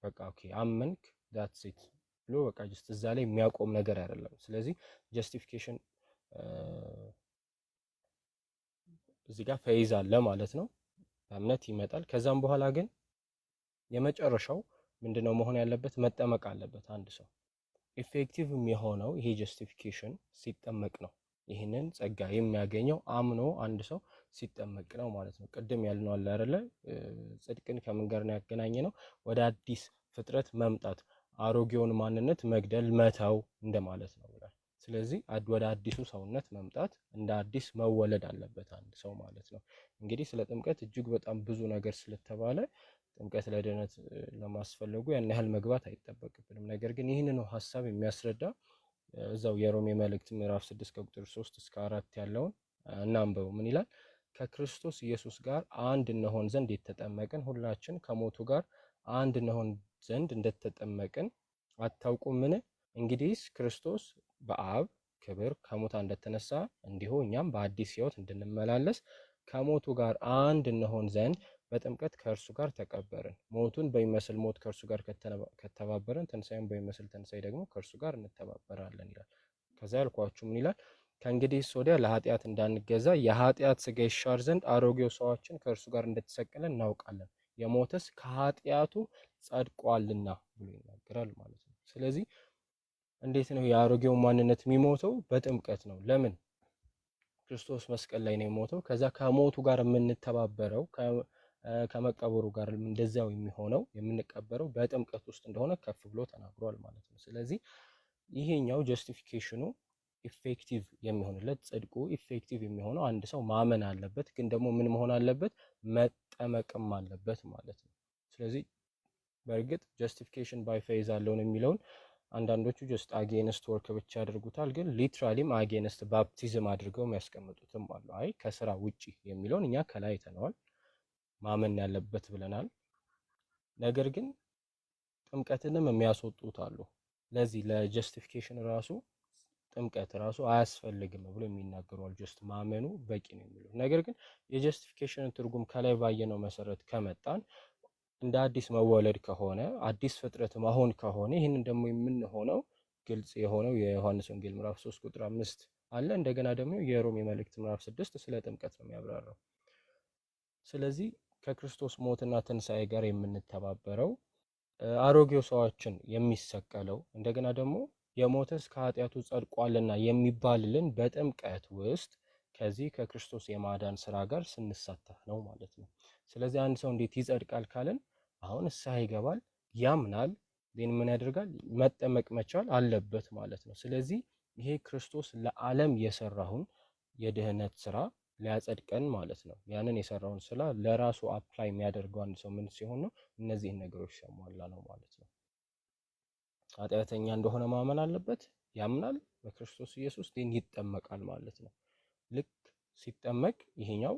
በቃ ኦኬ አመንክ ዳትስ ኢት ብሎ በቃ ጀስት እዛ ላይ የሚያቆም ነገር አይደለም። ስለዚህ ጀስቲፊኬሽን እዚህ ጋር ፌዝ አለ ማለት ነው። በእምነት ይመጣል። ከዛም በኋላ ግን የመጨረሻው ምንድነው መሆን ያለበት? መጠመቅ አለበት አንድ ሰው። ኢፌክቲቭ የሚሆነው ይሄ ጀስቲፊኬሽን ሲጠመቅ ነው። ይህንን ጸጋ የሚያገኘው አምኖ አንድ ሰው ሲጠመቅ ነው ማለት ነው። ቅድም ያልነው አለ አይደለ? ጽድቅን ከምን ጋር ነው ያገናኘነው? ወደ አዲስ ፍጥረት መምጣት፣ አሮጌውን ማንነት መግደል፣ መተው እንደማለት ነው ብሏል። ስለዚህ ወደ አዲሱ ሰውነት መምጣት እንደ አዲስ መወለድ አለበት አንድ ሰው ማለት ነው። እንግዲህ ስለ ጥምቀት እጅግ በጣም ብዙ ነገር ስለተባለ ጥምቀት ለድህነት ለማስፈለጉ ያን ያህል መግባት አይጠበቅብንም። ነገር ግን ይህንን ሐሳብ የሚያስረዳ እዛው የሮሜ መልእክት ምዕራፍ 6 ከቁጥር 3 እስከ 4 ያለውን እናንበው። ምን ይላል? ከክርስቶስ ኢየሱስ ጋር አንድ እንሆን ዘንድ የተጠመቅን ሁላችን ከሞቱ ጋር አንድ እንሆን ዘንድ እንደተጠመቅን አታውቁምን? እንግዲህስ ክርስቶስ በአብ ክብር ከሙታን እንደተነሳ እንዲሁ እኛም በአዲስ ሕይወት እንድንመላለስ ከሞቱ ጋር አንድ እንሆን ዘንድ በጥምቀት ከእርሱ ጋር ተቀበርን። ሞቱን በሚመስል ሞት ከእርሱ ጋር ከተባበርን ትንሣኤን በሚመስል ትንሣኤ ደግሞ ከእርሱ ጋር እንተባበራለን ይላል። ከዛ ያልኳችሁ ምን ይላል? ከእንግዲህ ወዲያ ለኃጢአት እንዳንገዛ የኃጢአት ሥጋ ይሻር ዘንድ አሮጌው ሰዋችን ከእርሱ ጋር እንደተሰቀለ እናውቃለን፣ የሞተስ ከኃጢአቱ ጸድቋልና ብሎ ይናገራል ማለት ነው። ስለዚህ እንዴት ነው የአሮጌው ማንነት የሚሞተው? በጥምቀት ነው። ለምን? ክርስቶስ መስቀል ላይ ነው የሞተው። ከዛ ከሞቱ ጋር የምንተባበረው ከመቀበሩ ጋር እንደዛው የሚሆነው የምንቀበረው በጥምቀት ውስጥ እንደሆነ ከፍ ብሎ ተናግሯል ማለት ነው። ስለዚህ ይሄኛው ጀስቲፊኬሽኑ ኢፌክቲቭ የሚሆንለት ጽድቁ ኢፌክቲቭ የሚሆነው አንድ ሰው ማመን አለበት፣ ግን ደግሞ ምን መሆን አለበት? መጠመቅም አለበት ማለት ነው። ስለዚህ በእርግጥ ጀስቲፊኬሽን ባይ ፌዝ አለውን የሚለውን አንዳንዶቹ ጀስት አጌንስት ወርክ ብቻ ያደርጉታል፣ ግን ሊትራሊም አጌንስት ባፕቲዝም አድርገው የሚያስቀምጡትም አሉ። አይ ከስራ ውጪ የሚለውን እኛ ከላይ አይተነዋል፣ ማመን ያለበት ብለናል። ነገር ግን ጥምቀትንም የሚያስወጡት አሉ። ለዚህ ለጀስቲፊኬሽን ራሱ ጥምቀት ራሱ አያስፈልግም ብሎ የሚናገሩ አሉ። ጀስት ማመኑ በቂ ነው የሚሉ። ነገር ግን የጀስቲፊኬሽንን ትርጉም ከላይ ባየነው መሰረት ከመጣን እንደ አዲስ መወለድ ከሆነ አዲስ ፍጥረት መሆን ከሆነ ይህንን ደግሞ የምንሆነው ግልጽ የሆነው የዮሐንስ ወንጌል ምዕራፍ 3 ቁጥር 5 አለ። እንደገና ደግሞ የሮሜ መልእክት ምዕራፍ 6 ስለ ጥምቀት ነው የሚያብራራው። ስለዚህ ከክርስቶስ ሞትና ትንሣኤ ጋር የምንተባበረው አሮጌው ሰዋችን የሚሰቀለው እንደገና ደግሞ የሞተስ ከኃጢአቱ ጸድቋልና የሚባልልን በጥምቀት ውስጥ ከዚህ ከክርስቶስ የማዳን ስራ ጋር ስንሳተፍ ነው ማለት ነው። ስለዚህ አንድ ሰው እንዴት ይጸድቃል ካልን አሁን ንስሐ ይገባል፣ ያምናል፣ ግን ምን ያደርጋል? መጠመቅ መቻል አለበት ማለት ነው። ስለዚህ ይሄ ክርስቶስ ለዓለም የሰራውን የድህነት ስራ ሊያጸድቀን ማለት ነው። ያንን የሰራውን ስራ ለራሱ አፕላይ የሚያደርገው አንድ ሰው ምን ሲሆን ነው? እነዚህን ነገሮች ሲያሟላ ነው ማለት ነው። ኃጢአተኛ እንደሆነ ማመን አለበት፣ ያምናል በክርስቶስ ኢየሱስ፣ ግን ይጠመቃል ማለት ነው። ልክ ሲጠመቅ ይሄኛው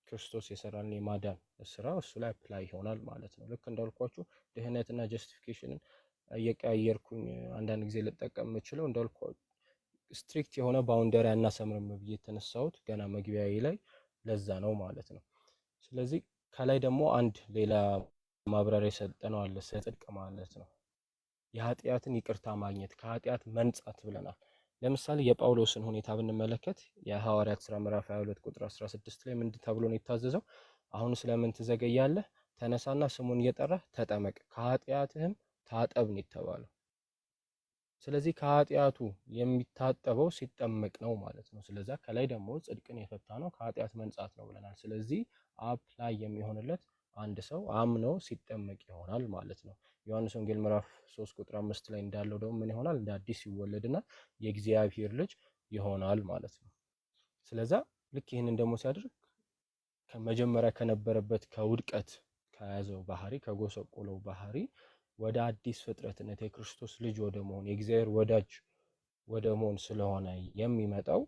ክርስቶስ የሰራልን የማዳን ስራ እሱ ላይ አፕላይ ይሆናል ማለት ነው። ልክ እንዳልኳችሁ ድህነትና ጀስቲፊኬሽንን እየቀያየርኩኝ አንዳንድ ጊዜ ልጠቀም የምችለው እንዳልኳችሁ ስትሪክት የሆነ ባውንደሪ አናሰምርም ብዬ የተነሳሁት ገና መግቢያዬ ላይ ለዛ ነው ማለት ነው። ስለዚህ ከላይ ደግሞ አንድ ሌላ ማብራሪያ የሰጠነው አለ ስለ ጽድቅ ማለት ነው። የኃጢአትን ይቅርታ ማግኘት ከኃጢአት መንጻት ብለናል። ለምሳሌ የጳውሎስን ሁኔታ ብንመለከት የሐዋርያት ሥራ ምዕራፍ 22 ቁጥር 16 ላይ ምንድን ተብሎ ነው የታዘዘው? አሁን ስለምን ትዘገያለህ? ተነሳና ስሙን እየጠራህ ተጠመቅ፣ ከኃጢአትህም ታጠብ ነው የተባለው። ስለዚህ ከኃጢአቱ የሚታጠበው ሲጠመቅ ነው ማለት ነው። ስለዚህ ከላይ ደግሞ ጽድቅን የፈታ ነው ከኃጢአት መንጻት ነው ብለናል። ስለዚህ አፕላይ የሚሆንለት አንድ ሰው አምኖ ሲጠመቅ ይሆናል ማለት ነው። ዮሐንስ ወንጌል ምዕራፍ 3 ቁጥር 5 ላይ እንዳለው ደግሞ ምን ይሆናል? እንደ አዲስ ይወለድና የእግዚአብሔር ልጅ ይሆናል ማለት ነው። ስለዛ ልክ ይህንን ደግሞ ሲያደርግ ከመጀመሪያ ከነበረበት ከውድቀት ከያዘው ባህሪ ከጎሰቆለው ባህሪ ወደ አዲስ ፍጥረትነት የክርስቶስ ልጅ ወደ መሆን የእግዚአብሔር ወዳጅ ወደ መሆን ስለሆነ የሚመጣው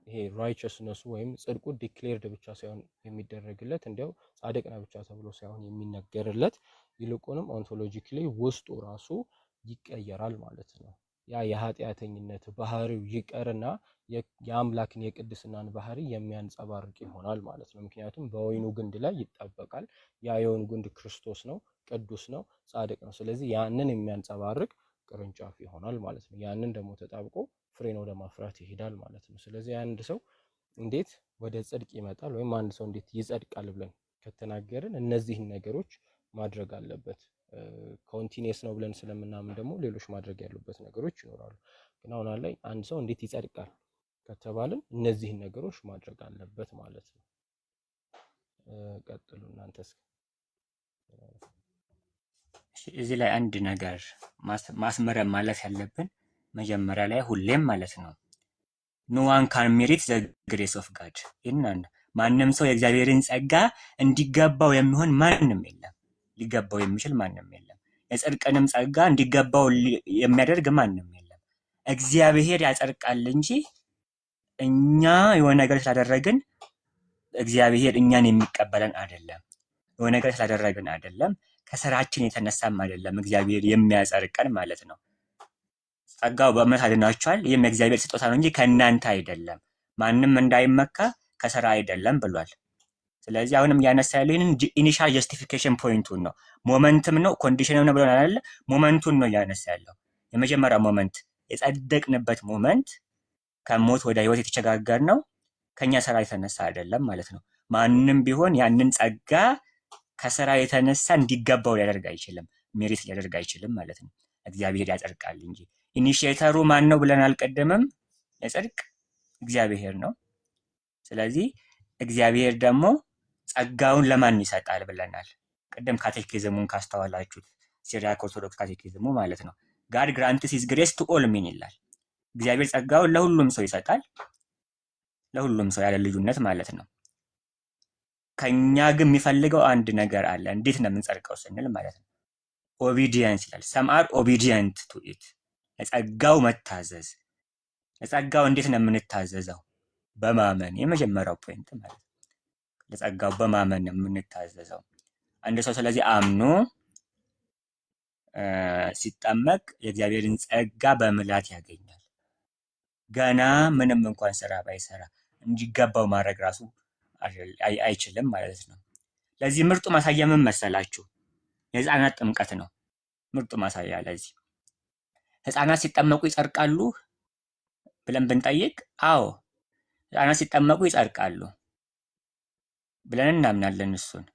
ይሄ ራይቸስነሱ ወይም ጽድቁ ዲክሌርድ ብቻ ሳይሆን የሚደረግለት እንዲያው ጻድቅ ነህ ብቻ ተብሎ ሳይሆን የሚነገርለት ይልቁንም ኦንቶሎጂካሊ ውስጡ ራሱ ይቀየራል ማለት ነው። ያ የኃጢአተኝነት ባህሪው ይቀርና የአምላክን የቅድስናን ባህሪ የሚያንጸባርቅ ይሆናል ማለት ነው። ምክንያቱም በወይኑ ግንድ ላይ ይጣበቃል። ያ የወይኑ ግንድ ክርስቶስ ነው፣ ቅዱስ ነው፣ ጻድቅ ነው። ስለዚህ ያንን የሚያንጸባርቅ ቅርንጫፍ ይሆናል ማለት ነው። ያንን ደግሞ ተጣብቆ ፍሬን ወደ ማፍራት ይሄዳል ማለት ነው። ስለዚህ አንድ ሰው እንዴት ወደ ጽድቅ ይመጣል ወይም አንድ ሰው እንዴት ይጸድቃል ብለን ከተናገርን እነዚህን ነገሮች ማድረግ አለበት። ኮንቲኒየስ ነው ብለን ስለምናምን ደግሞ ሌሎች ማድረግ ያሉበት ነገሮች ይኖራሉ። ግን አሁን ላይ አንድ ሰው እንዴት ይጸድቃል ከተባልን እነዚህን ነገሮች ማድረግ አለበት ማለት ነው። ቀጥሉ እናንተስ። እዚህ ላይ አንድ ነገር ማስመሪያ ማለፍ ያለብን መጀመሪያ ላይ ሁሌም ማለት ነው ኖ ዋን ካን ሜሪት ዘ ግሬስ ኦፍ ጋድ ይናን ማንም ሰው የእግዚአብሔርን ጸጋ እንዲገባው የሚሆን ማንም የለም። ሊገባው የሚችል ማንም የለም። የጽድቅንም ጸጋ እንዲገባው የሚያደርግ ማንም የለም። እግዚአብሔር ያጸድቃል እንጂ እኛ የሆነ ነገር ስላደረግን እግዚአብሔር እኛን የሚቀበለን አይደለም። የሆነ ነገር ስላደረግን አይደለም። ከስራችን የተነሳም አይደለም እግዚአብሔር የሚያጸድቀን ማለት ነው። ጸጋው በእምነት አድኗችኋል፣ ይህም የእግዚአብሔር ስጦታ ነው እንጂ ከእናንተ አይደለም፣ ማንም እንዳይመካ ከስራ አይደለም ብሏል። ስለዚህ አሁንም እያነሳ ያለው ይህንን ኢኒሻል ጀስቲፊኬሽን ፖይንቱን ነው። ሞመንትም ነው ኮንዲሽንም ነው ብሎናል አይደለ? ሞመንቱን ነው እያነሳ ያለው። የመጀመሪያው ሞመንት የጸደቅንበት ሞመንት ከሞት ወደ ህይወት የተሸጋገር ነው ከኛ ስራ የተነሳ አይደለም ማለት ነው። ማንም ቢሆን ያንን ጸጋ ከስራ የተነሳ እንዲገባው ሊያደርግ አይችልም፣ ሜሪት ሊያደርግ አይችልም ማለት ነው። እግዚአብሔር ያጸድቃል እንጂ። ኢኒሺየተሩ ማን ነው ብለን አልቀደምም? የጽድቅ እግዚአብሔር ነው። ስለዚህ እግዚአብሔር ደግሞ ጸጋውን ለማን ይሰጣል ብለናል። ቅድም ካቴኪዝሙን ካስተዋላችሁት ሲሪያክ ኦርቶዶክስ ካቴኪዝሙ ማለት ነው ጋድ ግራንትስ ሂዝ ግሬስ ቱ ኦል ሜን ይላል። እግዚአብሔር ጸጋውን ለሁሉም ሰው ይሰጣል፣ ለሁሉም ሰው ያለ ልዩነት ማለት ነው። ከኛ ግን የሚፈልገው አንድ ነገር አለ። እንዴት ነው የምንጸድቀው ስንል ማለት ነው ኦቢዲየንስ ይላል። ሰም አር ኦቢዲየንት ቱ ኢት፣ ለጸጋው መታዘዝ። ለጸጋው እንዴት ነው የምንታዘዘው? በማመን። የመጀመሪያው ፖይንት ማለት ነው ለጸጋው በማመን ነው የምንታዘዘው። አንድ ሰው ስለዚህ አምኖ ሲጠመቅ የእግዚአብሔርን ጸጋ በምላት ያገኛል። ገና ምንም እንኳን ስራ ባይሰራ እንዲገባው ማድረግ ራሱ አይችልም ማለት ነው። ለዚህ ምርጡ ማሳያ ምን መሰላችሁ? የህፃናት ጥምቀት ነው ምርጡ ማሳያ ለዚህ። ህፃናት ሲጠመቁ ይጸድቃሉ ብለን ብንጠይቅ አዎ ህፃናት ሲጠመቁ ይጸድቃሉ ብለን እናምናለን እሱን።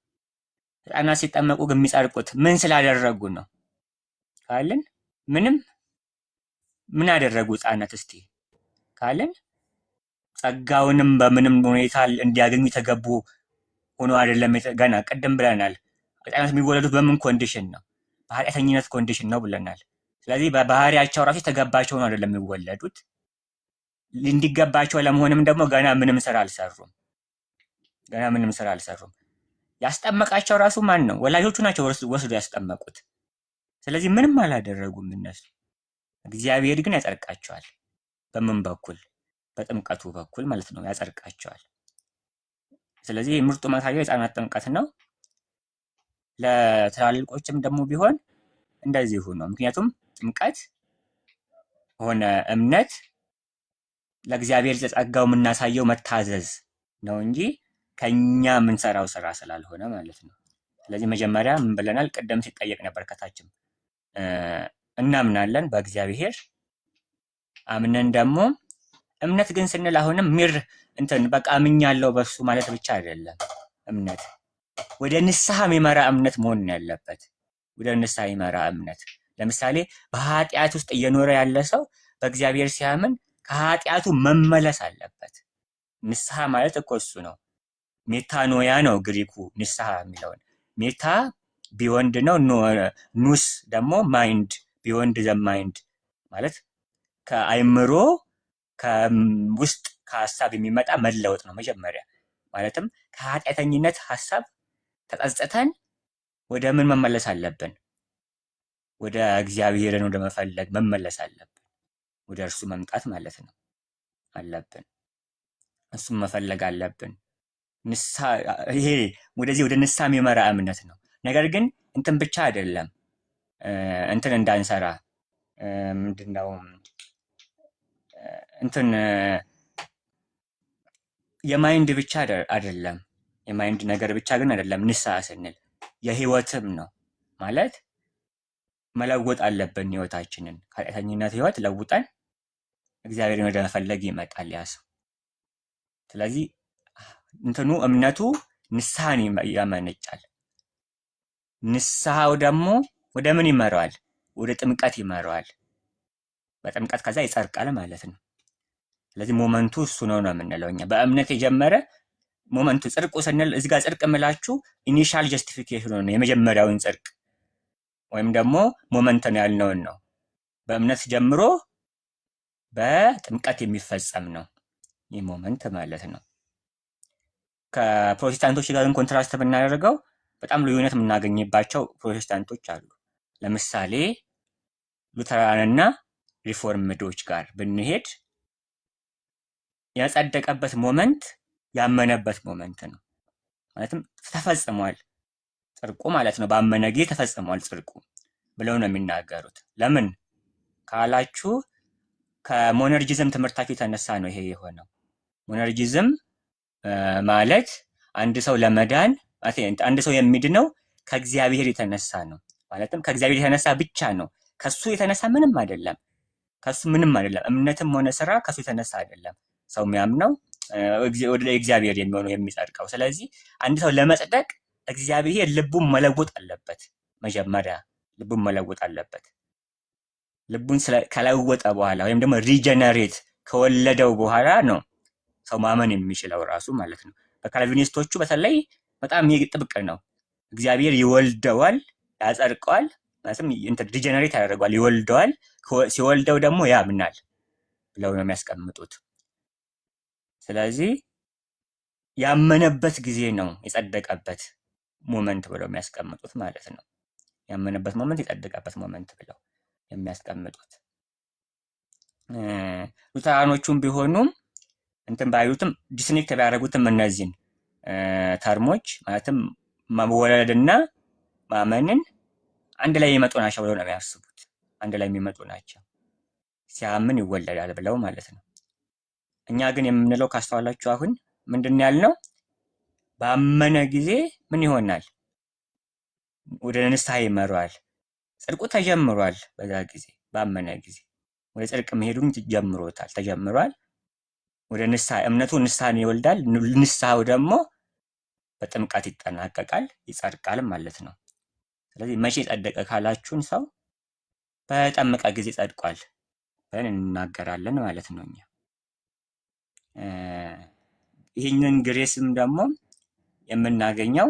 ህፃናት ሲጠመቁ ግን የሚጸድቁት ምን ስላደረጉ ነው ካልን ምን ያደረጉ ህፃናት እስቲ ካልን ጸጋውንም በምንም ሁኔታ እንዲያገኙ የተገቡ ሆኖ አይደለም። ገና ቅድም ብለናል ህፃናት የሚወለዱት በምን ኮንዲሽን ነው? በኃጢአተኝነት ኮንዲሽን ነው ብለናል። ስለዚህ በባህሪያቸው ራሱ የተገባቸው ነው አይደለም የሚወለዱት። እንዲገባቸው ለመሆንም ደግሞ ገና ምንም ስራ አልሰሩም። ያስጠመቃቸው ራሱ ማን ነው? ወላጆቹ ናቸው ወስዶ ያስጠመቁት። ስለዚህ ምንም አላደረጉም እነሱ። እግዚአብሔር ግን ያጸድቃቸዋል። በምን በኩል? በጥምቀቱ በኩል ማለት ነው ያጸድቃቸዋል። ስለዚህ ምርጡ ማሳያ የህፃናት ጥምቀት ነው። ለትላልቆችም ደግሞ ቢሆን እንደዚሁ ነው። ምክንያቱም ጥምቀት ሆነ እምነት ለእግዚአብሔር ጸጋው የምናሳየው መታዘዝ ነው እንጂ ከኛ የምንሰራው ስራ ስላልሆነ ማለት ነው። ስለዚህ መጀመሪያ ምን ብለናል? ቅድም ሲጠየቅ ነበር ከታችም እናምናለን በእግዚአብሔር አምነን ደግሞ እምነት ግን ስንል አሁንም በቃ አምኛለሁ በሱ ማለት ብቻ አይደለም። እምነት ወደ ንስሐ የሚመራ እምነት መሆን ያለበት። ወደ ንስሐ የሚመራ እምነት ለምሳሌ በኃጢአት ውስጥ እየኖረ ያለ ሰው በእግዚአብሔር ሲያምን ከኃጢአቱ መመለስ አለበት። ንስሐ ማለት እኮ እሱ ነው። ሜታኖያ ነው ግሪኩ ንስሐ የሚለውን። ሜታ ቢወንድ ነው፣ ኑስ ደግሞ ማይንድ፣ ቢወንድ ዘ ማይንድ ማለት ከአይምሮ ከውስጥ ከሀሳብ የሚመጣ መለወጥ ነው መጀመሪያ። ማለትም ከኃጢአተኝነት ሀሳብ ተጸጽተን ወደ ምን መመለስ አለብን? ወደ እግዚአብሔርን ወደ መፈለግ መመለስ አለብን። ወደ እርሱ መምጣት ማለት ነው አለብን። እሱም መፈለግ አለብን። ንስሐ ይሄ ወደዚህ ወደ ንስሐ የሚመራ እምነት ነው። ነገር ግን እንትን ብቻ አይደለም። እንትን እንዳንሰራ ምንድነው እንትን የማይንድ ብቻ አይደለም። የማይንድ ነገር ብቻ ግን አይደለም። ንስሐ ስንል የህይወትም ነው ማለት መለወጥ አለብን ህይወታችንን። ከኃጢአተኝነት ህይወት ለውጠን እግዚአብሔርን ወደ መፈለግ ይመጣል ያ ሰው። ስለዚህ እንትኑ እምነቱ ንስሐን ያመነጫል። ንስሐው ደግሞ ወደ ምን ይመራዋል? ወደ ጥምቀት ይመራዋል። በጥምቀት ከዛ ይጸድቃል ማለት ነው። ስለዚህ ሞመንቱ እሱ ነው የምንለው እኛ። በእምነት የጀመረ ሞመንቱ ጽድቁ ስንል እዚህ ጋር ጽድቅ የምላችሁ ኢኒሻል ጀስቲፊኬሽን ነው፣ የመጀመሪያውን ጽድቅ ወይም ደግሞ ሞመንትን ያልነውን ነው። በእምነት ጀምሮ በጥምቀት የሚፈጸም ነው ይህ ሞመንት ማለት ነው። ከፕሮቴስታንቶች ጋር ግን ኮንትራስት ብናደርገው በጣም ልዩነት የምናገኝባቸው ፕሮቴስታንቶች አሉ። ለምሳሌ ሉተራንና ሪፎርምዶች ጋር ብንሄድ ያጸደቀበት ሞመንት ያመነበት ሞመንት ነው። ማለትም ተፈጽሟል ጽድቁ ማለት ነው። ባመነ ጊዜ ተፈጽሟል ጽድቁ ብለው ነው የሚናገሩት። ለምን ካላችሁ ከሞነርጂዝም ትምህርታቸው የተነሳ ነው ይሄ የሆነው። ሞነርጂዝም ማለት አንድ ሰው ለመዳን አንድ ሰው የሚድነው ከእግዚአብሔር የተነሳ ነው። ማለትም ከእግዚአብሔር የተነሳ ብቻ ነው። ከሱ የተነሳ ምንም አይደለም። ከሱ ምንም አይደለም። እምነትም ሆነ ስራ ከሱ የተነሳ አይደለም። ሰው የሚያምነው ወደ እግዚአብሔር የሚሆነው የሚጸድቀው። ስለዚህ አንድ ሰው ለመጽደቅ እግዚአብሔር ልቡን መለወጥ አለበት። መጀመሪያ ልቡን መለወጥ አለበት። ልቡን ከለወጠ በኋላ ወይም ደግሞ ሪጀነሬት ከወለደው በኋላ ነው ሰው ማመን የሚችለው ራሱ ማለት ነው። በካልቪኒስቶቹ በተለይ በጣም ጥብቅ ነው። እግዚአብሔር ይወልደዋል፣ ያጸድቀዋል፣ ማለትም ሪጀነሬት ያደርገዋል፣ ይወልደዋል። ሲወልደው ደግሞ ያምናል ብለው ነው የሚያስቀምጡት። ስለዚህ ያመነበት ጊዜ ነው የጸደቀበት ሞመንት ብለው የሚያስቀምጡት ማለት ነው። ያመነበት ሞመንት የጸደቀበት ሞመንት ብለው የሚያስቀምጡት። ሉተራኖቹም ቢሆኑም እንትን ባዩትም ዲስኒክ ቢያደርጉትም እነዚህን ተርሞች ማለትም መወለድና ማመንን አንድ ላይ የሚመጡ ናቸው ብለው ነው የሚያስቡት። አንድ ላይ የሚመጡ ናቸው። ሲያምን ይወለዳል ብለው ማለት ነው። እኛ ግን የምንለው ካስተዋላችሁ አሁን ምንድን ያልነው ባመነ ጊዜ ምን ይሆናል? ወደ ንስሐ ይመራዋል። ጽድቁ ተጀምሯል። በዛ ጊዜ ባመነ ጊዜ ወደ ጽድቅ መሄዱን ጀምሮታል፣ ተጀምሯል። ወደ ንስሐ እምነቱ ንስሐን ይወልዳል። ንስሐው ደግሞ በጥምቀት ይጠናቀቃል፣ ይጸድቃል ማለት ነው። ስለዚህ መቼ ጸደቀ ካላችሁን ሰው በጠመቀ ጊዜ ጸድቋል ብለን እንናገራለን ማለት ነው እኛ። ይህንን ግሬስም ደግሞ የምናገኘው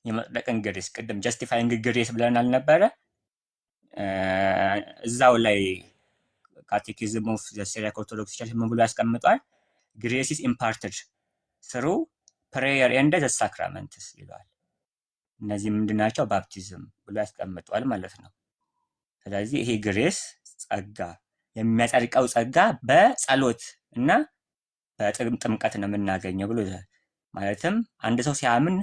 የመጽደቅን ግሬስ ቅድም ጀስቲፋይንግ ግሬስ ብለን አልነበረ? እዛው ላይ ካቴኪዝም ኦፍ ዘ ሲሪያክ ኦርቶዶክስ ቸርች ምን ብሎ ያስቀምጧል? ግሬስ ኢዝ ኢምፓርትድ ስሩ ፕሬየር ኤንድ ዘ ሳክራመንትስ ይለዋል። እነዚህ ምንድናቸው? ባፕቲዝም ብሎ ያስቀምጧል ማለት ነው። ስለዚህ ይሄ ግሬስ ጸጋ፣ የሚያጸድቀው ጸጋ በጸሎት እና በጥምቀት ነው የምናገኘው ብሎ ማለትም አንድ ሰው ሲያምን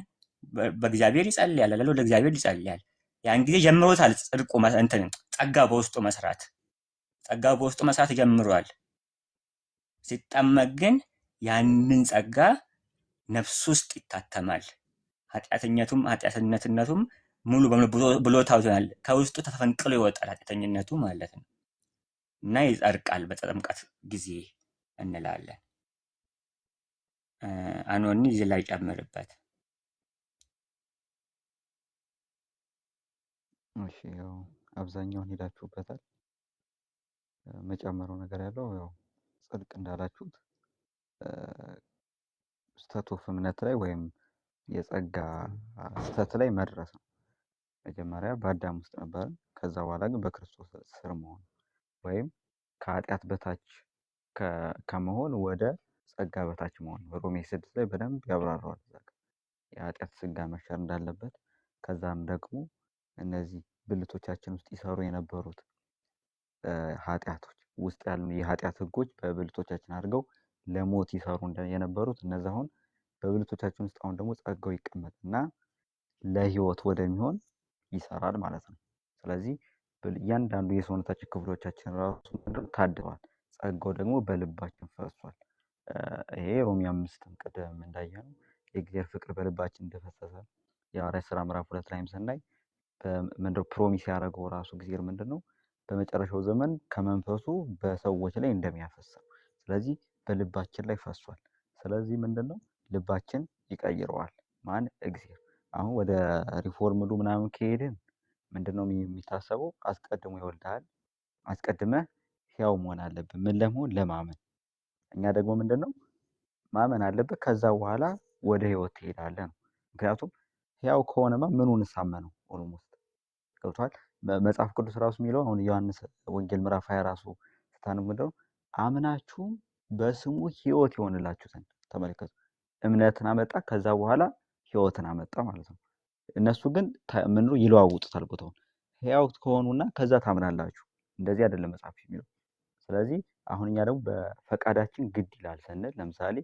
በእግዚአብሔር ይጸልያል፣ ወደ እግዚአብሔር ይጸልያል። ያን ጊዜ ጀምሮታል ጽድቁ እንትን ጸጋ በውስጡ መስራት፣ ጸጋ በውስጡ መስራት ጀምሯል። ሲጠመቅ ግን ያንን ጸጋ ነፍሱ ውስጥ ይታተማል። ኃጢአተኝነቱም ሙሉ በሙሉ ብሎታው ይሆናል። ከውስጡ ተፈንቅሎ ይወጣል ኃጢአተኝነቱ ማለት ነው እና ይጸድቃል በጥምቀት ጊዜ እንላለን። አኖኒ እዚህ ላይ ጨምርበት። እሺ ያው አብዛኛውን ሄዳችሁበታል። መጨመረው ነገር ያለው ያው ጽድቅ እንዳላችሁት ስህተት ኦፍ እምነት ላይ ወይም የጸጋ ስህተት ላይ መድረስ ነው። መጀመሪያ በአዳም ውስጥ ነበርን፣ ከዛ በኋላ ግን በክርስቶስ ስር መሆን ወይም ከኃጢአት በታች ከመሆን ወደ ጸጋ በታች መሆን ሮሜ 6 ላይ በደንብ ያብራራዋል። የኃጢአት ስጋ መሸር እንዳለበት ከዛም ደግሞ እነዚህ ብልቶቻችን ውስጥ ይሰሩ የነበሩት ኃጢአቶች ውስጥ ያሉ የኃጢአት ህጎች በብልቶቻችን አድርገው ለሞት ይሰሩ የነበሩት እነዛ አሁን በብልቶቻችን ውስጥ አሁን ደግሞ ጸጋው ይቀመጥና ለህይወት ወደሚሆን ይሰራል ማለት ነው። ስለዚህ እያንዳንዱ የሰውነታችን ክፍሎቻችን ራሱ ታድሯል፣ ጸጋው ደግሞ በልባችን ፈሷል። ይሄ ሮሜ 5 ቅድም እንዳየነው የእግዚአብሔር ፍቅር በልባችን እንደፈሰሰ የሐዋርያት ሥራ ምዕራፍ 2 ላይም ስናይ ምንድነው ፕሮሚስ ያደረገው ራሱ እግዚአብሔር ምንድነው በመጨረሻው ዘመን ከመንፈሱ በሰዎች ላይ እንደሚያፈሰው። ስለዚህ በልባችን ላይ ፈሷል። ስለዚህ ምንድነው ልባችን ይቀይረዋል ማን እግዚአብሔር። አሁን ወደ ሪፎርምዱ ምናምን ከሄድን ምንድነው የሚታሰበው? አስቀድሞ ይወልዳል፣ አስቀድመህ ሕያው መሆን አለብህ። ምን ለመሆን? ለማመን። እኛ ደግሞ ምንድነው ማመን አለብህ፣ ከዛ በኋላ ወደ ህይወት ትሄዳለህ ነው። ምክንያቱም ሕያው ከሆነማ ምኑን ሳመነው? ኦልሞስት ገብቷል። መጽሐፍ ቅዱስ ራሱ የሚለው አሁን ዮሐንስ ወንጌል ምዕራፍ 20 ራሱ ስታነቡ ምንድነው አምናችሁም በስሙ ህይወት ይሆንላችሁ ዘንድ። ተመልከቱ፣ እምነትን አመጣ፣ ከዛ በኋላ ህይወትን አመጣ ማለት ነው። እነሱ ግን ምንድነው ይለዋውጡታል ቦታውን። ሕያው ከሆኑና ከዛ ታምናላችሁ፣ እንደዚህ አይደለም መጽሐፍ የሚለው። ስለዚህ አሁን እኛ ደግሞ በፈቃዳችን ግድ ይላል ስንል፣ ለምሳሌ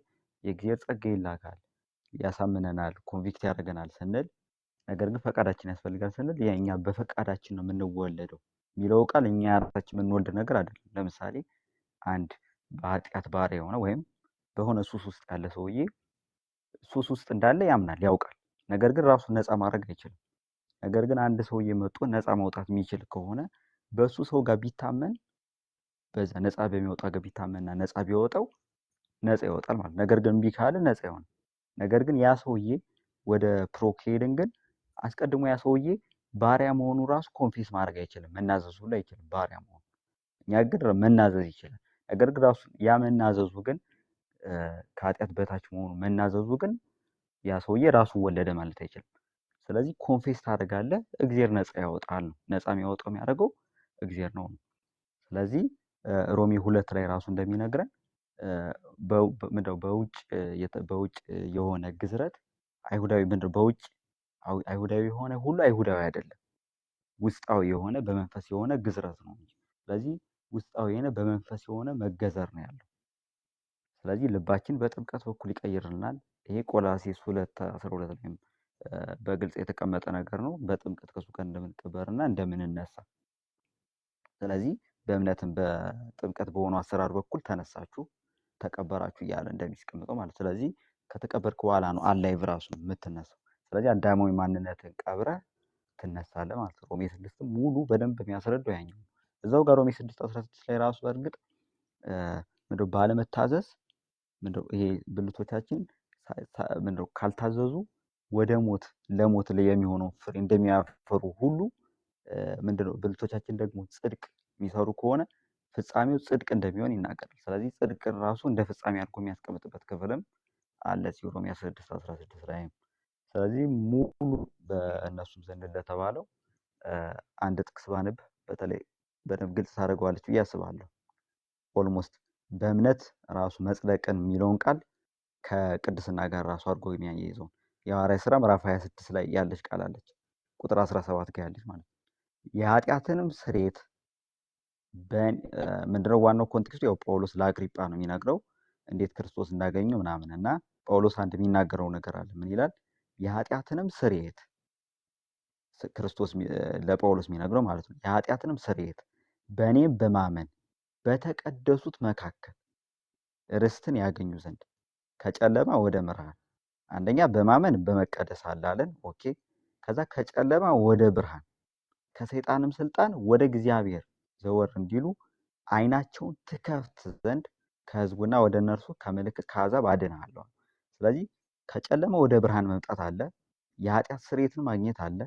የእግዚአብሔር ጸጋ ይላካል፣ ያሳምነናል፣ ኮንቪክት ያደርገናል ስንል፣ ነገር ግን ፈቃዳችን ያስፈልጋል ስንል እኛ በፈቃዳችን ነው የምንወለደው የሚለው ቃል እኛ ራሳችን የምንወልድ ነገር አይደለም። ለምሳሌ አንድ በኃጢአት ባሪያ የሆነ ወይም በሆነ ሱስ ውስጥ ያለ ሰውዬ ሱስ ውስጥ እንዳለ ያምናል፣ ያውቃል። ነገር ግን ራሱን ነፃ ማድረግ አይችልም። ነገር ግን አንድ ሰውዬ መጥቶ ነፃ ማውጣት የሚችል ከሆነ በሱ ሰው ጋር ቢታመን፣ በዛ ነፃ በሚወጣ ጋር ቢታመንና ነፃ ቢወጣው ነፃ ይወጣል ማለት። ነገር ግን እምቢ ካለ ነፃ ይሆናል። ነገር ግን ያ ሰውዬ ወደ ፕሮኬድን ግን አስቀድሞ ያ ሰውዬ ባሪያ መሆኑ ራሱ ኮንፊስ ማድረግ አይችልም፣ መናዘዙ ላይ አይችልም ባሪያ መሆኑ። እኛ ግን መናዘዝ ይችላል። ነገር ግን ራሱ ያ መናዘዙ ግን ከኃጢአት በታች መሆኑ መናዘዙ ግን ያ ሰውዬ ራሱ ወለደ ማለት አይችልም። ስለዚህ ኮንፌስ ታደርጋለህ፣ እግዚአብሔር ነፃ ያወጣል ነው። ነፃ የሚያወጣው የሚያደርገው እግዚአብሔር ነው። ስለዚህ ሮሜ 2 ላይ ራሱ እንደሚነግረን በውጭ የሆነ ግዝረት አይሁዳዊ ምንድነው በውጭ አይሁዳዊ የሆነ ሁሉ አይሁዳዊ አይደለም፣ ውስጣዊ የሆነ በመንፈስ የሆነ ግዝረት ነው። ስለዚህ ውስጣዊ የሆነ በመንፈስ የሆነ መገዘር ነው ያለው። ስለዚህ ልባችን በጥምቀት በኩል ይቀይርልናል። ይሄ ቆላስይስ 2:12 ላይ በግልጽ የተቀመጠ ነገር ነው። በጥምቀት ከሱ ጋር እንደምንቀበርና እንደምንነሳ። ስለዚህ በእምነትም በጥምቀት በሆነው አሰራር በኩል ተነሳችሁ፣ ተቀበራችሁ እያለ እንደሚስቀምጠው ማለት። ስለዚህ ከተቀበርክ በኋላ ነው አላይቭ ራሱ የምትነሳው። ስለዚህ አዳማዊ ማንነትን ቀብረህ ትነሳለህ ማለት ነው። ሮሜ 6 ሙሉ በደንብ የሚያስረዳው ያኛው። እዛው ጋር ሮሜ 6:16 ላይ ራሱ በእርግጥ ምንድነው ባለመታዘዝ ምንድነው ይሄ ብልቶቻችን ምንድነው ካልታዘዙ ወደ ሞት ለሞት ላይ የሚሆነው ፍሬ እንደሚያፈሩ ሁሉ ምንድነው ብልቶቻችን ደግሞ ጽድቅ የሚሰሩ ከሆነ ፍጻሜው ጽድቅ እንደሚሆን ይናገራል። ስለዚህ ጽድቅን ራሱ እንደ ፍጻሜ አድርጎ የሚያስቀምጥበት ክፍልም አለ ሮሜ 6:16 ላይ። ስለዚህ ሙሉ በእነሱም ዘንድ እንደተባለው አንድ ጥቅስ ባነብ በተለይ በደንብ ግልጽ ታደርገዋለች ብዬ አስባለሁ። ኦልሞስት በእምነት ራሱ መጽደቅን የሚለውን ቃል ከቅድስና ጋር ራሱ አድርጎ የሚያያይዘው የሐዋርያት ሥራ ምዕራፍ 26 ላይ ያለች ቃል አለች፣ ቁጥር 17 ጋር ያለች ማለት ነው። የኃጢአትንም ስርየት ምንድነው ዋናው ኮንቴክስቱ ያው ጳውሎስ ለአግሪጳ ነው የሚነግረው እንዴት ክርስቶስ እንዳገኘው ምናምን እና ጳውሎስ አንድ የሚናገረው ነገር አለ። ምን ይላል? የኃጢአትንም ስርየት ክርስቶስ ለጳውሎስ የሚነግረው ማለት ነው። የኃጢአትንም ስርየት በእኔም በማመን በተቀደሱት መካከል ርስትን ያገኙ ዘንድ ከጨለማ ወደ ብርሃን። አንደኛ በማመን በመቀደስ አላለን። ኦኬ። ከዛ ከጨለማ ወደ ብርሃን ከሰይጣንም ስልጣን ወደ እግዚአብሔር ዘወር እንዲሉ ዓይናቸውን ትከፍት ዘንድ ከሕዝቡና ወደ እነርሱ ከምልክት ከአሕዛብ አድንሃለሁ። ስለዚህ ከጨለማ ወደ ብርሃን መምጣት አለ፣ የኃጢአት ስርየትን ማግኘት አለ።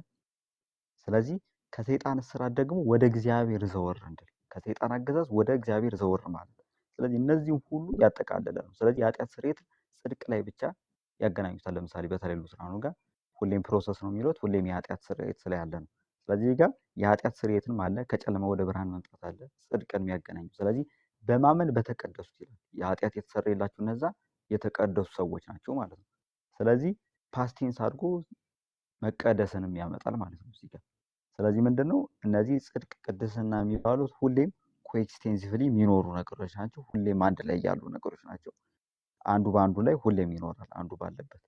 ስለዚህ ከሰይጣን እስራት ደግሞ ወደ እግዚአብሔር ዘወር እንድል፣ ከሰይጣን አገዛዝ ወደ እግዚአብሔር ዘወር ማለት ነው። ስለዚህ እነዚህም ሁሉ ያጠቃለለ ነው። ስለዚህ የኃጢአት ስርየት ጽድቅ ላይ ብቻ ያገናኙታል። ለምሳሌ በተለይ ሉትራኑ ጋር ሁሌም ፕሮሰስ ነው የሚሉት፣ ሁሌም የኃጢአት ስርየት ስለያለ ነው። ስለዚህ ጋር የኃጢአት ስርየትም አለ፣ ከጨለማ ወደ ብርሃን መምጣት አለ፣ ጽድቅን የሚያገናኙ። ስለዚህ በማመን በተቀደሱት ይላል። የኃጢአት የተሰረየላቸው እነዛ የተቀደሱ ሰዎች ናቸው ማለት ነው። ስለዚህ ፓስቴንስ አድርጎ መቀደስንም ያመጣል ማለት ነው እዚህ ጋር። ስለዚህ ምንድነው እነዚህ ጽድቅ፣ ቅድስና የሚባሉት ሁሌም ኮኤክስቴንሲቭሊ የሚኖሩ ነገሮች ናቸው። ሁሌም አንድ ላይ ያሉ ነገሮች ናቸው። አንዱ በአንዱ ላይ ሁሌም ይኖራል፣ አንዱ ባለበት።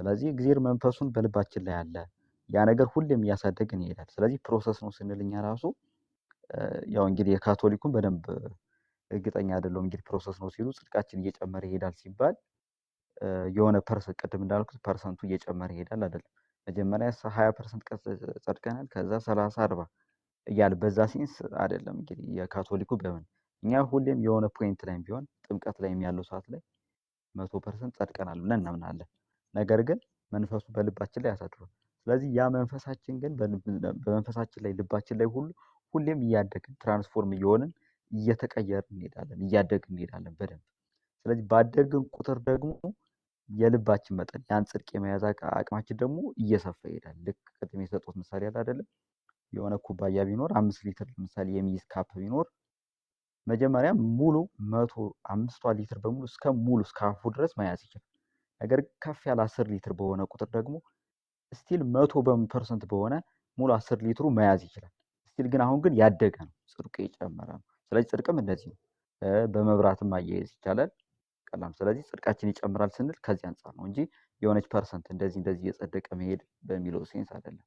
ስለዚህ እግዚአብሔር መንፈሱን በልባችን ላይ አለ። ያ ነገር ሁሌም እያሳደግን ይሄዳል። ስለዚህ ፕሮሰስ ነው ስንል እኛ ራሱ ያው እንግዲህ የካቶሊኩን በደንብ እርግጠኛ አይደለሁም። እንግዲህ ፕሮሰስ ነው ሲሉ ጽድቃችን እየጨመረ ይሄዳል ሲባል የሆነ ቅድም እንዳልኩት ፐርሰንቱ እየጨመረ ይሄዳል አይደለም። መጀመሪያ 20% ጸድቀናል፣ ከዛ 30 40 እያለ በዛ ሴንስ አይደለም። እንግዲህ የካቶሊኩ በምን እኛ ሁሌም የሆነ ፖይንት ላይም ቢሆን ጥምቀት ላይም ያለው ሰዓት ላይ 100% ጸድቀናል ብለን እናምናለን። ነገር ግን መንፈሱ በልባችን ላይ ያሳድሯል። ስለዚህ ያ መንፈሳችን ግን በመንፈሳችን ላይ ልባችን ላይ ሁሌም እያደግን ትራንስፎርም እየሆንን እየተቀየርን እንሄዳለን፣ እያደግን እንሄዳለን በደንብ። ስለዚህ ባደግን ቁጥር ደግሞ የልባችን መጠን ያን ጽድቅ የመያዝ አቅማችን ደግሞ እየሰፋ ይሄዳል። ልክ ቅድም የሰጡት ምሳሌ ያለ አይደለም፣ የሆነ ኩባያ ቢኖር 5 ሊትር ለምሳሌ የሚይዝ ካፕ ቢኖር መጀመሪያ ሙሉ 5 ሊትር በሙሉ እስከ አፉ ድረስ መያዝ ይችላል። ነገር ግን ከፍ ያለ 10 ሊትር በሆነ ቁጥር ደግሞ ስቲል 100% በሆነ ሙሉ 10 ሊትሩ መያዝ ይችላል። ስቲል ግን አሁን ግን ያደገ ነው፣ ጽድቁ የጨመረ ነው። ስለዚህ ጽድቅም እንደዚህ ነው። በመብራትም ማያያዝ ይቻላል ቀላም። ስለዚህ ጽድቃችን ይጨምራል ስንል ከዚህ አንጻር ነው እንጂ የሆነች ፐርሰንት እንደዚህ እየጸደቀ መሄድ በሚለው ሴንስ አይደለም።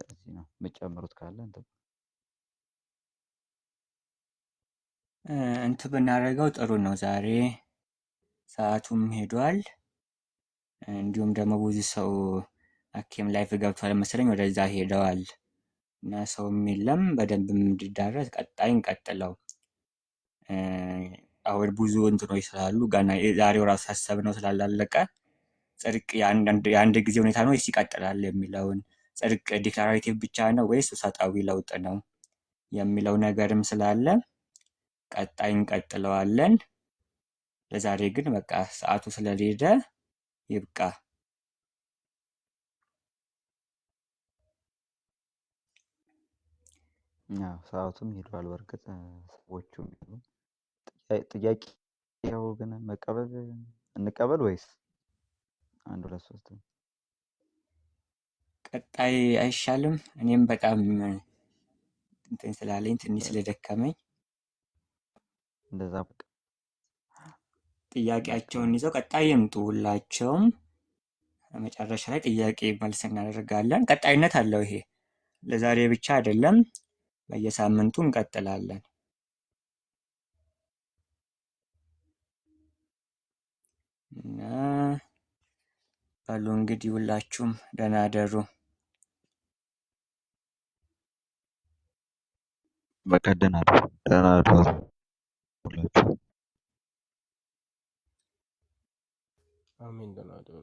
እዚህ ነው የምጨምሩት ካለ እንትን ብናደርገው ጥሩ ነው። ዛሬ ሰዓቱም ሄዷል። እንዲሁም ደግሞ ብዙ ሰው ሐኪም ላይፍ ገብቷል መሰለኝ ወደዛ ሄደዋል እና ሰውም የለም በደንብ እንዲዳረስ ቀጣይ እንቀጥለው። አሁን ብዙ እንትኖች ስላሉ ገና የዛሬው ራሱ ያሰብነው ስላላለቀ ጽድቅ የአንድ ጊዜ ሁኔታ ነው ወይስ ይቀጥላል የሚለውን ጽድቅ ዲክላሬቲቭ ብቻ ነው ወይስ ውሳጣዊ ለውጥ ነው የሚለው ነገርም ስላለ ቀጣይ እንቀጥለዋለን። ለዛሬ ግን በቃ ሰዓቱ ስለሌለ ይብቃ። ሰዓቱም ሄዷል። በእርግጥ ሰዎቹም ጥያቄ ያው ግን እንቀበል ወይስ 1 2 3 ቀጣይ አይሻልም? እኔም በጣም እንትን ስላለኝ ትንሽ ስለደከመኝ እንደዛ በቃ ጥያቄያቸውን ይዘው ቀጣይ ይምጡ ሁላቸውም። መጨረሻ ላይ ጥያቄ መልስ እናደርጋለን። ቀጣይነት አለው ይሄ ለዛሬ ብቻ አይደለም፣ በየሳምንቱ እንቀጥላለን። እና በሉ እንግዲህ ሁላችሁም ደህና አደሩ። በቃ ደህና አደሩ ሁላችሁ። አሜን። ደህና አደሩ።